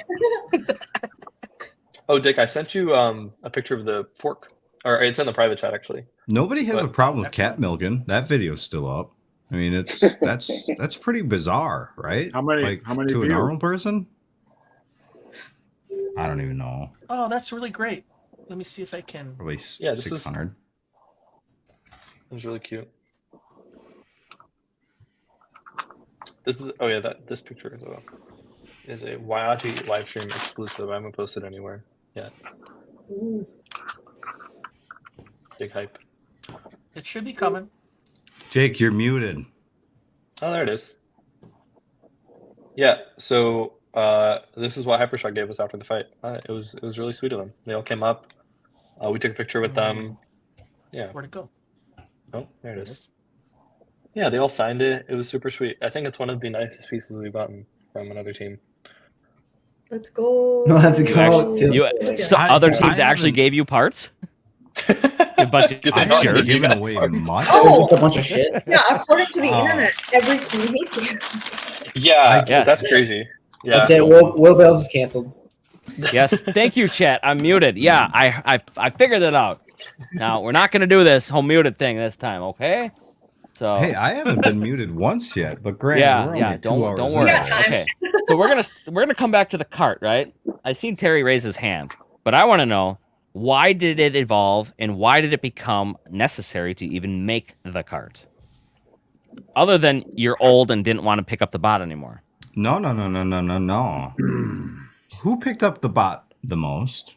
Oh, Dick, I sent you a picture of the fork, or it's in the private chat actually. Nobody has But- a problem with cat milking. That video's still up. I mean, that's pretty bizarre, right? How many to a views? normal person? I don't even know. Oh, that's really great. Let me see if I can. Probably Yeah, this is- 600. It was really cute. This picture is a Whyachi live stream exclusive. I haven't posted anywhere yet. Ooh. Big hype. It should be coming. Jake, you're muted. Oh, there it is. Yeah. So this is what Hypershock gave us after the fight. It was really sweet of them. They all came up. We took a picture with them. Yeah. Where'd it go? Oh, there it is. Yeah, they all signed it. It was super sweet. I think it's one of the nicest pieces we've gotten from another team. Let's go. Let's go. So other teams I actually haven't- gave you parts? A bunch of Did I they not haven't give you given guys away parts? much. Oh! Just a bunch of shit. Yeah, according to the Oh. internet, every team hates you. Yeah, Yeah. that's crazy. Yeah. That's it. Will Bales is canceled. Yes. Thank you, chat. I'm muted. Yeah, I figured it out. Now we're not gonna do this whole muted thing this time, okay? So Hey, I haven't been muted once yet, but granted, yeah, we're only yeah. 2 Don't hours worry. We got in. time. Okay. So we're gonna come back to the cart, right? I seen Terry raise his hand, but I want to know, why did it evolve and why did it become necessary to even make the cart? Other than you're old and didn't want to pick up the bot anymore. No. Who picked up the bot the most?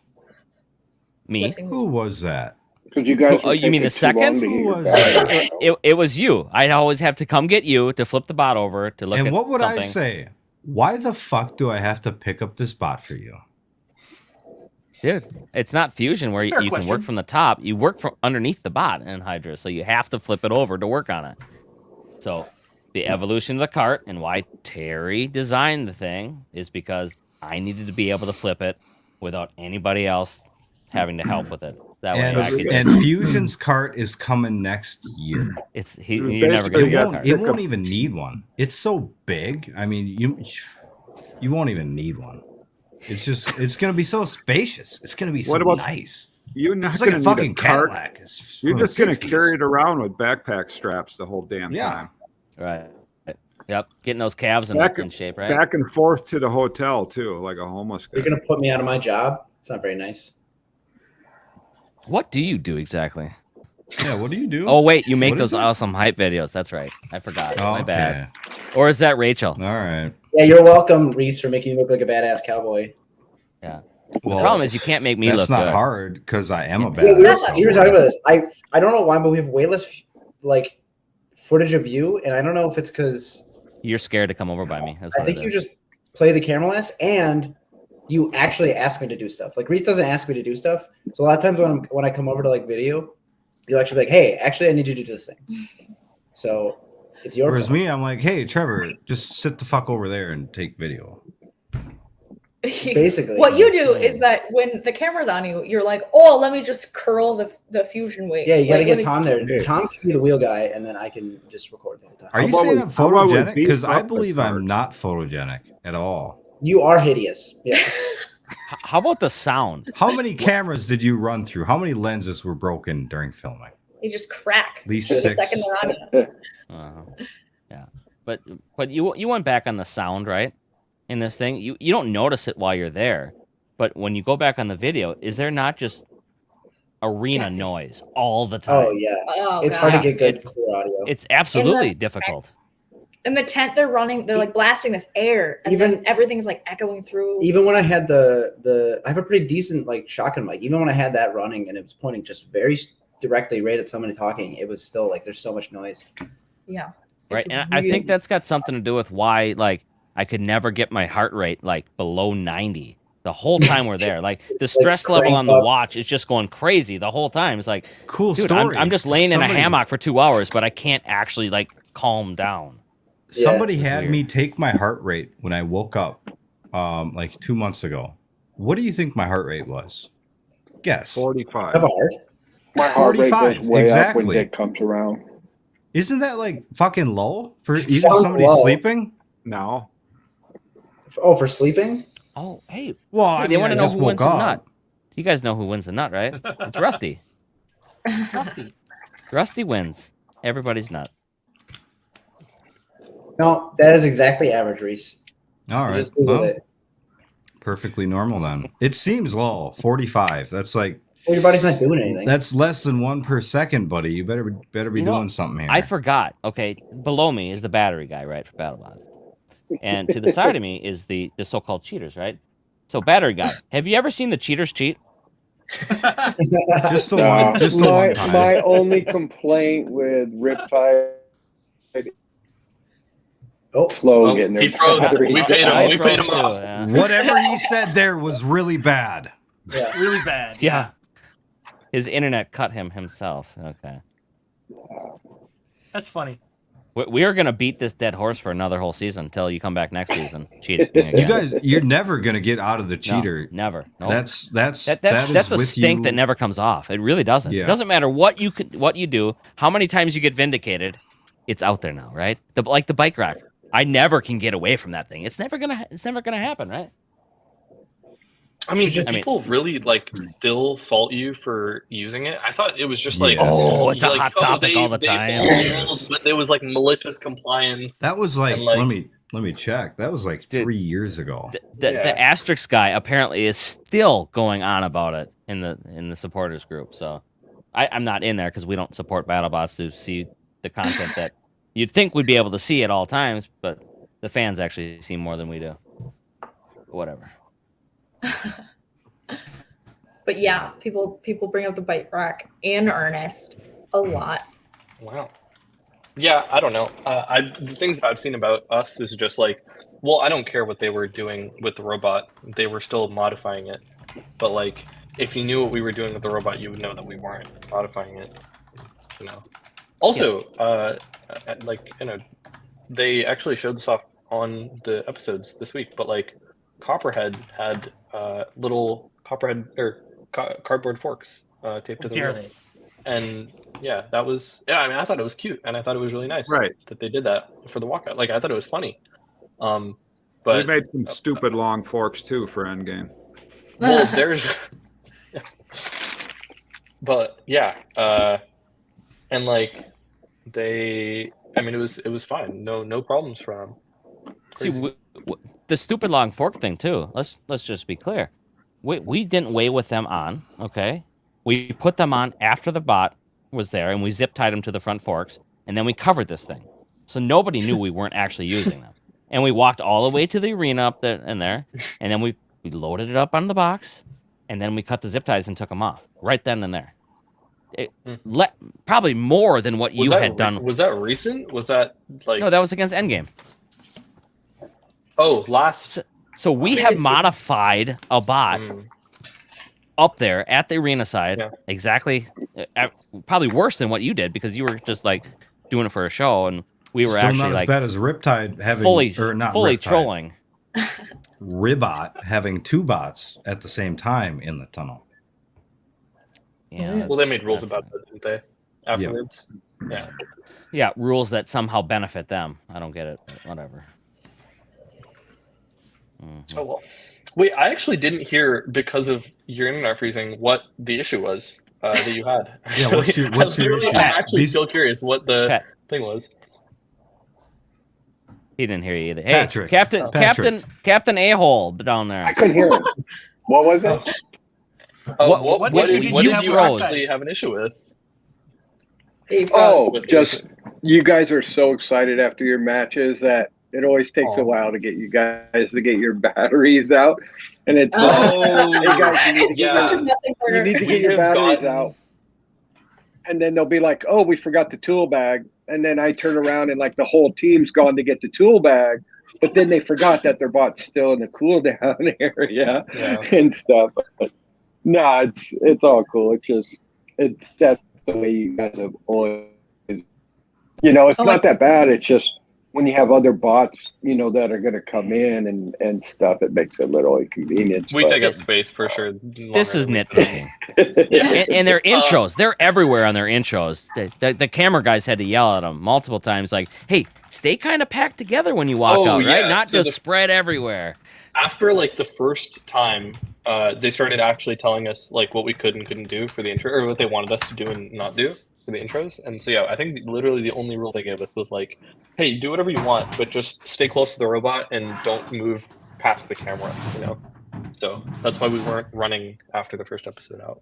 Me. Who was that? Because you guys. Oh, were you mean the taking too long second? to get Who your was back. It was you. I'd always have to come get you to flip the bot over to look And at what would something. I say? Why the fuck do I have to pick up this bot for you? Dude, it's not fusion where Fair you can work question. from the top. You work from underneath the bot in Hydra, so you have to flip it over to work on it. So the evolution of the cart and why Terry designed the thing is because I needed to be able to flip it without anybody else having to help with it. That way I could And Fusion's cart is coming next year. you're never gonna It get a won't, cart. it won't even need one. It's so big. I mean, you won't even need one. It's going to be so spacious. It's going to be so What about- nice. You're not It's like going a to need fucking a cart. Cadillac. It's You're from the just going to 60s. carry it around with backpack straps the whole damn Yeah. time. Right. Yep. Getting those calves in shape, right? Back and forth to the hotel too, like a homeless guy. You're gonna put me out of my job? It's not very nice. What do you do exactly? Yeah, what do you do? Oh wait, you make What is those it? awesome hype videos. That's right. I forgot. Oh, My bad. okay. Or is that Rachel? All right. Yeah, you're welcome, Reese, for making you look like a badass cowboy. Yeah. Well, The problem is you can't make me that's look not good. hard because I am a Yeah, we badass. were talking about this. I don't know why, but we have way less like footage of you, and I don't know if it's because You're scared to come over by me. That's I what think it you is. just play the camera less, and you actually ask me to do stuff. Like Reese doesn't ask me to do stuff, so a lot of times when I come over to like video, you'll actually be like, "Hey, actually, I need you to do this thing." So it's your Whereas fault. me, I'm like, hey, Trevor, just sit the fuck over there and take video. Basically, What you do is that when the camera's on you, you're like, oh, let me just curl the fusion weight. Yeah, you got to Like, get let me- Tom there. Yeah. Tom can be the wheel guy, and then I can just record the whole time. Are you about saying we- I'm how about we photogenic? beef Because I up the believe I'm card? not photogenic at all. You are hideous. Yeah. How about the sound? How many cameras did you run through? How many lenses were broken during filming? You just crack. At least the 6. second they're on you. Yeah. But you went back on the sound, right? In this thing, you don't notice it while you're there, but when you go back on the video, is there not just arena Definitely. noise all the time? Oh yeah. Oh, It's God. hard to get good It's- clear audio. It's absolutely difficult. In the tent, they're running. They're like blasting this air, and Even- then everything's like echoing through. Even when I had I have a pretty decent like shotgun mic. Even when I had that running and it was pointing just very directly right at somebody talking, it was still like there's so much noise. Yeah. Right, It's and I think really- that's got something to do with why, like, I could never get my heart rate like below 90 the whole time we're there. Like the stress level on the cranked up. watch is just going crazy the whole time. It's like, Cool dude, story. I'm just laying in a Somebody- hammock for 2 hours, but I can't actually like calm down. Somebody Yeah. had Weird. me take my heart rate when I woke up, like 2 months ago. What do you think my heart rate was? Guess. 45. Have a heart. My heart rate 45, goes way up exactly. when Dick comes around. Isn't that like fucking low for even sounds somebody low. sleeping? No. Oh, for sleeping? Oh, hey, Well, hey, I they mean, want I to know just who wins woke the up. nut. You guys know who wins the nut, right? It's Rusty. Rusty. Rusty wins everybody's nut. No, that is exactly average, Reese. All I right. just Googled Well, it. perfectly normal then. It seems low. 45. That's like Well, your body's not doing anything. that's less than 1 per second, buddy. You better be You know, doing something here. I forgot. Okay, below me is the battery guy, right, for BattleBots. And to the side of me is the so-called cheaters, right? So battery guy, have you ever seen the cheaters cheat? just the No, one. Just the my, one time. my only complaint with Riptide Oh, slow Oh, getting their he froze. battery We paid him. down. We paid him Too, off. yeah. Whatever he said there was really bad. yeah. Really bad. Yeah. His internet cut him himself. Okay. That's funny. We are gonna beat this dead horse for another whole season until you come back next season. Cheating again. You guys, you're never gonna get out of the No, cheater. never. Nope. That's That is that's a with stink you. that never comes off. It really doesn't. Yeah. It doesn't matter what you do, how many times you get vindicated. It's out there now, right? Like the bike rack. I never can get away from that thing. It's never gonna happen, right? I mean, do I mean- people really like still fault you for using it? I thought it was just like, Yes. Oh, it's a like, hot topic all the they time. followed, but there was like malicious compliance. That was like, And, like- let me check. That was like Dude. 3 years ago. The Yeah. asterisk guy apparently is still going on about it in the supporters group. So I'm not in there because we don't support BattleBots to see the content that you'd think we'd be able to see at all times, but the fans actually see more than we do. Whatever. But yeah, people bring up the bike rack in earnest a lot. Wow. Yeah, I don't know. The things I've seen about us is just like, well, I don't care what they were doing with the robot. They were still modifying it. But like, if you knew what we were doing with the robot, you would know that we weren't modifying it. You know. Also, they actually showed this off on the episodes this week. But like, Copperhead had little Copperhead or cardboard forks taped to the Dare wheel. they? And yeah, that was I mean, I thought it was cute, and I thought it was really nice, Right. that they did that for the walkout. Like, I thought it was funny. We But made some stupid long forks too for Endgame. well, there's but yeah, and like they, I mean, it was fine. No problems from them. See, the stupid long fork thing too. Let's just be clear. We didn't weigh with them on. Okay, we put them on after the bot was there, and we zip tied them to the front forks, and then we covered this thing, so nobody knew we weren't actually using them. And we walked all the way to the arena up there, and then we loaded it up on the box, and then we cut the zip ties and took them off right then and there. Probably more than what you had done. Was that recent? Was that like? No, that was against Endgame. Oh, last. So we have modified a bot up there at the arena side, exactly, probably worse than what you did because you were just like doing it for a show, and we were Still actually not like as bad as Riptide having fully Riptide, trolling. Ribbot having 2 bots at the same time in the tunnel. Yeah. Well, they made rules about that, didn't they? Afterwards. Yeah. Yeah, rules that somehow benefit them. I don't get it. Whatever. Oh well. Wait, I actually didn't hear, because of your internet freezing, what the issue was that you had. Yeah, what's your issue? I'm actually still curious what the thing was. He didn't hear you either. Hey, Patrick. Captain A-hole down there. I couldn't hear it. What was it? What did you froze? actually have an issue with? Oh, just you guys are so excited after your matches that it always takes a while to get you guys to get your batteries out, and it's hey guys, you need to get your batteries out, and then they'll be like, "Oh, we forgot the tool bag," and then I turn around and like the whole team's gone to get the tool bag, but then they forgot that their bot's still in the cooldown area and stuff. But no, it's all cool. That's the way you guys have always. It's not that bad. It's just when you have other bots, that are going to come in and stuff, it makes it a little inconvenient. We take up space for sure. This is nitpicking. and their intros, they're everywhere on their intros. The camera guys had to yell at them multiple times, like, "Hey, stay kind of packed together when you walk out, right? Not so just spread everywhere." After like the first time, they started actually telling us like what we could and couldn't do for the intro, or what they wanted us to do and not do for the intros. And so I think literally the only rule they gave us was like, hey, do whatever you want, but just stay close to the robot and don't move past the camera, So that's why we weren't running after the first episode out.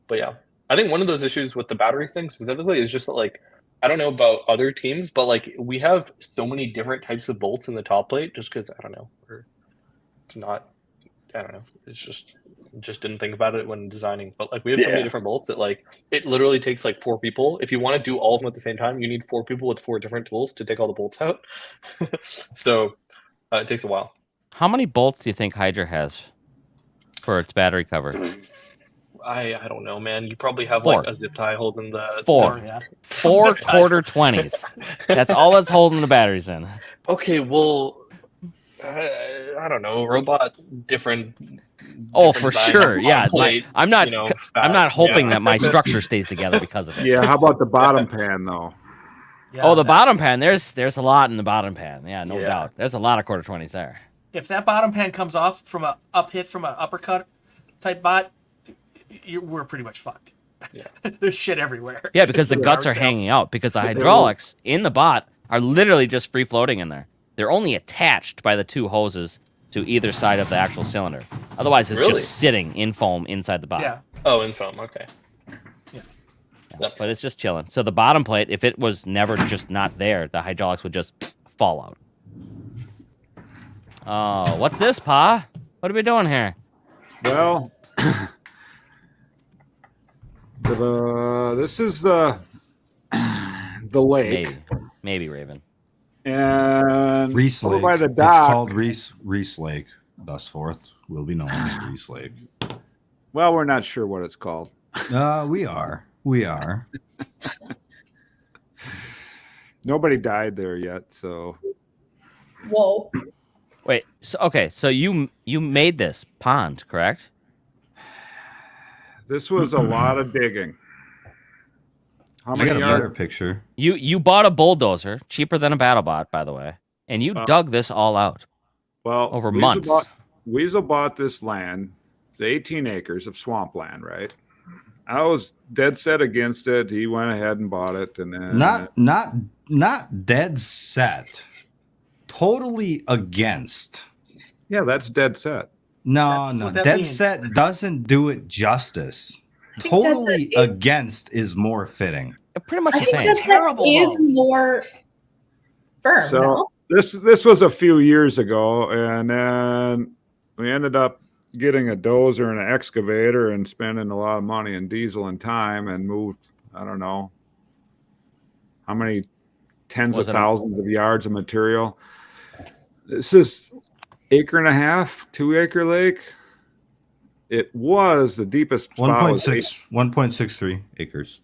But yeah, I think one of those issues with the battery thing specifically is just that, like, I don't know about other teams, but like we have so many different types of bolts in the top plate just because, I don't know, it's just didn't think about it when designing. But like we have so many different bolts that like it literally takes like 4 people. If you want to do all of them at the same time, you need 4 people with 4 different tools to take all the bolts out. So it takes a while. How many bolts do you think Hydra has for its battery cover? I don't know, man. You probably have 4. like a zip tie holding the 4. 4 quarter 20s. That's all that's holding the batteries in. Okay, well, I don't know. Robot different. Oh, for sure. Yeah, I'm not hoping that my structure stays together because of it. Yeah. How about the bottom pan though? Yeah, the bottom pan. There's a lot in the bottom pan. Yeah, no doubt. There's a lot of quarter 20s there. If that bottom pan comes off from a up hit from an uppercut type bot, we're pretty much fucked. Yeah. There's shit everywhere. Yeah, because the guts are hanging out because the hydraulics in the bot are literally just free floating in there. They're only attached by the 2 hoses to either side of the actual cylinder. Otherwise, it's just sitting in foam inside the bot. Yeah. Oh, in foam. Okay. Yeah. But it's just chilling. So the bottom plate, if it was never just not there, the hydraulics would just fall out. Oh, what's this, Pa? What are we doing here? Well, this is the lake. Maybe Raven. And Reese Lake. by the dock, it's called Reese Lake. Thus forth will be known as Reese Lake. Well, we're not sure what it's called. We are. Nobody died there yet, so. Whoa. Wait. So you made this pond, correct? This was a lot of digging. How I got a many better picture. You bought a bulldozer, cheaper than a BattleBot, by the way, and you dug this all out. Well, over months. Weasel bought this land, the 18 acres of swampland, right? I was dead set against it. He went ahead and bought it, and then Not dead set. Totally against. yeah, that's dead set. No, That's no. what that Dead means. set doesn't do it justice. think dead Totally set is- against is more fitting. Pretty much I the think same. that terrible, is though. more firm. So no? this was a few years ago, and then we ended up getting a dozer and an excavator and spending a lot of money in diesel and time, and moved, I don't know how many tens Was of it a- thousands of yards of material. This is 1.5 acre, 2 acre lake. It was the deepest spot. 1.63 acres.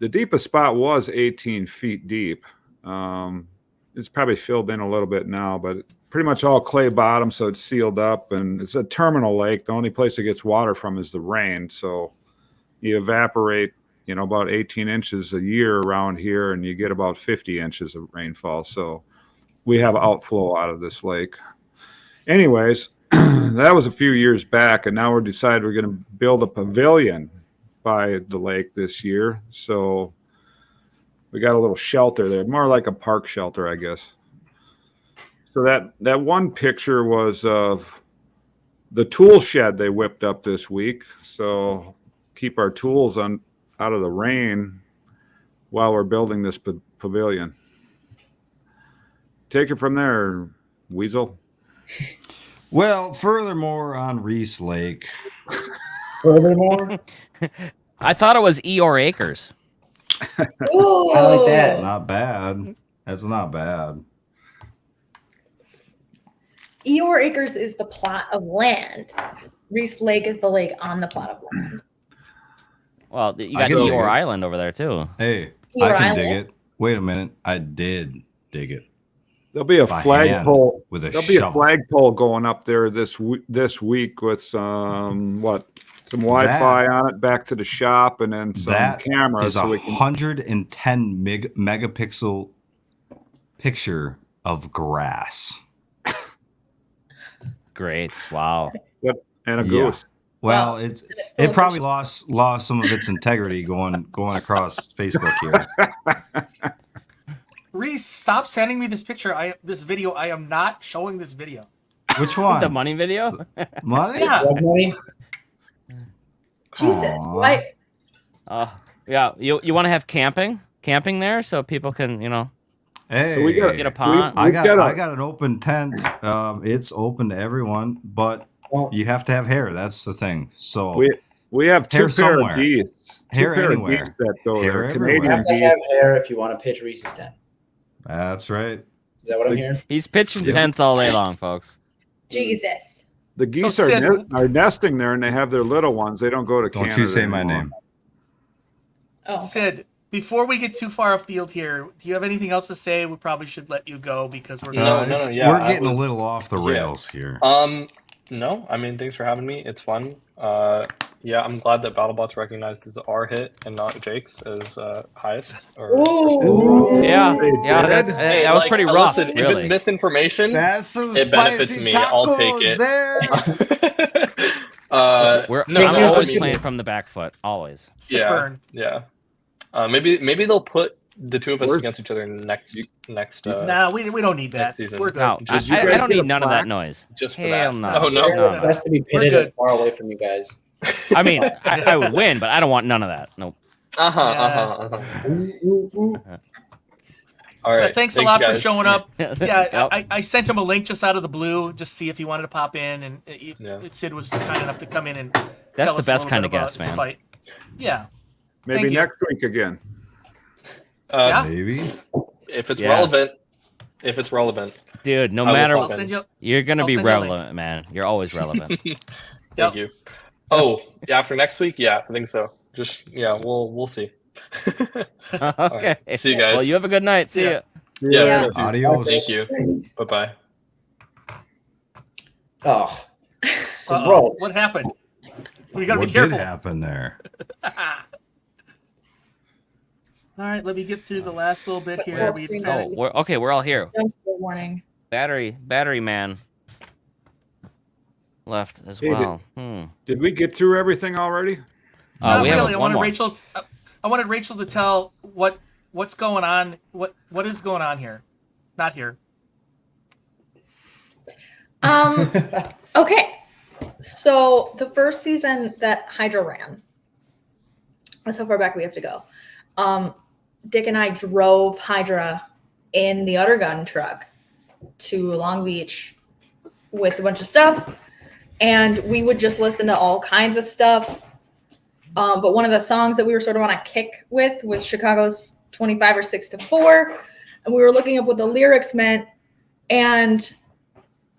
The deepest spot was 18 feet deep. It's probably filled in a little bit now, but pretty much all clay bottom, so it's sealed up, and it's a terminal lake. The only place it gets water from is the rain, so you evaporate, about 18 inches a year around here, and you get about 50 inches of rainfall. So we have outflow out of this lake. Anyways, that was a few years back, and now we're decided we're going to build a pavilion by the lake this year. So we got a little shelter there, more like a park shelter, I guess. So that one picture was of the tool shed they whipped up this week. So keep our tools out of the rain while we're building this pavilion. Take it from there, Weasel. Well, furthermore, on Reese Lake, Furthermore, I thought it was Eeyore Acres. Ooh. I like that. not bad. That's not bad. Eeyore Acres is the plot of land. Reese Lake is the lake on the plot of land. Well, you I got can dig Eeyore it. Island over there too. Hey, Eeyore I can dig Island. it. Wait a minute. I did dig it. There'll be a By flagpole. hand with a There'll be a shovel. flagpole going up there this week with some Wi-Fi on it back to the shop, and then some That cameras is so a we can. 110 megapixel picture of grass. Great. Wow. And a Yeah. goose. Well, Wow. it probably lost some of its integrity going across Facebook here. Reese, stop sending me this picture. This video. I am not showing this video. Which one? The money video? Money? Yeah. Drug money? Jesus. Aw. Why? Yeah. You want to have camping there so people can, Hey, So we got get a pond. I We've got got an open tent. It's open to everyone, but you have to have hair. That's the thing. So we have two Hair pair somewhere. of geese. Hair Two pair anywhere. of geese that go Hair there. everywhere. You Canadian have to geese. have hair if you want to pitch Reese's tent. that's right. Is that what I'm hearing? He's pitching Yep. tents all day long, folks. Jesus. The geese So, Sid- are nesting there, and they have their little ones. They don't go to Don't Canada you say my anymore. name. Oh. Sid, before we get too far afield here, do you have anything else to say? We probably should let you go because we're No, gonna. yeah, we're I getting was- a little off the yeah. rails here. No, I mean, thanks for having me. It's fun. Yeah, I'm glad that BattleBots recognizes our hit and not Jake's as highest. Or Ooh. Yeah. They Yeah. did? That was pretty rough. Listen, if really. it's misinformation, That's some it benefits spicy me. I'll take tacos it. there. I'm I always mean, playing from the back foot. Always. Sick Yeah. burn. Yeah. Maybe they'll put the two of us Where's- against each other next. Nah, we don't need that. next season. We're good. No, Just you I guys don't get need a none of that plaque? noise. Just for Hell that. no. Oh no. No. It has to be pitted as far away from you guys. I mean, I would win, but I don't want none of that. Nope. All right. Yeah, thanks a lot for guys. showing up. Yeah, Yep. I sent him a link just out of the blue, just see if he wanted to pop in, and Yeah. Sid was kind enough to come in and That's tell the us a best little kind bit of about guest, his man. Fight. Yeah, Maybe Thank you. next week again. Yeah. Maybe. If it's Yeah. relevant. If it's relevant. Dude, no I will matter pop I'll in. send you. you're gonna I'll be send you a link. relevant, man. You're always relevant. Yep. Thank you. Oh, yeah, after next week? Yeah, I think so. Just we'll see. Okay. See you guys. Well, you have a good night. See Yeah. ya. Yeah. Yeah. Adios. Thank you. Bye-bye. Oh, Uh-oh. gross. What happened? We gotta What be did careful. happen there? All right, let me get through the last little bit here. Full We screen Oh, we're all here. Dumpster warning. Battery man left as Hey, well. Did we get through everything already? Not we have really. one more. I wanted Racehl to tell what's going on. What is going on here? Not here. Okay. So the first season that Hydra ran, that's how far back we have to go. Dick and I drove Hydra in the Udder Gun truck to Long Beach with a bunch of stuff, and we would just listen to all kinds of stuff. But one of the songs that we were sort of on a kick with was Chicago's 25 or 6 to 4, and we were looking up what the lyrics meant, and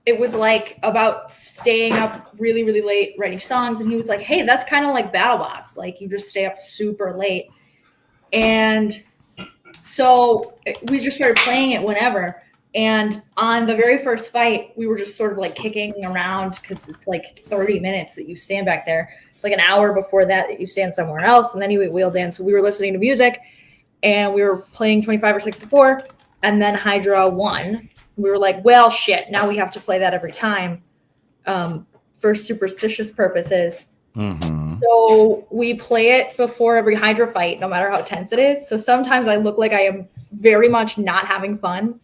it was like about staying up really, really late writing songs. And he was like, hey, that's kind of like BattleBots. Like, you just stay up super late. And so we just started playing it whenever. And on the very first fight, we were just sort of like kicking around because it's like 30 minutes that you stand back there. It's like an hour before that you stand somewhere else. And then you wheeled in. So we were listening to music and we were playing 25 or 6 to 4. And then Hydra won. We were like, well, shit, now we have to play that every time for superstitious purposes. Mm-hmm. So we play it before every Hydra fight, no matter how tense it is. So sometimes I look like I am very much not having fun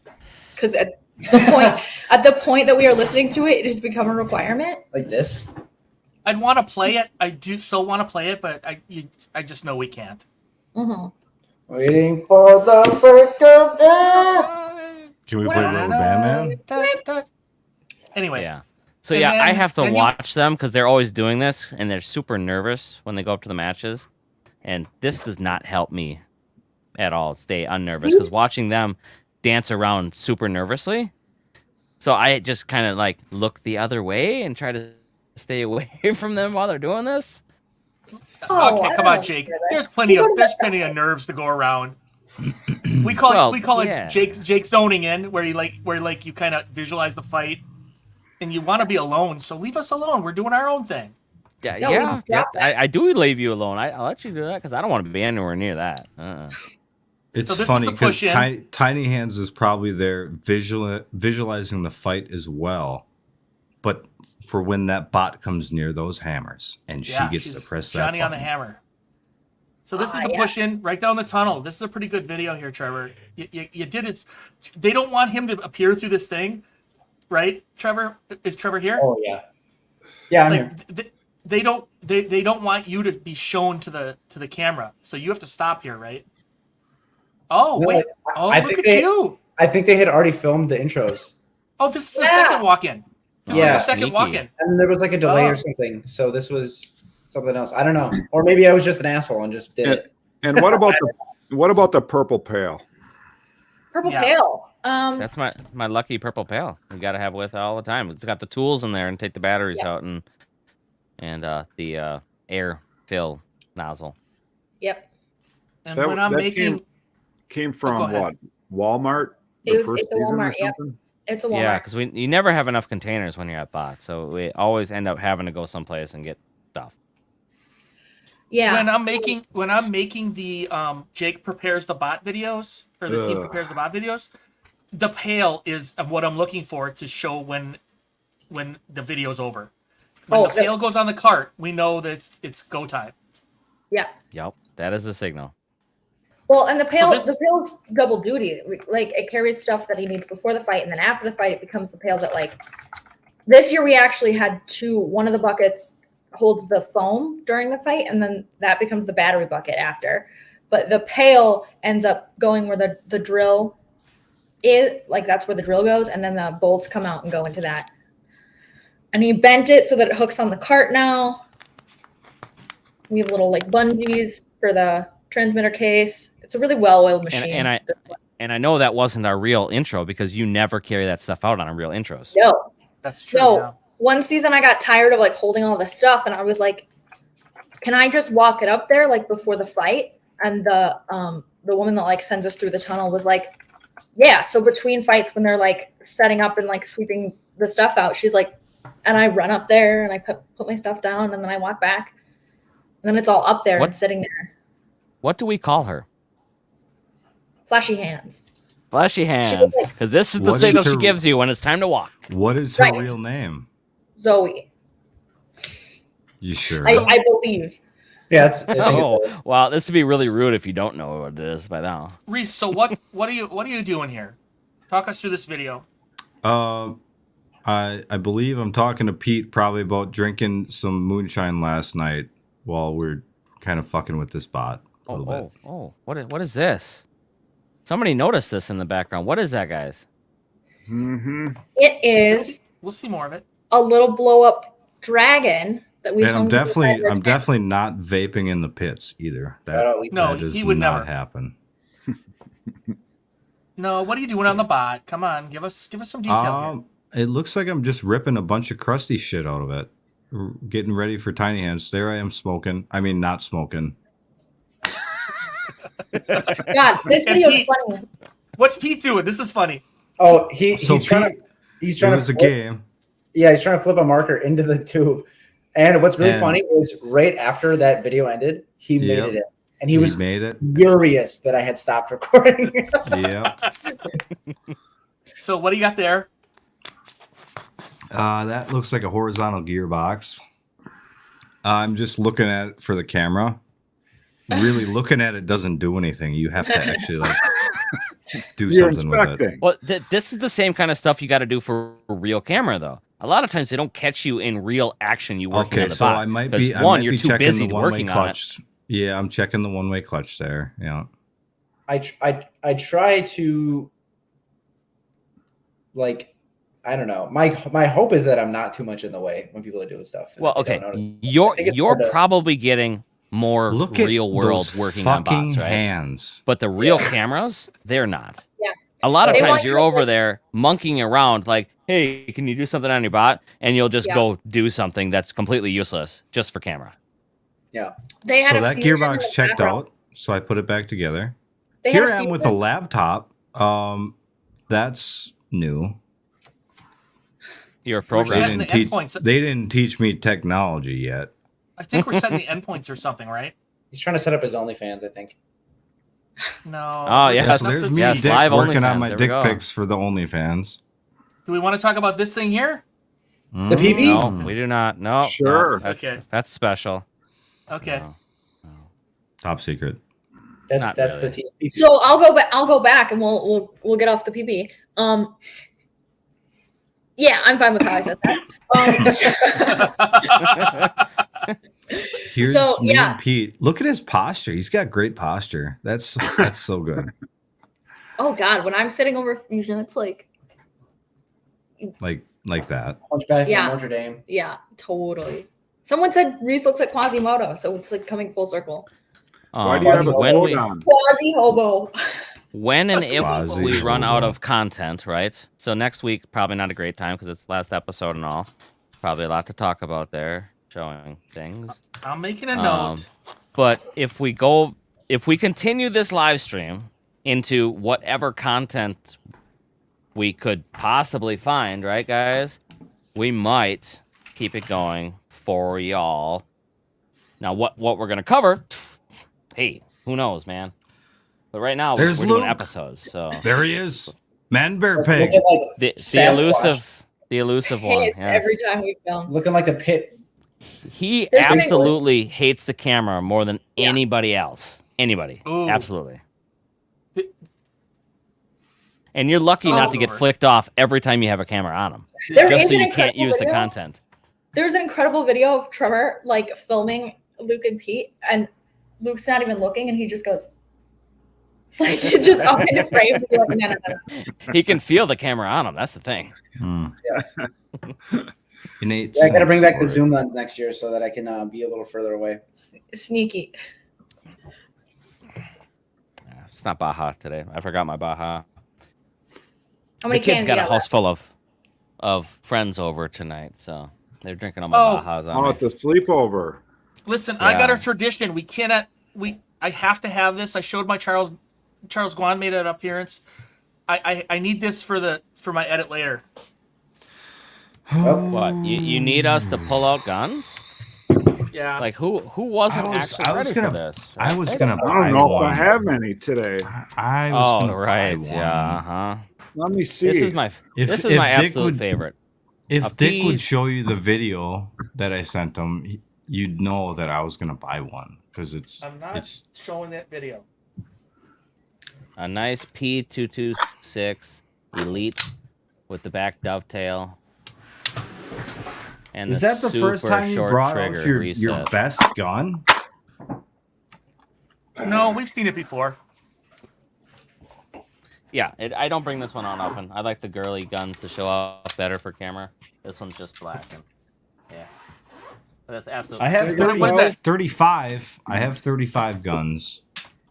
because at the point that we are listening to it, it has become a requirement. Like this? I'd want to play it. I do so want to play it, but I just know we can't. Mm-hmm. Waiting for the break of day. Can we play Rubber Band Man? Anyway. Yeah. So And yeah, I then- have to then you- watch them because they're always doing this, and they're super nervous when they go up to the matches. And this does not help me at all stay unnervous because watching them dance around super nervously. So I just kind of like look the other way and try to stay away from them while they're doing this. Oh, Okay, I come don't on, Jake. There's plenty of nerves to go around. We call yeah. it Jake zoning in, where you kind of visualize the fight, and you want to be alone. So leave us alone. We're doing our own thing. Yeah, I do leave you alone. I'll let you do that because I don't want to be anywhere near that. It's So this is funny the because push-in. Tiny Hands is probably there visualizing the fight as well, but for when that bot comes near those hammers and she gets to she's press that Johnny on the button. hammer. So this is the push in right down the tunnel. This is a pretty good video here, Trevor. You did it. They don't want him to appear through this thing, right? Trevor, is Trevor here? Oh yeah, yeah, I'm here. They don't want you to be shown to the camera, so you have to stop here, right? Oh No, wait! I Look think at you! I think they had already filmed the intros. Oh, this is the second walk-in. This is the second Sneaky. walk-in. And there was like a delay or something. So this was something else. I don't know. Or maybe I was just an asshole and just did it. And what about the purple pail? Purple Yeah. Pail. That's my lucky purple pail. You got to have with all the time. It's got the tools in there and take the batteries out and the air fill nozzle. Yep. And That- when I'm that making, Came go from ahead. what? Walmart? It's a season or Walmart, yep. something? It's a Walmart. Yeah, because you never have enough containers when you're at bot, so we always end up having to go someplace and get stuff. Yeah. when I'm making the Jake prepares the bot videos, or the team Ugh. prepares the bot videos, the pail is what I'm looking for to show when the video's over. When the pail goes on the cart, we know that it's go time. Yeah. Yep, that is the signal. Well, and the pail, this- the pail's double duty. Like, it carried stuff that he needs before the fight, and then after the fight, it becomes the pail that, like, this year we actually had two. One of the buckets holds the foam during the fight, and then that becomes the battery bucket after. But the pail ends up going where the drill is, like, that's where the drill goes, and then the bolts come out and go into that. And he bent it so that it hooks on the cart now. We have little, like, bungees for the transmitter case. It's a really well-oiled machine. And I know that wasn't our real intro because you never carry that stuff out on our real intros. No. That's true. No. Yeah. One season I got tired of, like, holding all this stuff, and I was like, can I just walk it up there, like, before the fight? And the woman that, like, sends us through the tunnel was like, yeah. So between fights, when they're, like, setting up and, like, sweeping the stuff out, she's like, and I run up there and I put my stuff down, and then I walk back, and then it's all up there and sitting there. What do we call her? Flashy hands. Flashy hands. Because this is the What signal is she her- gives you when it's time to walk. What is her Right. real name? Zoe. You sure? I believe. Yeah, it's Oh, wow. This would be really rude if you don't know what it is by now. Reese, so what are you doing here? Talk us through this video. I believe I'm talking to Pete probably about drinking some moonshine last night while we're kind of fucking with this bot a little bit. What is this? Somebody noticed this in the background. What is that, guys? It is We'll see more of it. a little blow up dragon that we And I'm hung beside definitely the tent. not vaping in the pits either. No, that does he would not never. happen. No, what are you doing on the bot? Come on, give us some detail here. It looks like I'm just ripping a bunch of crusty shit out of it. Getting ready for tiny hands. There I am smoking. I mean, not smoking. God, this And video is Pete- funny. What's Pete doing? This is funny. Oh, he's So trying Pete, to it was a game. Yeah, he's trying to flip a marker into the tube. And what's really And- funny is right after that video ended, he made Yep. it. And he was made it. furious that I had stopped recording. Yeah. So what do you got there? That looks like a horizontal gearbox. I'm just looking at it for the camera. Really looking at it doesn't do anything. You have to actually like do You're something with it. inspecting. Well, this is the same kind of stuff you got to do for a real camera, though. A lot of times they don't catch you in real action. You working on Okay, the so bot. I might 'Cause be one, you're too checking busy the one-way working on it. clutch. Yeah, I'm checking the one-way clutch there. Yeah. I try to like I don't know. My hope is that I'm not too much in the way when people are doing stuff. and Well, they okay, don't notice. you're I think it's you're hard to- probably getting more Look at real world those working on fucking bots, right? hands. But the real cameras, they're not. Yeah. A lot of They times want you're you to, over like- there monkeying around like, hey, can you do something on your bot? And you'll just Yeah. go do something that's completely useless just for camera. They had So a that fusion in gearbox the checked background. out. So I put it back together. They had Here a I am with a fusion- laptop. That's new. You're a We're programmer. setting the endpoints. They didn't teach me technology yet. I think we're setting the endpoints or something, right? He's trying to set up his OnlyFans, I think. No. Oh, there's yeah. So something- there's me, Yes, Dick, live working OnlyFans. on my There we dick go. pics for the OnlyFans. Do we want to talk about this thing here? The PV? No, we do not. No. Sure. No, that's, Okay. that's special. Okay. No. Top secret. That's Not the really. team. So I'll go back and we'll get off the PB. Yeah, I'm fine with how I said that. Here's So, me yeah. and Pete. Look at his posture. He's got great posture. That's so good. Oh God, when I'm sitting over fusion, it's like, Like that. Hunchback Yeah. from Notre Dame. yeah, totally. Someone said Reese looks like Quasimodo, so it's like coming full circle. Why do you have a when coat we on? Quasi hobo. when and That's if Quasi we run out hobo. of content, right? So next week probably not a great time because it's last episode and all. Probably a lot to talk about there, showing things. I'm making a note. But if we continue this live stream into whatever content we could possibly find, right, guys? We might keep it going for y'all. Now, what we're gonna cover? Hey, who knows, man? But right now There's we're doing Luke. episodes, so There he is. Man Bear Look Pig. at, like, the Sasquatch. elusive one. Hates Yes. every time we film. looking like the pit. He There's an absolutely hates the camera more than Yeah. anybody else. Anybody. Ooh. Absolutely. Th- And you're lucky not to get Lord. flicked off every time you have a camera on him. There Just is so an you can't incredible use the video. content. There's an incredible video of Trevor like filming Luke and Pete, and Luke's not even looking, and he just goes like just up in the frame. And you're like, no, no, no. He can feel the camera on him. That's the thing. Innate Yeah, I gotta bring sense back the for it. zoom lens next year so that I can be a little further away. Sneaky. It's not Baja today. I forgot my Baja. How The many kids cans got you a got house left? full of friends over tonight, so they're drinking all my Oh. Bajas Oh, on me. it's a sleepover. Listen, I got Yeah. a tradition. We cannot. I have to have this. I showed my Charles Guan made an appearance. I need this for my edit later. What? You need us to pull out guns? Yeah. Like who wasn't I was actually ready gonna- for this? I was gonna I buy don't know one. if I have any today. I was Oh gonna right, buy one. yeah, uh-huh. Let me see. This is my If this is my Dick absolute would- favorite. If A Dick would piece. show you the video that I sent him, you'd know that I was gonna buy one. because it's I'm not showing that video. A nice P226 Elite with the back dovetail. And Is that the first super time you short brought trigger out your reset. best gun? No, we've seen it before. Yeah, I don't bring this one on often. I like the girly guns to show up better for camera. This one's just black. And, yeah. But that's absolutely. I have What is that? 35. I have 35 guns.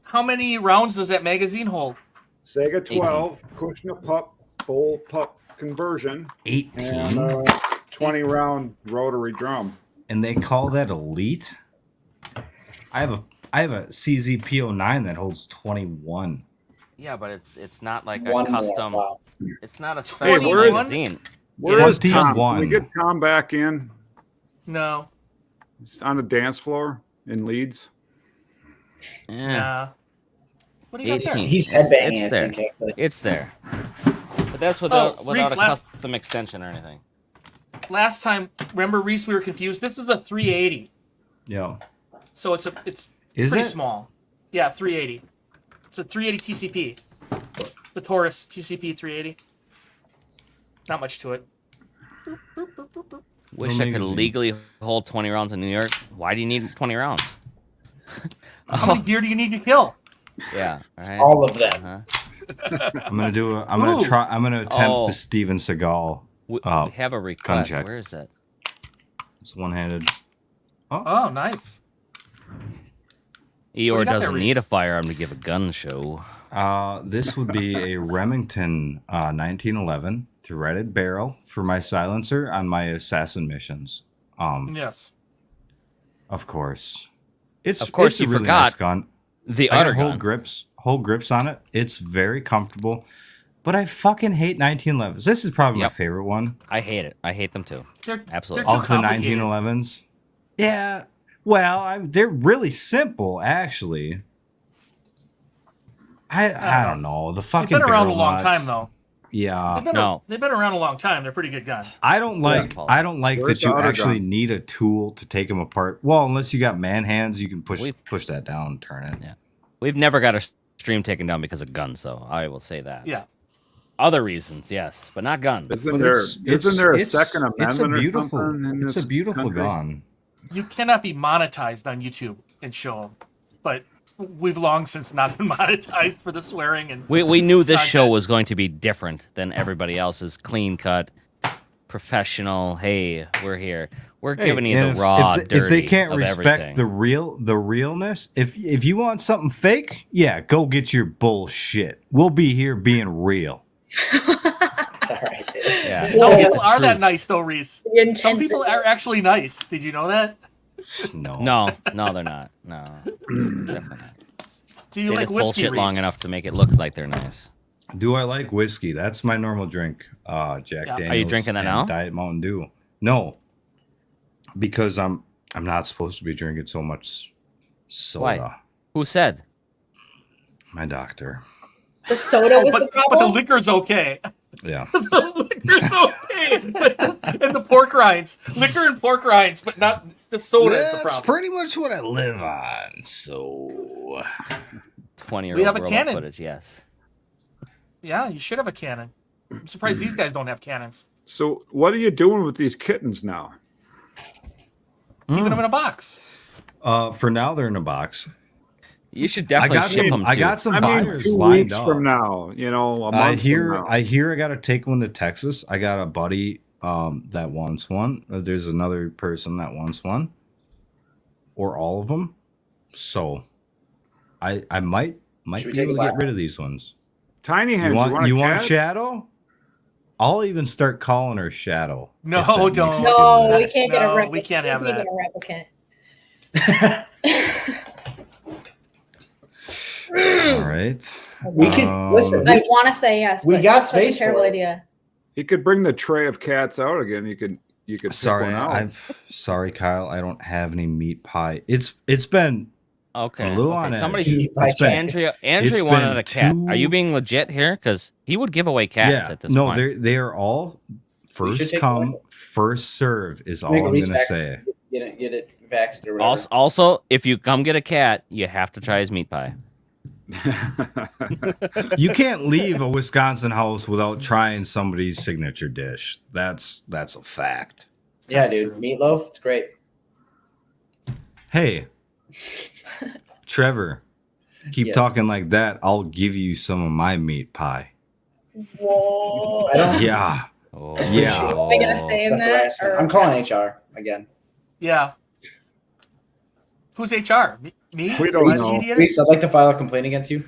How many rounds does that magazine hold? Sega 12, Kushner pup, full pup conversion, 18. and 20 round rotary drum. And they call that elite? I have a CZP09 that holds 21. Yeah, but it's not like a One more, custom. wow. It's not a special where is- magazine. Where is Tom? 21. Can we get Tom back in? No. He's on the dance floor in Leeds. Yeah, Nah. What do you got there? 18. He's headbanging, It's I there. think, actually. It's there. But that's without Reese, a custom extension or anything. Last time, remember Reese? We were confused. This is a 380, Yeah. so it's Is pretty it? small. Yeah, 380. It's a 380 TCP. The Taurus TCP 380. Not much to it. Wish No I could magazine. legally hold 20 rounds in New York. Why do you need 20 rounds? How many deer do you need to kill? Yeah, right. All of them. Uh-huh. I'm gonna Ooh. attempt Oh. the Steven Seagal. We Oh, have a request. check. Where is that? It's one-handed. Oh, nice. Eeyore got there, doesn't Reese? need a firearm to give a gun show. This would be a Remington 1911 threaded barrel for my silencer on my assassin missions. Yes. Of course. It's Of course it's a you really forgot nice gun. The I got Udder whole Gun. grips on it. It's very comfortable. But I fucking hate 1911s. This is probably my Yep. favorite one. I hate it. I hate them too. They're Absolutely. They're too Of the complicated. 1911s. Yeah. Well, they're really simple, actually. I don't know. The They've fucking been around a barrel long mods- time, though. Yeah. They've been around a long time. They're a pretty good gun. I don't like Paul. that Where's you the Udder actually Gun? need a tool to take them apart. Well, unless you got man hands, you can push that down and turn it. Yeah. We've never got a stream taken down because of guns, though. I will say that. Yeah. Other reasons, yes, but not guns. Isn't But there, it's- isn't there a it's- Second it's a Amendment or beautiful, something in it's this a beautiful country? gun. You cannot be monetized on YouTube and show them, but we've long since not been monetized for the swearing and We knew this show content. was going to be different than everybody else's. Clean cut, professional. Hey, we're here. We're giving you and the raw, if they dirty can't of respect everything. the realness, if you want something fake, yeah, go get your bullshit. We'll be here being real. All right. Yeah. Some Get people the are that truth. nice, though, Reese. The Some intensity. people are actually nice. Did you know that? No. No, they're not. No, definitely not. Do you They like just whiskey, bullshit long Reese? enough to make it look like they're nice. Do I like whiskey? That's my normal drink. Jack Yeah. Daniels. Are you drinking that and now? Diet Mountain Dew. No, because I'm not supposed to be drinking so much soda. Why? Who said? My doctor. The soda was the But the problem. liquor's okay. Yeah. The liquor's okay. And the pork rinds. Liquor and pork rinds, but not the soda is the That's problem. pretty much what I live on. So 20-year-old We have a robot cannon. footage, yes. Yeah, you should have a cannon. I'm surprised these guys don't have cannons. So what are you doing with these kittens now? Keeping them in a box. for now they're in a box. You should definitely ship them. I got some I mean, buyers 2 lined weeks up. from now, a month I from now. hear I got to take one to Texas. I got a buddy that wants one. There's another person that wants one, or all of them. So I might Should we be take able a to get bite? rid of these ones. Tiny hands. You want a cat? Shadow? I'll even start calling her Shadow. No, if that makes don't. you No, feel we better. can't get a No, replicant. we can't have that. Get a replicant. All right. We can listen. I want to say yes, We but got that's such a space for terrible it. idea. You could bring the tray of cats out again. You could pick Sorry, one out. I'm sorry, Kyle. I don't have any meat pie. It's been Okay. a little okay. on edge. Somebody, It's been- Andrea it's wanted been a cat. Are you 2 being legit here? Because he would give away cats yeah. at this No, point. they are all We should first take come, one. first serve is all Make a I'm Reese gonna fact. say. get it vaxxed or whatever. Also, if you come get a cat, you have to try his meat pie. You can't leave a Wisconsin house without trying somebody's signature dish. That's a fact. Yeah, dude, meatloaf, it's great. Hey, Trevor, keep Yes. talking like that. I'll give you some of my meat pie. Whoa. I don't. Yeah. Oh, Yeah. Am I gonna stay in The that? harassment. Or... I'm calling HR again. Yeah. Who's HR? Me? We don't Am I know. mediator? Reese, I'd like to file a complaint against you.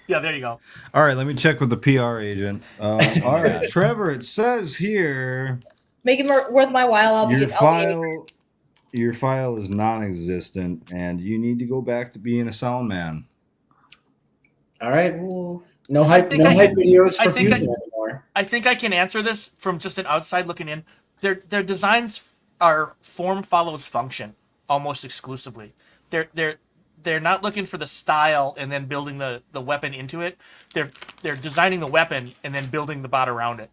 Yeah, there you go. All right, let me check with the PR agent. All right, Trevor, it says here Make it worth my while. I'll your be. your file is non-existent, and you need to go back to being a sound man. All right. Ooh. No I hype. think No I hype can- videos I for think I- Fusion anymore. I think I can answer this from just an outside looking in. Their designs are form follows function almost exclusively. They're not looking for the style and then building the weapon into it. They're designing the weapon and then building the bot around it,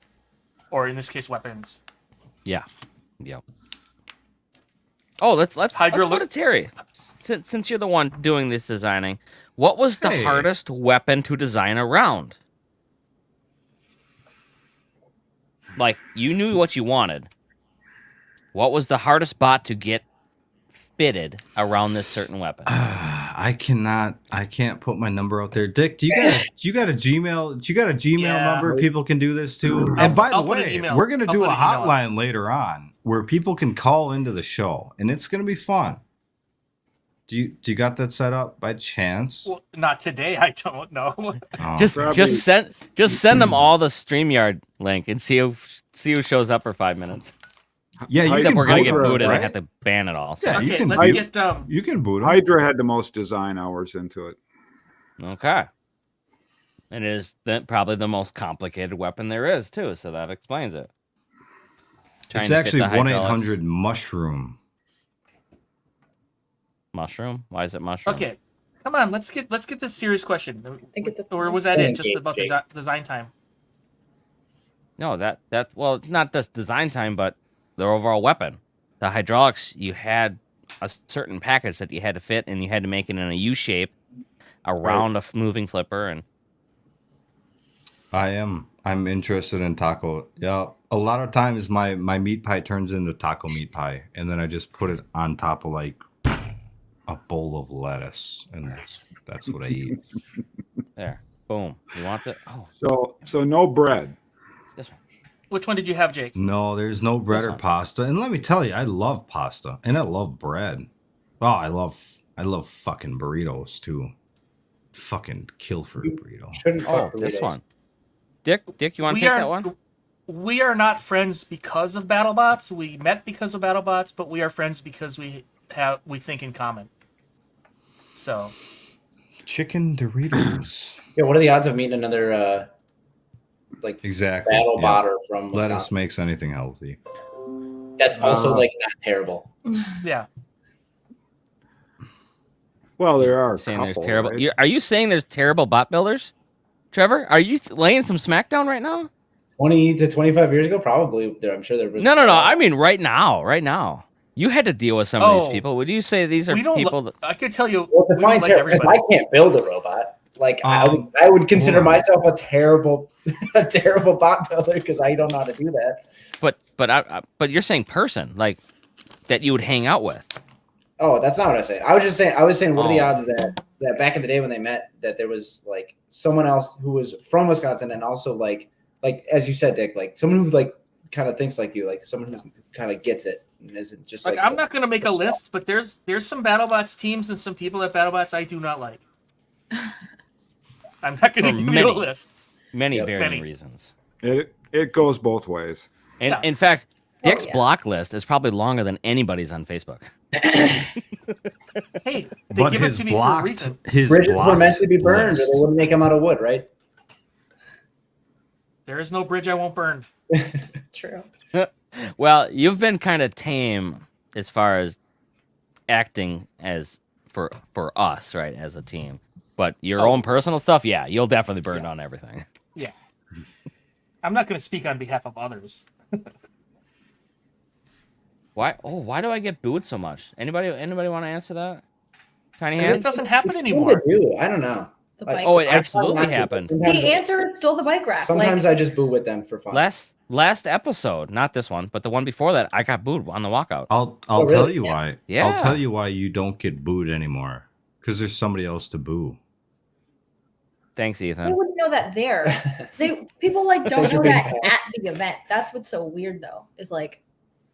or in this case, weapons. Yeah. Yep. Oh, let's Hydra go to look- Terry. Since you're the one doing this designing, what was the Hey. hardest weapon to design around? Like, you knew what you wanted. What was the hardest bot to get fitted around this certain weapon? I can't put my number out there. Dick, do you got a Gmail? Do you got a Gmail Yeah. number people can do this to? And by the I'll put an way, email. we're gonna I'll do put a an email up. hotline later on where people can call into the show, and it's gonna be fun. Do you got that set up by chance? Well, not today. I don't know. Oh. Just send them all the StreamYard link and see who shows up for 5 minutes. Yeah, you Except can we're gonna get boot her, booted and right? have to ban it all. So. Yeah, you Okay, can. let's You, get you can boot them. Hydra had the most design hours into it. Okay. It is probably the most complicated weapon there is too, so that explains it. Trying It's to fit actually the hydraulics. 1-800 mushroom. Mushroom. Why is it mushroom? Okay, come on. Let's get this serious question. think it's a- Or was that it? Just about the design time. No, that well, it's not just design time, but the overall weapon. The hydraulics, you had a certain package that you had to fit, and you had to make it in a U shape around a moving flipper. And I'm interested in taco. Yeah, a lot of times my meat pie turns into taco meat pie, and then I just put it on top of like a bowl of lettuce, and that's what I eat. there, boom. You want that? Oh, So no bread. this one. Which one did you have, Jake? No, there's no bread or pasta. And let me tell you, I love pasta and I love bread. Oh, I love fucking burritos too. Fucking kill for a burrito. Shouldn't Oh, fuck this burritos. one. Dick, you want to take that one? We are not friends because of BattleBots. We met because of BattleBots, but we are friends because we think in common. So Chicken Doritos. Yeah, what are the odds of meeting another like Exactly. battle yeah. botter from Lettuce Wisconsin? makes anything healthy. That's also like not terrible. yeah, Well, there are a Saying couple, there's terrible. right? Are you saying there's terrible bot builders? Trevor, are you laying some smackdown right now? 20 to 25 years ago, probably. I'm sure there was. No. I mean right now. You had to deal with some of these people. Would you say these are we don't. people that... I could tell you. Well, we define don't like terrible because everybody. I can't build a robot. Like I would consider hold on. myself a terrible bot builder because I don't know how to do that. But you're saying person like that you would hang out with. Oh, that's not what I said. I was saying what are the Oh. odds that back in the day when they met that there was like someone else who was from Wisconsin and also like as you said, Dick, like someone who like kind of thinks like you, like someone who kind of gets it and isn't just Like I'm not going to make a list, but there's some BattleBots teams and some people at BattleBots I do not like. I'm not going to For give you many. a list. Many Yep. varying Many. reasons. It goes both ways. And Yeah. in fact, Dick's yeah. block list is probably longer than anybody's on Facebook. Hey, they But give it his to me for a blocked reason. bridges were meant to be burned, or list. they wouldn't make them out of wood, right? There is no bridge I won't burn. True. Well, you've been kind of tame as far as acting as for us, right, as a team. But your own personal stuff, yeah, you'll definitely burn down everything. Yeah. I'm not going to speak on behalf of others. Why? Oh, why do I get booed so much? Anybody want to answer that? Tiny It hand. doesn't happen What anymore. do they do? I don't know. The bike. Oh, it I try absolutely not to, but happened. sometimes- The answer is still the bike rack. Sometimes like, I just boo with them for fun. Last episode, not this one, but the one before that, I got booed on the walkout. I'll Oh, tell really? you Yeah. why. Yeah. I'll tell you why you don't get booed anymore. Because there's somebody else to boo. Thanks, they Ethan. wouldn't know that there. People like don't Thanks for know being that back. at the event. That's what's so weird though. Is like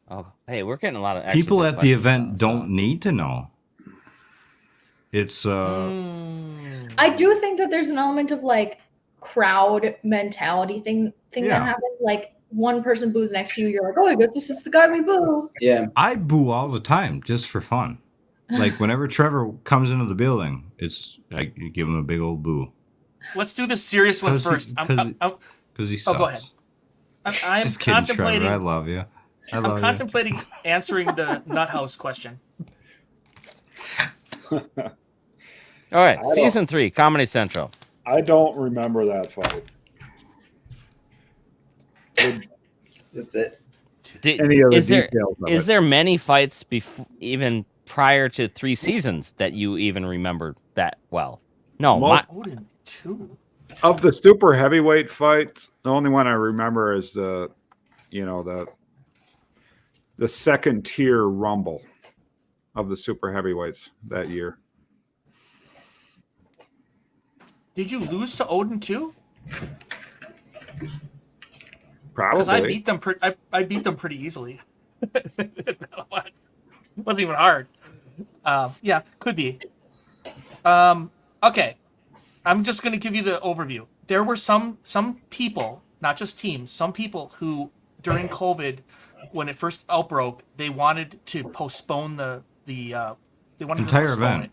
Oh, hey, we're getting a lot of actually People good at the questions event now, don't so- need to know. It's I do think that there's an element of like crowd mentality thing Yeah. that happens. Like one person boos next to you, you're like, oh, I guess this is the guy we boo. Yeah. I boo all the time just for fun. Like whenever Trevor comes into the building, it's like you give him a big old boo Let's do the serious one 'Cause he- first. 'cause- because he sucks. Oh, go ahead. I'm Just kidding, Trevor. contemplating. I love you. I'm contemplating answering the nut house question. All right, I don't- season 3, Comedy Central. I don't remember that fight. That's it. Any of the Is there details of is it. there many fights even prior to 3 seasons that you even remember that well? No, Mo- Odin 2. Of the super heavyweight fights, the only one I remember is the second tier rumble of the super heavyweights that year. Did you lose to Odin 2? Probably. Because I beat them. I beat them pretty easily. It wasn't even hard. Yeah, could be. Okay, I'm just going to give you the overview. There were some people, not just teams, some people who during COVID, when it first outbroke, they wanted to postpone the Entire event.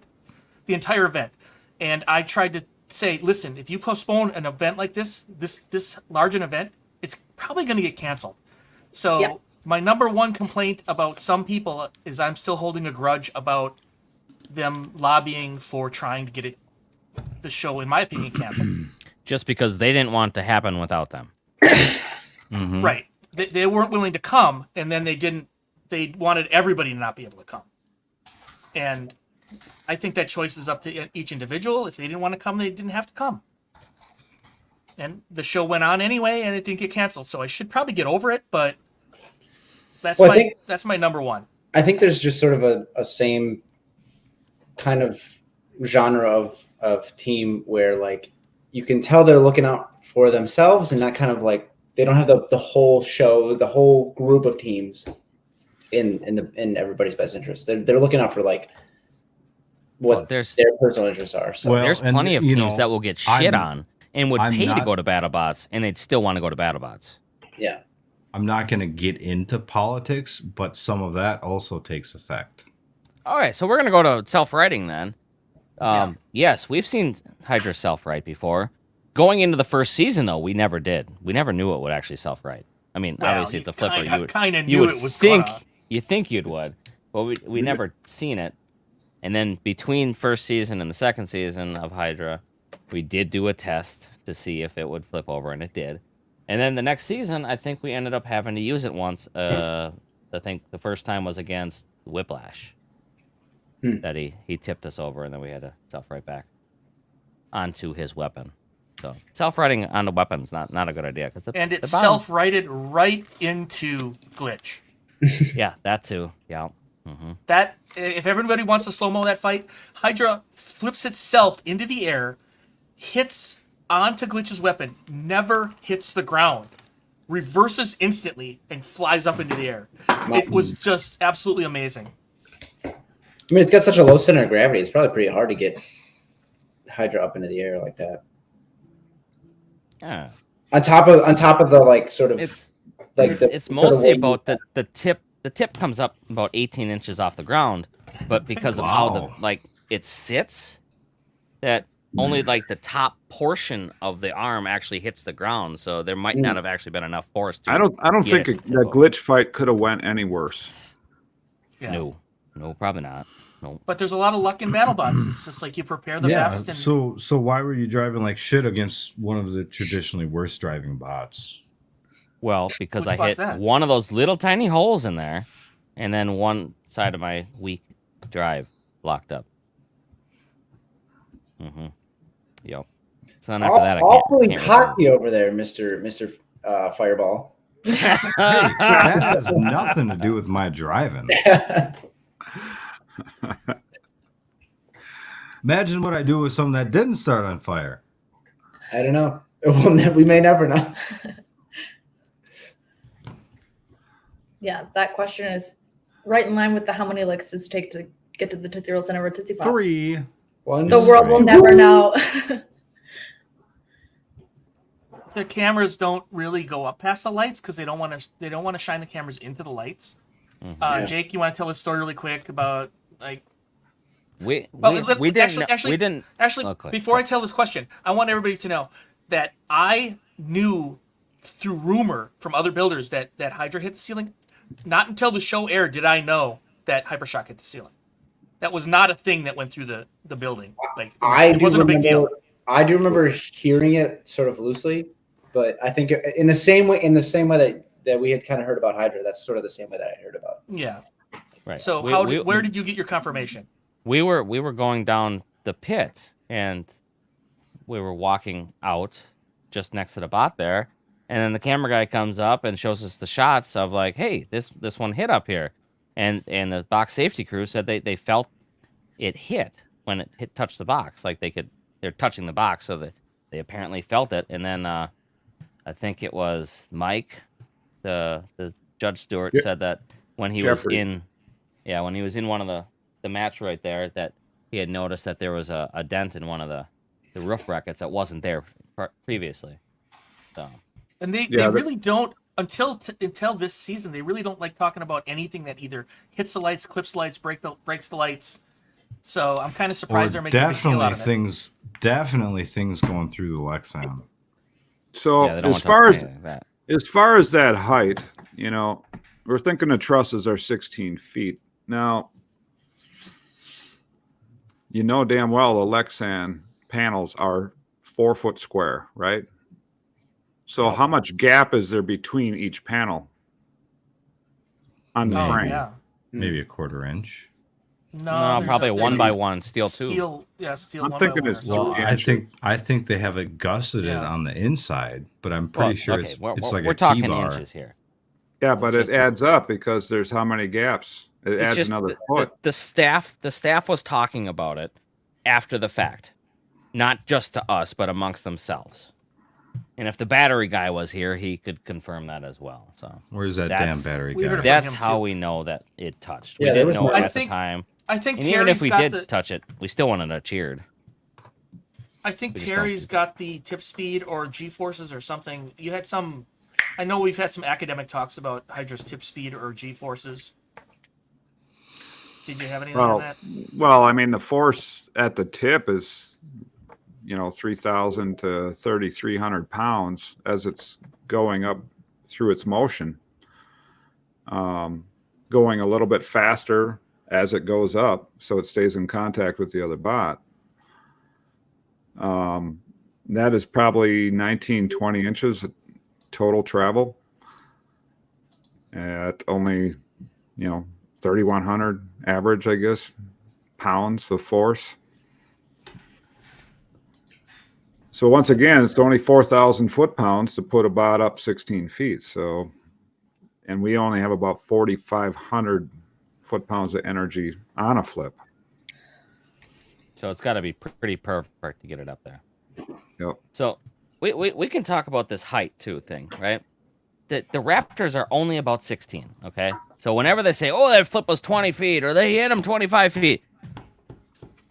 The entire event, and I tried to say, listen, if you postpone an event like this large an event, it's probably going to get canceled. So Yeah. my number one complaint about some people is I'm still holding a grudge about them lobbying for trying to get the show, in my opinion, canceled. just because they didn't want it to happen without them. Mhm. Right. They weren't willing to come, and then they wanted everybody to not be able to come. And I think that choice is up to each individual. If they didn't want to come, they didn't have to come. And the show went on anyway, and it didn't get canceled. So I should probably get over it, but that's Well, I think- that's my number one. I think there's just sort of a same kind of genre of team where like you can tell they're looking out for themselves and not kind of like they don't have the whole show, the whole group of teams in everybody's best interest. They're looking out for like what Well, there's- their personal interests are. So Well, There's and, plenty of you teams know, that will get shit on and would I'm pay to not- go to BattleBots, and they'd still want to go to BattleBots. yeah. I'm not going to get into politics, but some of that also takes effect. All right, so we're gonna go to self-writing then. Yes, we've seen Hydra self-write before. Going into the first season, though, we never did. We never knew it would actually self-write. I mean, Well, obviously, you it's a flipper. kinda- You would, kinda you knew would it was think gonna. you think you'd would, but we never seen it. And then between first season and the second season of Hydra, we did do a test to see if it would flip over, and it did. And then the next season, I think we ended up having to use it once. I think the first time was against Whiplash. That he tipped us over, and then we had to self-write back onto his weapon. So self-writing on the weapon's not a good idea because And it self-righted right into glitch. Yeah, that too. Yeah. Mm-hmm. That if everybody wants to slow mo that fight, Hydra flips itself into the air, hits onto Glitch's weapon, never hits the ground, reverses instantly, and flies up into the air. It was just absolutely amazing. I mean, it's got such a low center of gravity. It's probably pretty hard to get Hydra up into the air like that. Yeah. On top of the like sort of It's like it's mostly about the tip. The tip comes up about 18 inches off the ground, but because of how the Wow. like it sits, that only like the top portion of the arm actually hits the ground. So there might not have actually been enough force to. I don't get think it to the tip over. glitch fight could have went any worse. Yeah. No, probably not. No. But there's a lot of luck in BattleBots. It's just like you prepare the Yeah. best. And So why were you driving like shit against one of the traditionally worst driving bots? Well, because Which I bot's hit that? one of those little tiny holes in there, and then one side of my weak drive locked up. Yep. So then after that, I awfully can't cocky over there, Mr. Fireball. Hey, that has nothing to do with my driving. Imagine what I do with something that didn't start on fire. I don't know. We may never know. Yeah, that question is right in line with the how many licks does it take to get to the Tootsie Roll Center or Tootsie Pop? 3. The world will never know. The cameras don't really go up past the lights because they don't want to shine the cameras into the lights. Jake, you want to tell a story really quick about like we didn't. Before I tell this question, I want everybody to know that I knew through rumor from other builders that Hydra hit the ceiling. Not until the show aired did I know that Hypershock hit the ceiling. That was not a thing that went through the building. Like it wasn't a big deal. I do remember hearing it sort of loosely, but I think in the same way that we had kind of heard about Hydra, that's sort of the same way that I heard about it. Yeah. Right. So where did you get your confirmation? We were going down the pit and we were walking out just next to the bot there. And then the camera guy comes up and shows us the shots of like, hey, this one hit up here. And the box safety crew said they felt it hit when it touched the box. Like they're touching the box, so they apparently felt it. And then I think it was Mike, the Judge Stewart, said that when he was in one of the match right there, that he had noticed that there was a dent in one of the roof brackets that wasn't there previously. So. And they really don't until this season. They really don't like talking about anything that either hits the lights, clips the lights, breaks the lights. So I'm kind of surprised they're making a big deal out of it. Definitely things going through the Lexan. So as far as that height, we're thinking the trusses are 16 feet. Now, damn well the Lexan panels are 4 foot square, right? So how much gap is there between each panel on the frame? Yeah. Maybe a 1/4 inch. No, probably a 1x1 steel tube. Steel. I'm thinking it's I think they have it gusseted it on the inside, but I'm pretty sure it's like we're a talking T-bar. inches here. Yeah, but it adds up because there's how many gaps? It adds another foot. The staff was talking about it after the fact, not just to us, but amongst themselves. And if the battery guy was here, he could confirm that as well. So where's that damn battery guy? That's how we know that it touched. Yeah, we didn't know it at the time. I think and even if we did touch it, we still wanted to cheered. I think Terry's got the tip speed or G-forces or something. You had some. I know we've had some academic talks about Hydra's tip speed or G-forces. Did you have anything on that? Well, I mean, the force at the tip is, 3,000 to 3,300 pounds as it's going up through its motion. Going a little bit faster as it goes up, so it stays in contact with the other bot. That is probably 19, 20 inches total travel at only, 3,100 average, I guess, pounds of force. So once again, it's only 4,000 foot-pounds to put a bot up 16 feet. So, and we only have about 4,500 foot-pounds of energy on a flip. So it's got to be pretty perfect to get it up there. Yep. So we can talk about this height too thing, right? The Raptors are only about 16, okay? So whenever they say, oh, that flip was 20 feet or they hit him 25 feet,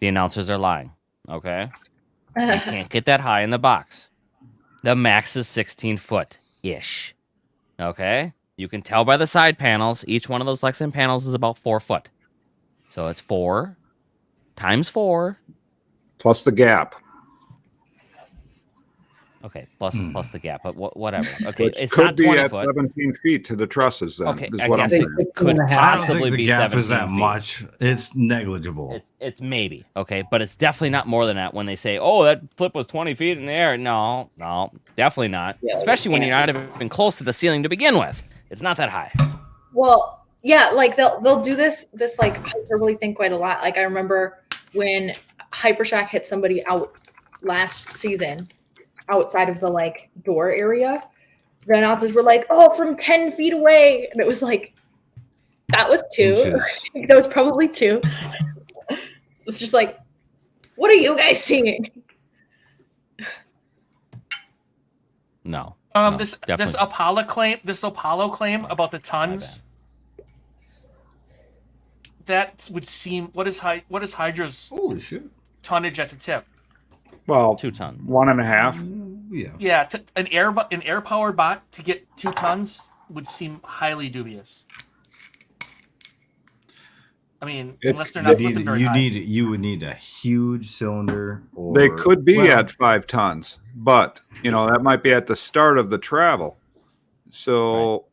the announcers are lying, okay? You can't get that high in the box. The max is 16 foot-ish, okay? You can tell by the side panels. Each one of those Lexan panels is about 4 foot. So it's 4 times 4. Plus the gap. Okay, plus the gap, but whatever. Okay, Which it's could not be 20 at foot. 17 feet to the trusses then, Okay, is I what I'm guess saying. it could I don't possibly think the be gap 17 is that feet. much. It's negligible. It's maybe, okay, but it's definitely not more than that when they say, oh, that flip was 20 feet in the air. No, definitely not. Yeah, Especially when you're not even close to the ceiling to begin with. It's not that high. Well, Yeah, like they'll do this like hyperbole thing quite a lot. Like I remember when Hypershock hit somebody out last season outside of the like door area. The announcers were like, "Oh, from 10 feet away," and it was like that was 2. That was probably 2. So it's just like, what are you guys seeing? No. This Apollo claim about the tons. That would seem what is Hydra's Holy shit. tonnage at the tip? Well, 2 tons. 1.5. Yeah. Yeah, an air powered bot to get 2 tons would seem highly dubious. I mean, unless they're not flipping very high. You would need a huge cylinder. Or, They could be at 5 tons, but that might be at the start of the travel. So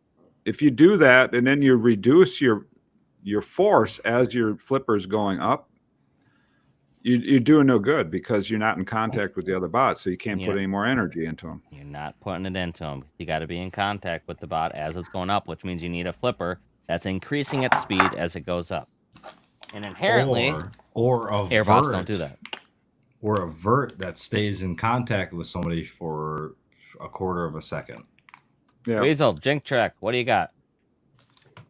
if you do that and then you reduce your force as your flipper's going up, you're doing no good because you're not in contact with the other bots, so you can't put any more energy into them. You're not putting it into them. You got to be in contact with the bot as it's going up, which means you need a flipper that's increasing its speed as it goes up. And inherently, or a airbots vert, don't do that. Or a vert that stays in contact with somebody for a quarter of a second. Yeah. Weasel, Jink check. What do you got?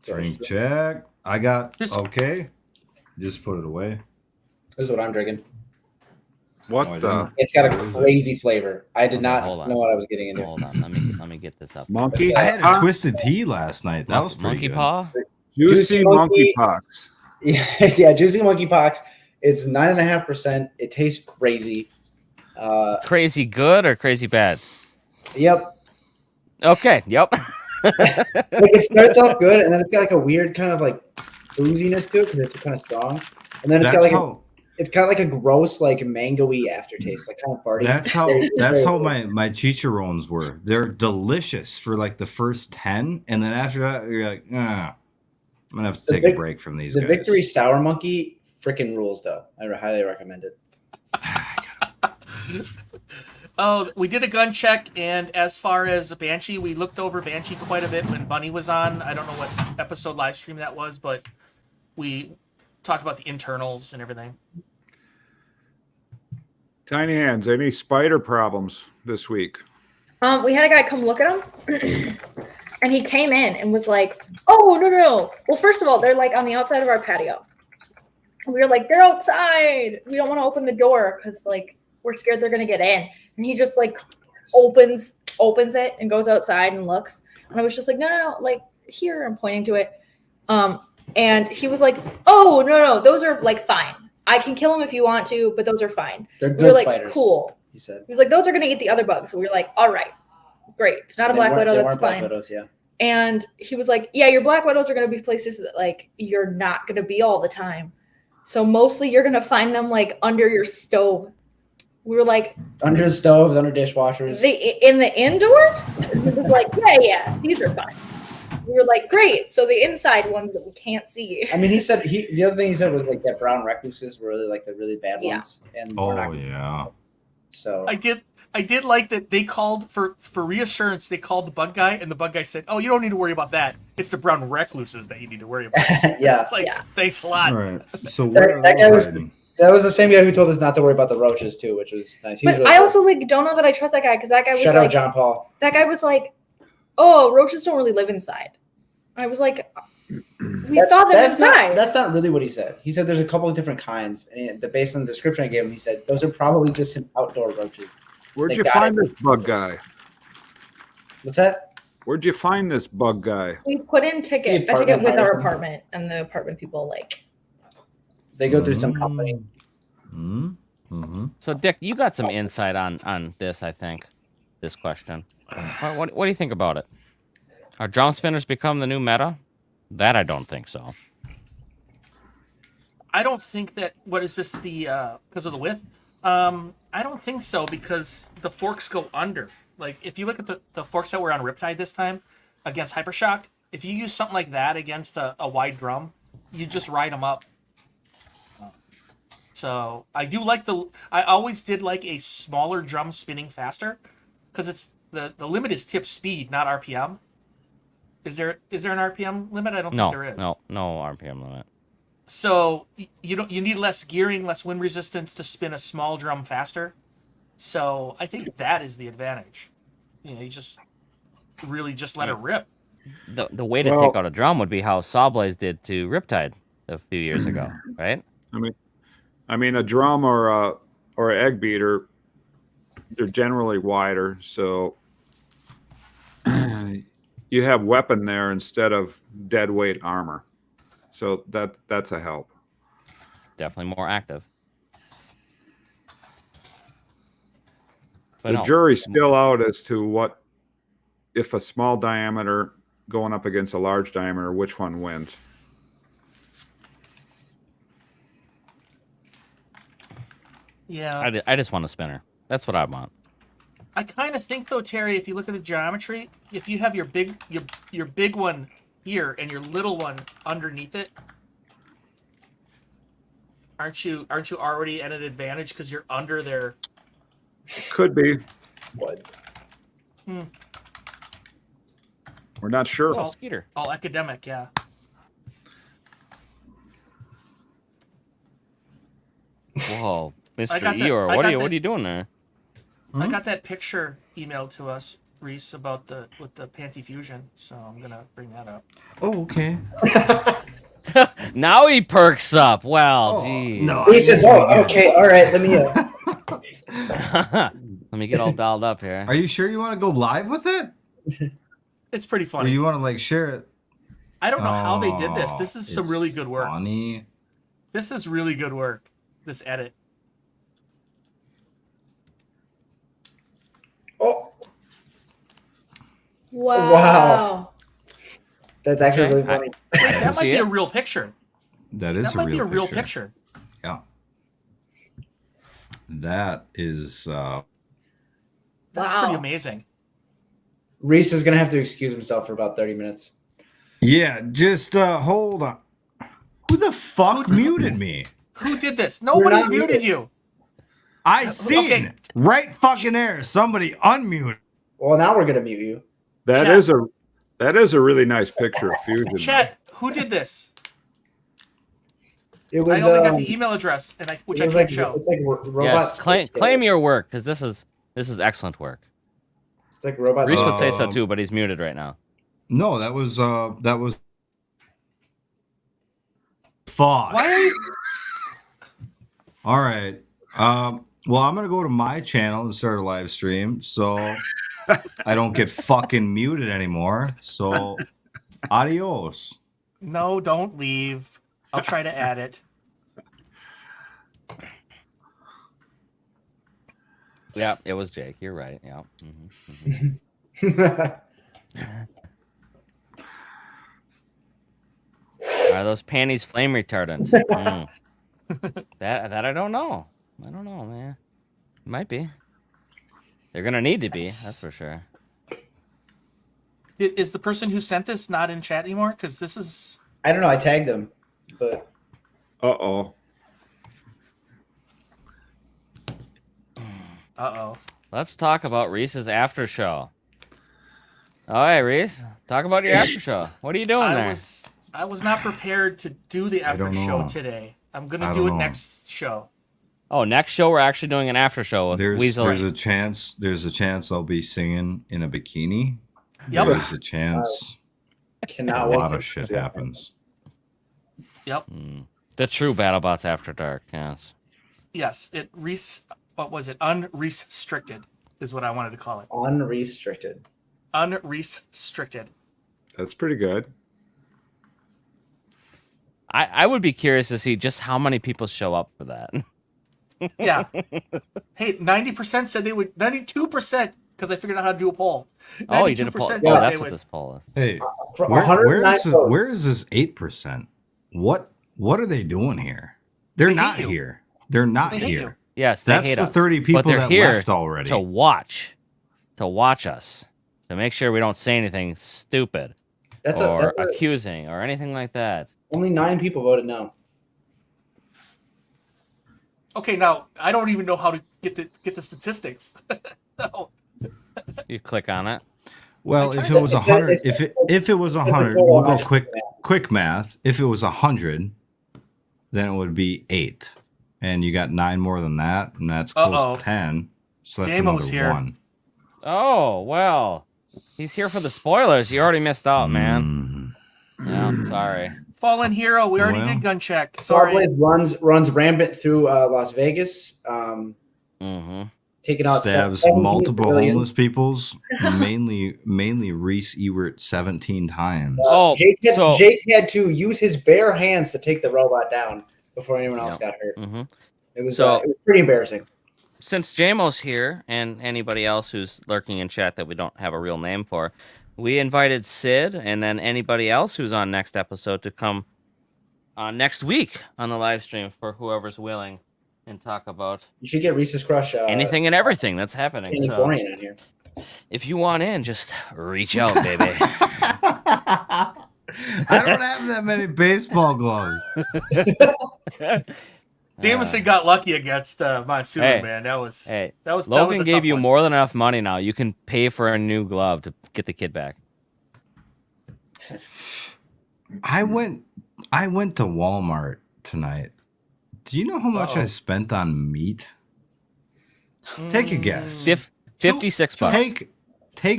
Drink check. I got okay. Just put it away. This is what I'm drinking. What the? It's got a crazy flavor. I did not hold on. know what I was getting into. Hold on, let me get this up. Monkey? I had a twisted tea last night. That was pretty monkey good. paw. Juicy monkey pox. Yeah, juicy monkey pox. It's 9.5%. It tastes crazy. Crazy good or crazy bad? Yep. Okay. Yep. Like it starts off good, and then it's got like a weird kind of like booziness to it because it's kind of strong, and then it's got like a gross like mango-y aftertaste, like kind of farty. That's how my chicharrones were. They're delicious for like the first 10, and then after that you're like, I'm gonna have to take a break from these guys. The Victory Sour Monkey freaking rules, though. I highly recommend it. Oh, we did a gun check, and as far as Banshee, we looked over Banshee quite a bit when Bunny was on. I don't know what episode live stream that was, but we talked about the internals and everything. Tiny Hands, any spider problems this week? We had a guy come look at them, and he came in and was like, "Oh, no. Well, first of all, they're like on the outside of our patio." We were like, "They're outside. We don't want to open the door because like we're scared they're gonna get in." And he just like opens it and goes outside and looks. And I was just like, no, like here, I'm pointing to it. And he was like, "Oh, no, those are like fine. I can kill them if you want to, but those are fine." They're good we were like, spiders. Cool. He said. He was like, "Those are gonna eat the other bugs." So we were like, "All right, great. It's not a black widow. That's fine." Black widows, yeah. And he was like, "Yeah, your black widows are gonna be places that like you're not gonna be all the time. So mostly you're gonna find them like under your stove." We were like, under stoves, under dishwashers. In the indoors? He was like, yeah, these are fine. We were like, great. So the inside ones that we can't see. I mean, he said the other thing he said was like that brown recluses were really like the really bad ones. And yeah. So I did like that they called for reassurance. They called the bug guy, and the bug guy said, "Oh, you don't need to worry about that. It's the brown recluses that you need to worry about." Yeah. It's like, thanks a lot. All right. So where that was the same guy who told us not to worry about the roaches too, which was nice. But really I also like don't know that I trust that guy because that guy was Shout like, out John Paul. That guy was like, "Oh, roaches don't really live inside." I was like, "We thought they're inside." That's not really what he said. He said there's a couple of different kinds, and based on the description I gave him, he said those are probably just some outdoor roaches. Where'd you find this bug guy? What's that? Where'd you find this bug guy? We put in a ticket with our apartment, and the apartment people like. They go through some company. So, Dick, you got some insight on this, I think, this question. What do you think about it? Are drum spinners become the new meta? That I don't think so. I don't think that, what is this, because of the width? I don't think so because the forks go under. Like, if you look at the forks that were on Riptide this time against Hypershock, if you use something like that against a wide drum, you just ride them up. So I do like I always did like a smaller drum spinning faster because it's the limit is tip speed, not RPM. Is there an RPM limit? I don't No, think there is. no RPM limit. So you need less gearing, less wind resistance to spin a small drum faster. So I think that is the advantage. You just really just let it rip. The way to take out a drum would be how Sawblaze did to Riptide a few years ago, right? I mean, a drum or an egg beater, they're generally wider, so you have weapon there instead of dead weight armor. So that's a help. Definitely more active. But The jury's still out as to what, if a small diameter going up against a large diameter, which one wins. Yeah. I just want a spinner. That's what I want. I kind of think though, Terry, if you look at the geometry, if you have your big one here and your little one underneath it, aren't you already at an advantage because you're under their? Could be. What? We're not sure. Oh, Skeeter. All academic, yeah. Whoa, Mr. got Eeyore, that- what are you doing there? I got that picture emailed to us, Reese, about with the Panty Fusion, so I'm gonna bring that up. Oh, okay. Now he perks up. Well, geez. No. He says, "Oh, okay, all right, let me." Let me get all dialed up here. Are you sure you want to go live with it? It's pretty Or funny. you want to like share it? I don't know how they did this. This is some It's really good work. Funny. This is really good work. This edit. Oh, Wow. Wow. that's actually Okay. really funny. Wait, that might see be it. a real picture. That is That might be a real picture. Yeah. That is That's Wow. pretty amazing. Reese is gonna have to excuse himself for about 30 minutes. yeah, just hold on. Who the fuck muted me? Who did this? Nobody's not muted muted. you. I seen Okay. right fucking there. Somebody unmute. Well, now we're gonna mute you. That Chat. is a really nice picture of Fusion. Chat, who did this? It was. I only got the email address, which I it was can't like, show. It's like robot. Yes, claim Switch. your work because this is excellent work. It's like robot. Reese Switch. would say so too, but he's muted right now. No, that was fuck. Why are you? All right. Well, I'm gonna go to my channel and start a live stream, so I don't get fucking muted anymore. So, adios. No, don't leave. I'll try to add it. Yeah, it was Jake. You're right. Yeah. Are those panties flame retardant? That I don't know. I don't know, man. Might be. They're gonna need to be. That's for sure. Is the person who sent this not in chat anymore? Because this is. I don't know. I tagged him, but Uh-oh. Uh-oh. Let's talk about Reese's after show. All right, Reese. Talk about your after show. What are you doing there? I was not prepared to do the after don't show know. today. I'm gonna I do don't it know. next show. Oh, next show we're actually doing an after show with Weasel. There's a chance I'll be singing in a bikini. Yep. There's a chance cannot a wait. lot to- of shit happens. Yep. The true BattleBots After Dark. Yes. Yes. What was it? Unrestricted is what I wanted to call it. Unrestricted. Unrestricted. That's pretty good. I would be curious to see just how many people show up for that. Yeah. Hey, 90% said they would. 92% because I figured out how to do a poll. Oh, you did a poll. 92% Oh, said that's they what would. this poll is. Hey, For where 109 votes. where is this 8%? What are they doing here? They're They hate not you. here. They're not They hate you. here. Yes, they That's hate the us. 30 But people they're that here left already. to watch us, to make sure we don't say anything stupid That's or that's accusing or anything like that. only 9 people voted no. Okay, now I don't even know how to get the statistics. No. You click on it. Well, if it was 100, if it was 100, we'll go quick math. If it was 100, then it would be 8, and you got 9 more than that, and that's close to 10. So that's J-Mo's another here. 1. Oh, well. He's here for the spoilers. You already missed out, man. Yeah, I'm sorry. Fallen Hero, we already did gun check. Sorry. Sawblaze runs rampant through Las Vegas. Taking out Stabs multiple homeless peoples, mainly Reese Ewert 17 times. Jake had to use his bare hands to take the robot down before anyone else got hurt. It was pretty embarrassing. Since JMO's here and anybody else who's lurking in chat that we don't have a real name for, we invited Sid and then anybody else who's on next episode to come next week on the live stream for whoever's willing and talk about you should get Reese's Crush anything and everything that's happening. So on here. If you want in, just reach out, baby. I don't have that many baseball gloves. Jameson got lucky against Monsoon, man. That was Logan a gave tough you one. more than enough money now. You can pay for a new glove to get the kid back. I went to Walmart tonight. Do you know how much I spent on meat? Take a guess. $56. Take a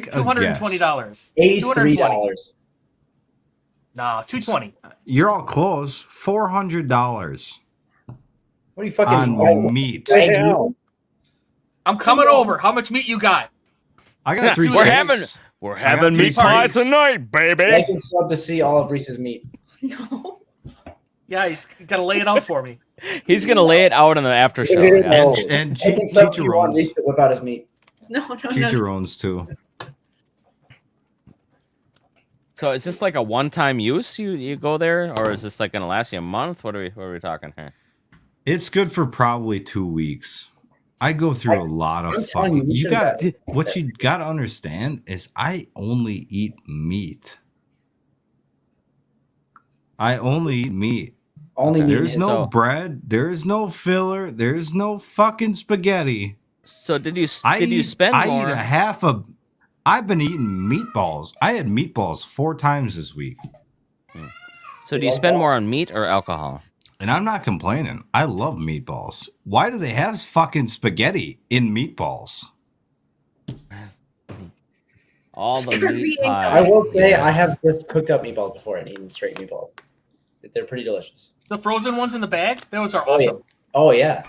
guess. $220. $83. No, $220. You're all close. $400. What are you fucking on meat? I'm coming over. How much meat you got? I got 3 steaks. We're having meat pie tonight, baby. I can love to see all of Reese's meat. No. Yeah, he's got to lay it out for me. He's gonna lay it out in the after show. And chicharrones. Reese to whip out his meat. No. Chicharrones too. So is this like a one-time use? You go there, or is this like gonna last you a month? What are we talking here? It's good for probably 2 weeks. I go through a lot of fucking. What you got to understand is I only eat meat. I only eat meat. Only meat. There's no bread. There's no filler. There's no fucking spaghetti. So did you spend more? I eat a half of. I've been eating meatballs. I had meatballs 4 times this week. So do you spend more on meat or alcohol? And I'm not complaining. I love meatballs. Why do they have fucking spaghetti in meatballs? All the meat pie. I will say I have just cooked up meatballs before and eaten straight meatballs. They're pretty delicious. The frozen ones in the bag? Those are awesome. Oh, yeah.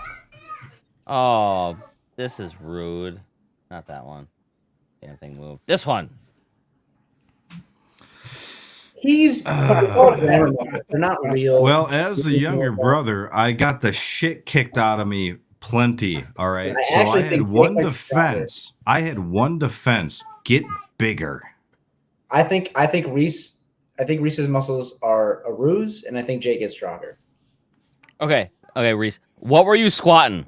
Oh, this is rude. Not that one. Damn thing moved. This one. They're not real. Well, as the younger brother, I got the shit kicked out of me plenty. All right. So I had one defense. Get bigger. I think Reese's muscles are a ruse, and I think Jake is stronger. Okay, Reese. What were you squatting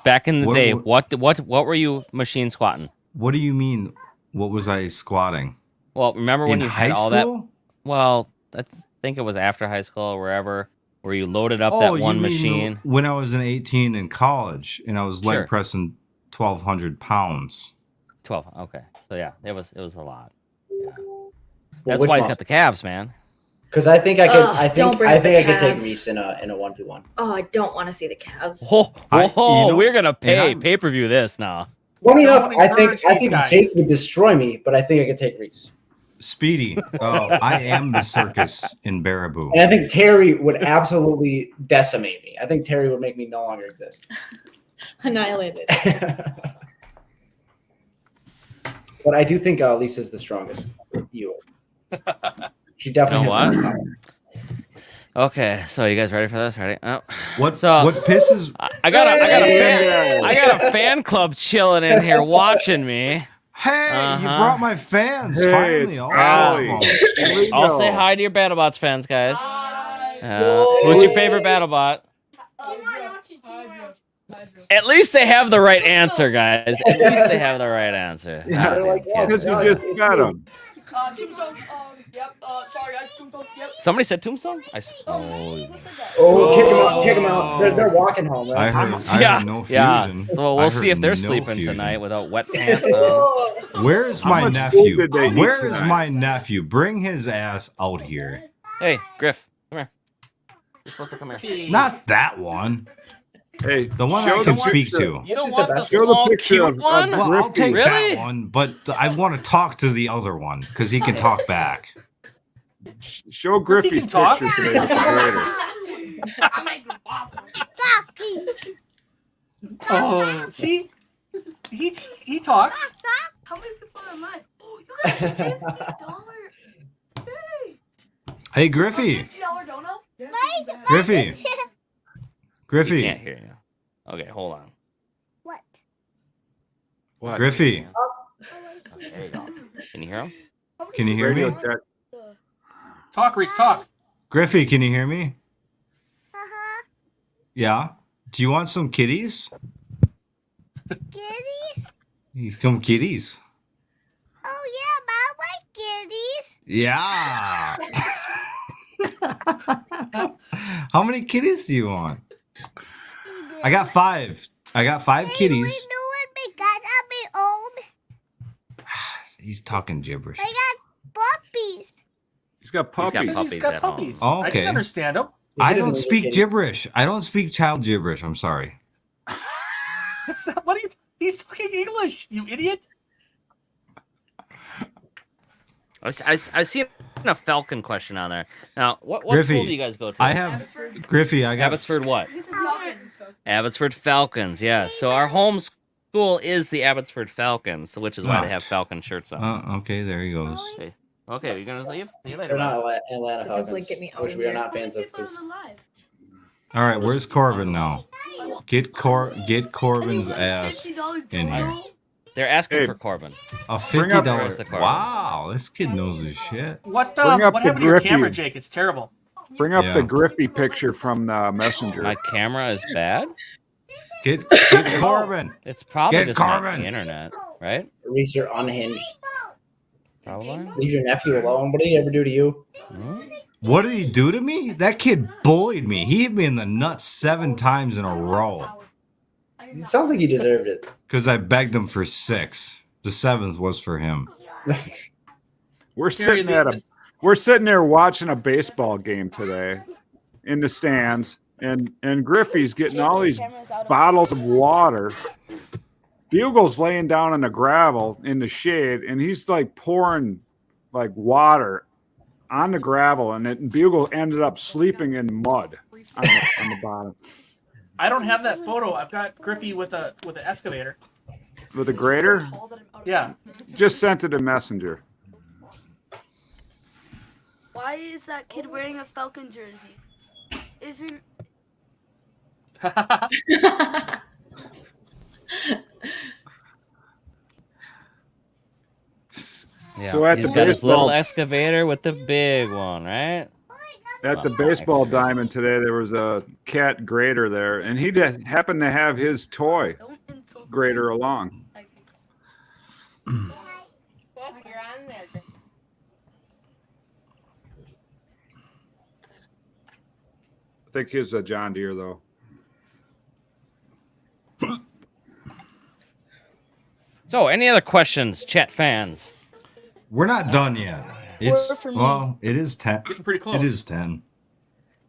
back in the day? What were you machine squatting? What do you mean? What was I squatting? Well, remember when you high had all school? that? Well, I think it was after high school or wherever, where you loaded up that one machine. When I was 18 in college, and I was leg pressing 1,200 pounds. 12. Okay, so yeah, it was a lot. Yeah. That's why he's got the calves, man. Because I think I could. I think I could take calves. Reese in a 1v1. Oh, I don't want to see the calves. We're gonna pay-per-view this now. Funny enough, I think Jake would destroy me, but I think I could take Reese. Speedy. I am the circus in Baraboo. And I think Terry would absolutely decimate me. I think Terry would make me no longer exist. Annihilated. But I do think Lisa's the strongest. She definitely has the power. Okay, so you guys ready for this? Ready? Oh. What pisses? I got a fan club chilling in here watching me. Hey, you brought my fans finally. I'll say hi to your BattleBots fans, guys. Who's your favorite BattleBot? At least they have the right answer, guys. At least they have the right answer. Because you just got them. Tombstone. Yep. Sorry, guys. Tombstone. Yep. Somebody said Tombstone? Who said that? Oh, kick them out! Kick them out! They're walking home, right? I heard no fusion. So I we'll see heard if they're no sleeping fusion. tonight without wet pants on. Where is How my much nephew? food did they eat Where is tonight? my nephew? Bring his ass out here. Hey, Griff, come here. You're supposed to come here. Not that one. Hey, The one show I can the speak picture. to. You don't Just want the the best. Show the small, picture cute of one? Well, I'll take Really? that one, but I want to talk to the other one because he can talk back. Show Griffey's can talk. picture today with the grader. I make the waffle. Oh, see, he talks. How many people are alive? Oh, you guys pay $50. Hey. Hey, Griffey. $50 dono? Griffey. He Griffey. can't hear you. Okay, hold on. What? Griffey. Okay, there you go. Can you hear him? Can you hear Radio me? check. Talk, Reese. Talk. Griffey, can you hear me? Yeah. Do you want some kitties? Kitties? You come kitties. Oh yeah, I like kitties. Yeah. How many kitties do you want? I got 5. I got 5 kitties. We do it because I'm old. He's talking gibberish. I got puppies. He's got puppies. He's got He's puppies got at home. puppies. Oh, I okay. can understand him. I He don't doesn't speak like kitties. gibberish. I don't speak child gibberish. I'm sorry. That's not what he's talking English. You idiot. I see a Falcon question on there. Now, what Griffey, school do you guys go to? I have Griffey. I got Abbotsford what? This is Falcons. Abbotsford Falcons, yeah. So our home school is the Abbotsford Falcons, so which is why Ah. they have Falcon shirts on. Okay, there he goes. Okay, you're gonna leave? See you later. They're not bye. Atlanta If it's Falcons, like, get me out which of we are here. not fans of. People are 'Cause alive. All right, where's Corbin now? Get Corbin's ass $50 in here. dono? They're asking Hey, for Corbin. A Bring up- $50. the Corbin. Wow, this kid knows his shit. What Bring up what the happened to your Griffey. camera, Jake? It's terrible. Bring up Yeah. the Griffey picture from the messenger. My camera is bad. Get Corbin. It's probably Get just not Corbin. the internet, right? Reese, you're unhinged. Probably. Leave your nephew alone. What did he ever do to you? Hmm? What did he do to me? That kid bullied me. He hit me in the nuts 7 times in a row It sounds like you deserved it. because I begged him for 6. The 7th was for him. We're sitting we're sitting there watching a baseball game today in the stands, and Griffey's getting all these bottles of water. Bugle's laying down on the gravel in the shade, and he's like pouring like water on the gravel, and Bugle ended up sleeping in mud on the bottom I don't have that photo. I've got Griffey with an excavator. with a grater. Yeah. Just sent it a messenger. Why is that kid wearing a Falcon jersey? Isn't Yeah. So at He's the got his little baseball- excavator with the big one, right? At the baseball diamond today, there was a cat grader there, and he happened to have his toy don't insult grader along. You're on there. I think his a John Deere though. So, any other questions, chat fans? We're not done yet. It's Or for me. well, it is 10. Getting pretty close. It is 10.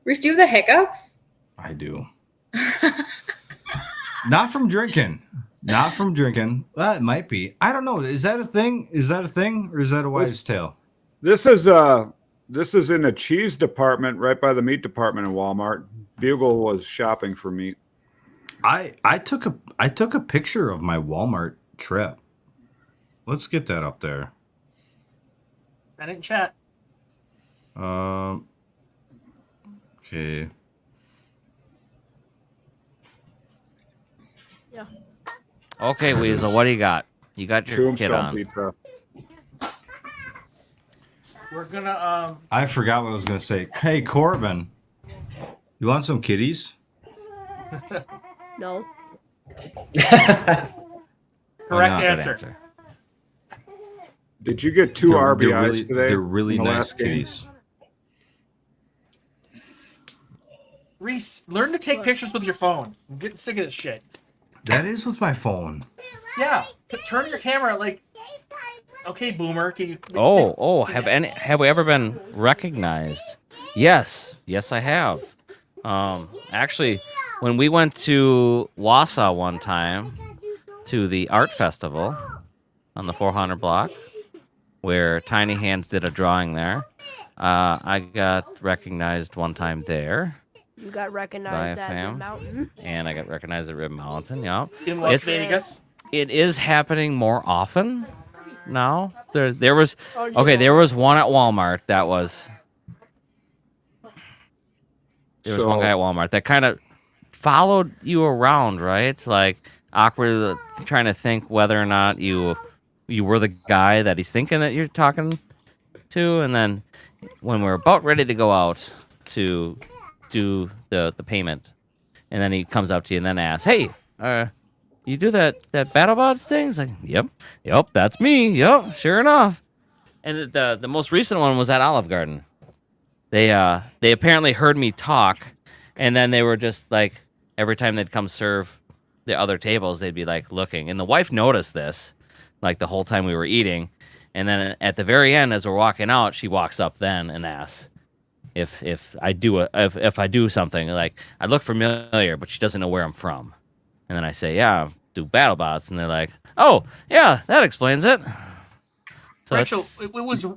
Reese, do you have the hiccups? I do. Not from drinking. Not from drinking. Well, it might be. I don't know. Is that a thing? Is that a thing, or is that a wives' tale? This is in the cheese department right by the meat department in Walmart. Bugle was shopping for meat. I took a picture of my Walmart trip. Let's get that up there. I didn't chat. Okay. Okay, Weasel, what do you got? You got your kid Tombstone on. pizza. We're gonna I forgot what I was gonna say. Hey, Corbin, you want some kitties? No. correct not? answer. Did you get 2 RBIs today? They're really in the nice last game? kitties. Reese, learn to take pictures with your phone. I'm getting sick of this shit. That is with my phone. Yeah, turn your camera like. Okay, Boomer. Can you? Have we ever been recognized? Yes, I have. Actually, when we went to Wausau one time to the art festival on the 400 block, where Tiny Hands did a drawing there, I got recognized one time there. You got recognized at Rib Mountain. And I got recognized at Rib Mountain, yeah. In Las Vegas? It is happening more often now. There was there was one at Walmart that was one guy at Walmart that kind of followed you around, right? Like awkward, trying to think whether or not you were the guy that he's thinking that you're talking to, and then when we're about ready to go out to do the payment, and then he comes up to you and then asks, "Hey, you do that BattleBots thing?" It's like, yep, that's me. Yep, sure enough. And the most recent one was at Olive Garden. They apparently heard me talk, and then they were just like, every time they'd come serve the other tables, they'd be like looking. And the wife noticed this, like the whole time we were eating. And then at the very end, as we're walking out, she walks up then and asks if I do something. Like, I look familiar, but she doesn't know where I'm from. And then I say, yeah, I do BattleBots, and they're like, oh yeah, that explains it. So Rachel,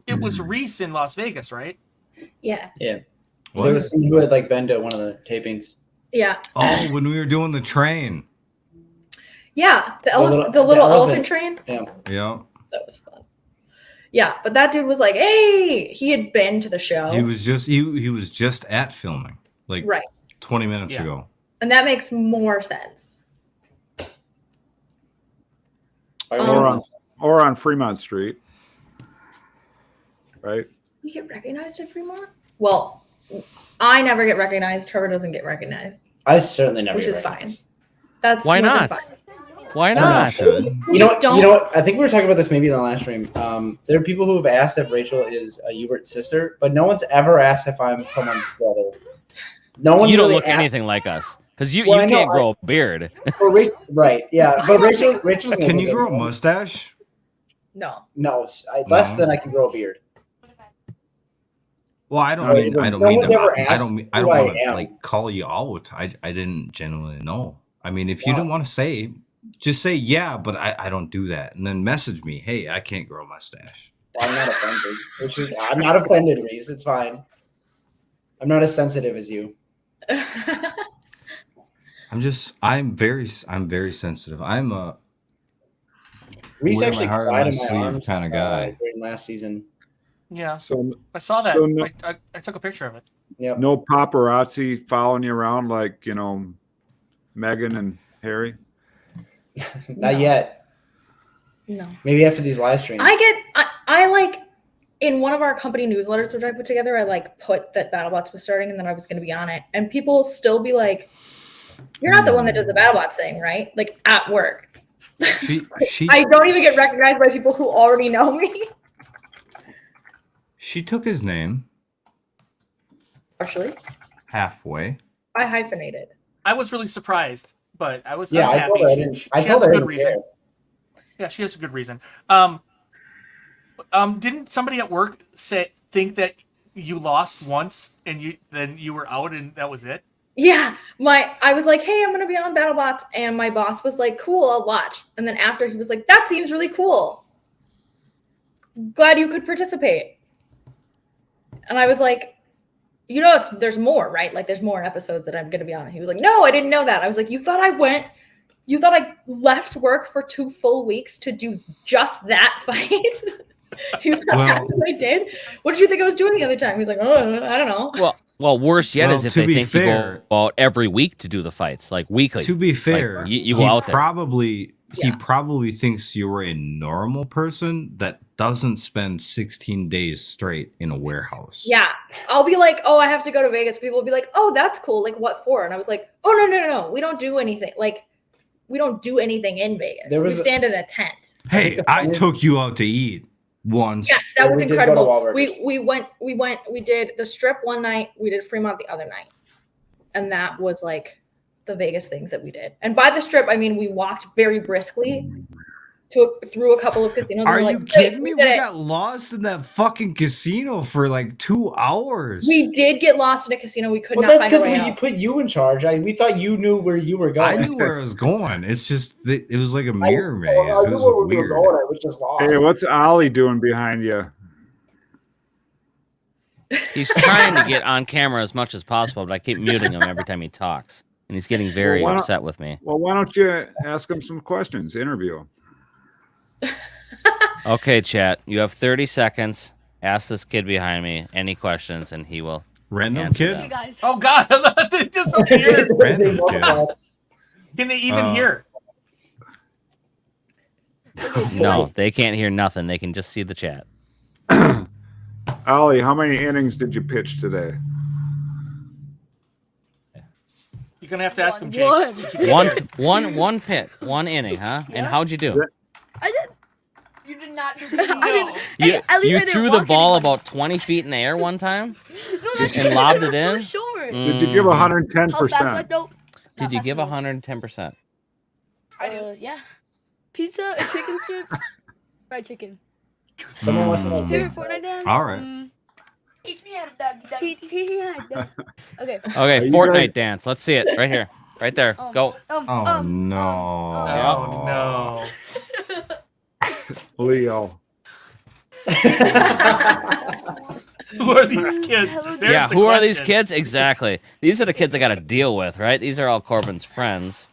it was Reese in Las Vegas, right? Yeah. Yeah. What? There was someone who had like been to one of the tapings. Yeah. Oh, when we were doing the train. Yeah, the little elephant train. Yeah. Yeah. That was fun. Yeah, but that dude was like, hey, he had been to the show. He was just at filming, like right. 20 minutes ago. And that makes more sense. Or on Fremont Street. Right? You get recognized at Fremont? Well, I never get recognized. Trevor doesn't get recognized. I certainly never. Which get is recognized. fine. That's why more than not? fine. Why not? You know what? I think we were talking about this maybe in the last stream. There are people who have asked if Racehl is Hubert's sister, but no one's ever asked if I'm someone's brother. No one. You don't really look asked. anything like us because you Well, can't grow a beard. Right? Yeah, but Rachel's. Can you grow a mustache? No. No, less than I can grow a beard. Well, I don't No want one's ever to asked want who I to am. like call you out. I didn't genuinely know. I mean, if you didn't want to say, just say yeah, but I don't do that, and then message me, hey, I can't grow a mustache. Well, I'm not offended. I'm not offended, Reese. It's fine. I'm not as sensitive as you. I'm very sensitive. I'm a Reese wear actually my heart on cried my in my sleeve arms kind of guy. during last season. Yeah. So I saw that. so no- I took a picture of it. Yep. No paparazzi following you around like, Meghan and Harry? Not yet. No. Maybe after these live streams. I like in one of our company newsletters, which I put together, I like put that BattleBots was starting and then I was going to be on it. And people will still be like, you're not the one that does the BattleBots thing, right? Like at work. I don't even get recognized by people who already know me. She took his name Partially. halfway. I hyphenated. I was really surprised, but I was Yeah, I happy. told her She I has told a her I good didn't reason. care. Yeah, she has a good reason. Didn't somebody at work think that you lost once and then you were out and that was it? Yeah, I was like, hey, I'm gonna be on BattleBots, and my boss was like, cool, I'll watch. And then after he was like, that seems really cool. Glad you could participate. And I was like, there's more, right? Like there's more episodes that I'm gonna be on. He was like, no, I didn't know that. I was like, you thought I left work for 2 full weeks to do just that fight? You thought that's what I did? What did you think I was doing the other time? He's like, oh, I don't know. Well, worse yet is if to they be think fair- you go out every week to do the fights, like weekly. To be fair, Like, you go out there. He probably thinks you're a normal person that doesn't spend 16 days straight in a warehouse. Yeah. I'll be like, oh, I have to go to Vegas. People will be like, oh, that's cool. Like, what for? And I was like, oh, no. We don't do anything. Like, we don't do anything in Vegas. We stand in a tent. Hey, I took you out to eat. once. Yes, that was We did go to incredible. Wahlburgers. We did the Strip one night. We did Fremont the other night, and that was like the Vegas things that we did. And by the Strip, I mean we walked very briskly through a couple of casinos. Are We're you like, kidding me? We We did it. got lost in that fucking casino for like 2 hours. We did get lost in a casino. We could Well, not that's find a because way we out. put you in charge. We thought you knew where you were going. I knew where I was going. It's just that it was like a mirror maze. I It knew was where we were weird. going. I was just lost. Hey, what's Ollie doing behind you? He's trying to get on camera as much as possible, but I keep muting him every time he talks, and he's getting very Well, why don't- upset with me. Well, why don't you ask him some questions? Interview him. Okay, chat. You have 30 seconds. Ask this kid behind me any questions, and he will. Random answer kid? them. Hey guys. Oh God, they disappeared. Random kid. Can they even hear? No, they can't hear nothing. They can just see the chat. Ollie, how many innings did you pitch today? You're gonna have to ask him, Jake. One. since you can't hear. One pit, 1 inning, huh? And Yeah. how'd you do? I did. You did not do I didn't. You, Hey, at least you I didn't threw the walk ball anybody. about 20 feet in the air one time? No, that's and because lobbed it was it in? so short. Did you give Mhm. 110%? How fast though? Did you give 110%? Yeah. Pizza and chicken strips. Fried chicken. Someone wants to know. Favorite Fortnite dance? All right. Teach me how to doggy Okay. Okay, you Fortnite guys- dance. Let's see it right here. Right there. Go. Oh no. Oh no. Leo. Who are these kids? There's Yeah, the who are these question. kids? Exactly. These are the kids I got to deal with, right? These are all Corbin's friends.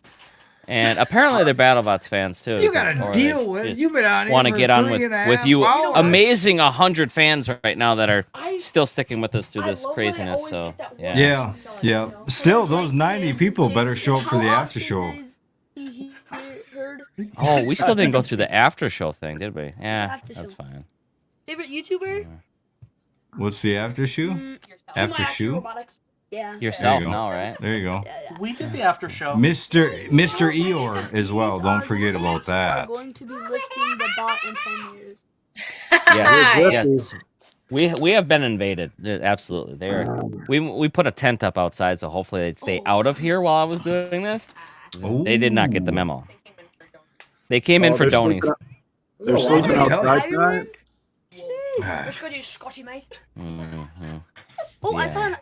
And apparently they're BattleBots fans too. You gotta Or deal they with. just You've been on here want to for get on 3.5 with you. hours. Amazing 100 fans right now that are still sticking with us through this craziness. So yeah. Yeah. Still, those 90 people better show up for the after show. Oh, we still didn't go through the after show thing, did we? Yeah, after that's show. fine. Favorite YouTuber? What's the after shoe? After shoe? Yeah. Yourself, There you go. no, right? There you go. Yeah. We did the after show. Mr. Eeyore as well. Don't forget about that. We're going to be listing the bot in 10 years. Yes. We have been invaded. Absolutely. We put a tent up outside, so hopefully they'd stay out of here while I was doing this. They did not get the memo. They came in for they're donies. They're sleeping outside tonight. Ireland? Let's go to Scotty, mate. Mhm. Oh, I saw an.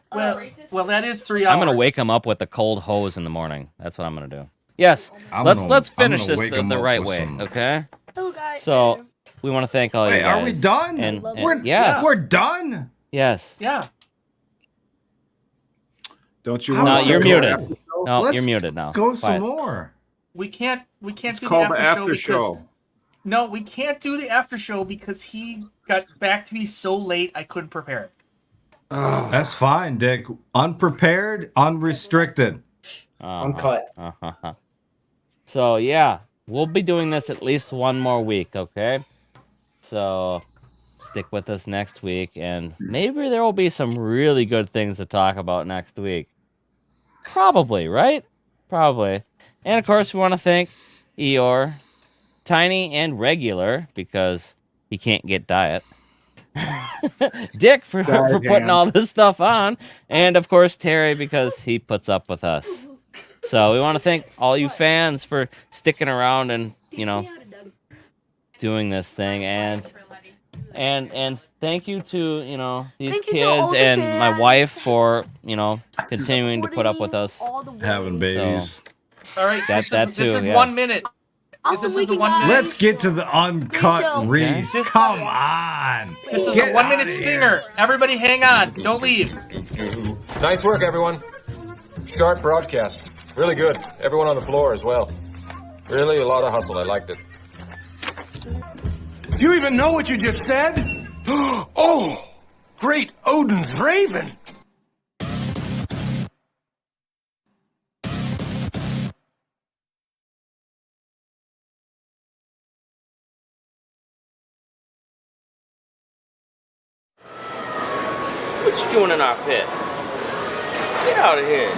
Well, that is 3 hours. I'm gonna wake them up with the cold hose in the morning. That's what I'm gonna do. Yes. I'm Let's gonna finish this wake 'em the up right with way. some- Okay. Hello, guys. So we want to thank all you Wait, guys. are we done? And We're done. Yes. Yeah. Don't you How want No, to you're go muted. after show? No, Let's you're muted now. Go some Quiet. more. We can't It's do the called the after, after show because show. no, we can't do the after show because he got back to me so late I couldn't prepare it. That's fine, Dick. Unprepared, unrestricted. Uncut. So yeah, we'll be doing this at least one more week, okay? So stick with us next week, and maybe there will be some really good things to talk about next week. Probably, right? Probably. And of course, we want to thank Eeyore, Tiny, and Regular because he can't get diet. Dick for putting all this stuff on, and of course Terry because he puts up with us. So we want to thank all you fans for sticking around and doing this thing, and thank you to these Thank you to all kids the and my fans. wife for continuing to put up with us. All the Having way. babies. All right, That this too, is yeah. 1 minute. Awesome This is a weekend, 1 minute. guys. Let's get to the uncut show. Reese. Okay. Come on. This is Get a 1 minute outta here. stinger. Everybody, hang on. Don't leave. Nice work, everyone. Sharp broadcast. Really good. Everyone on the floor as well. Really a lot of hustle. I liked it. Do you even know what you just said? Oh, great Odin's Raven. What you doing in our pit? Get out of here.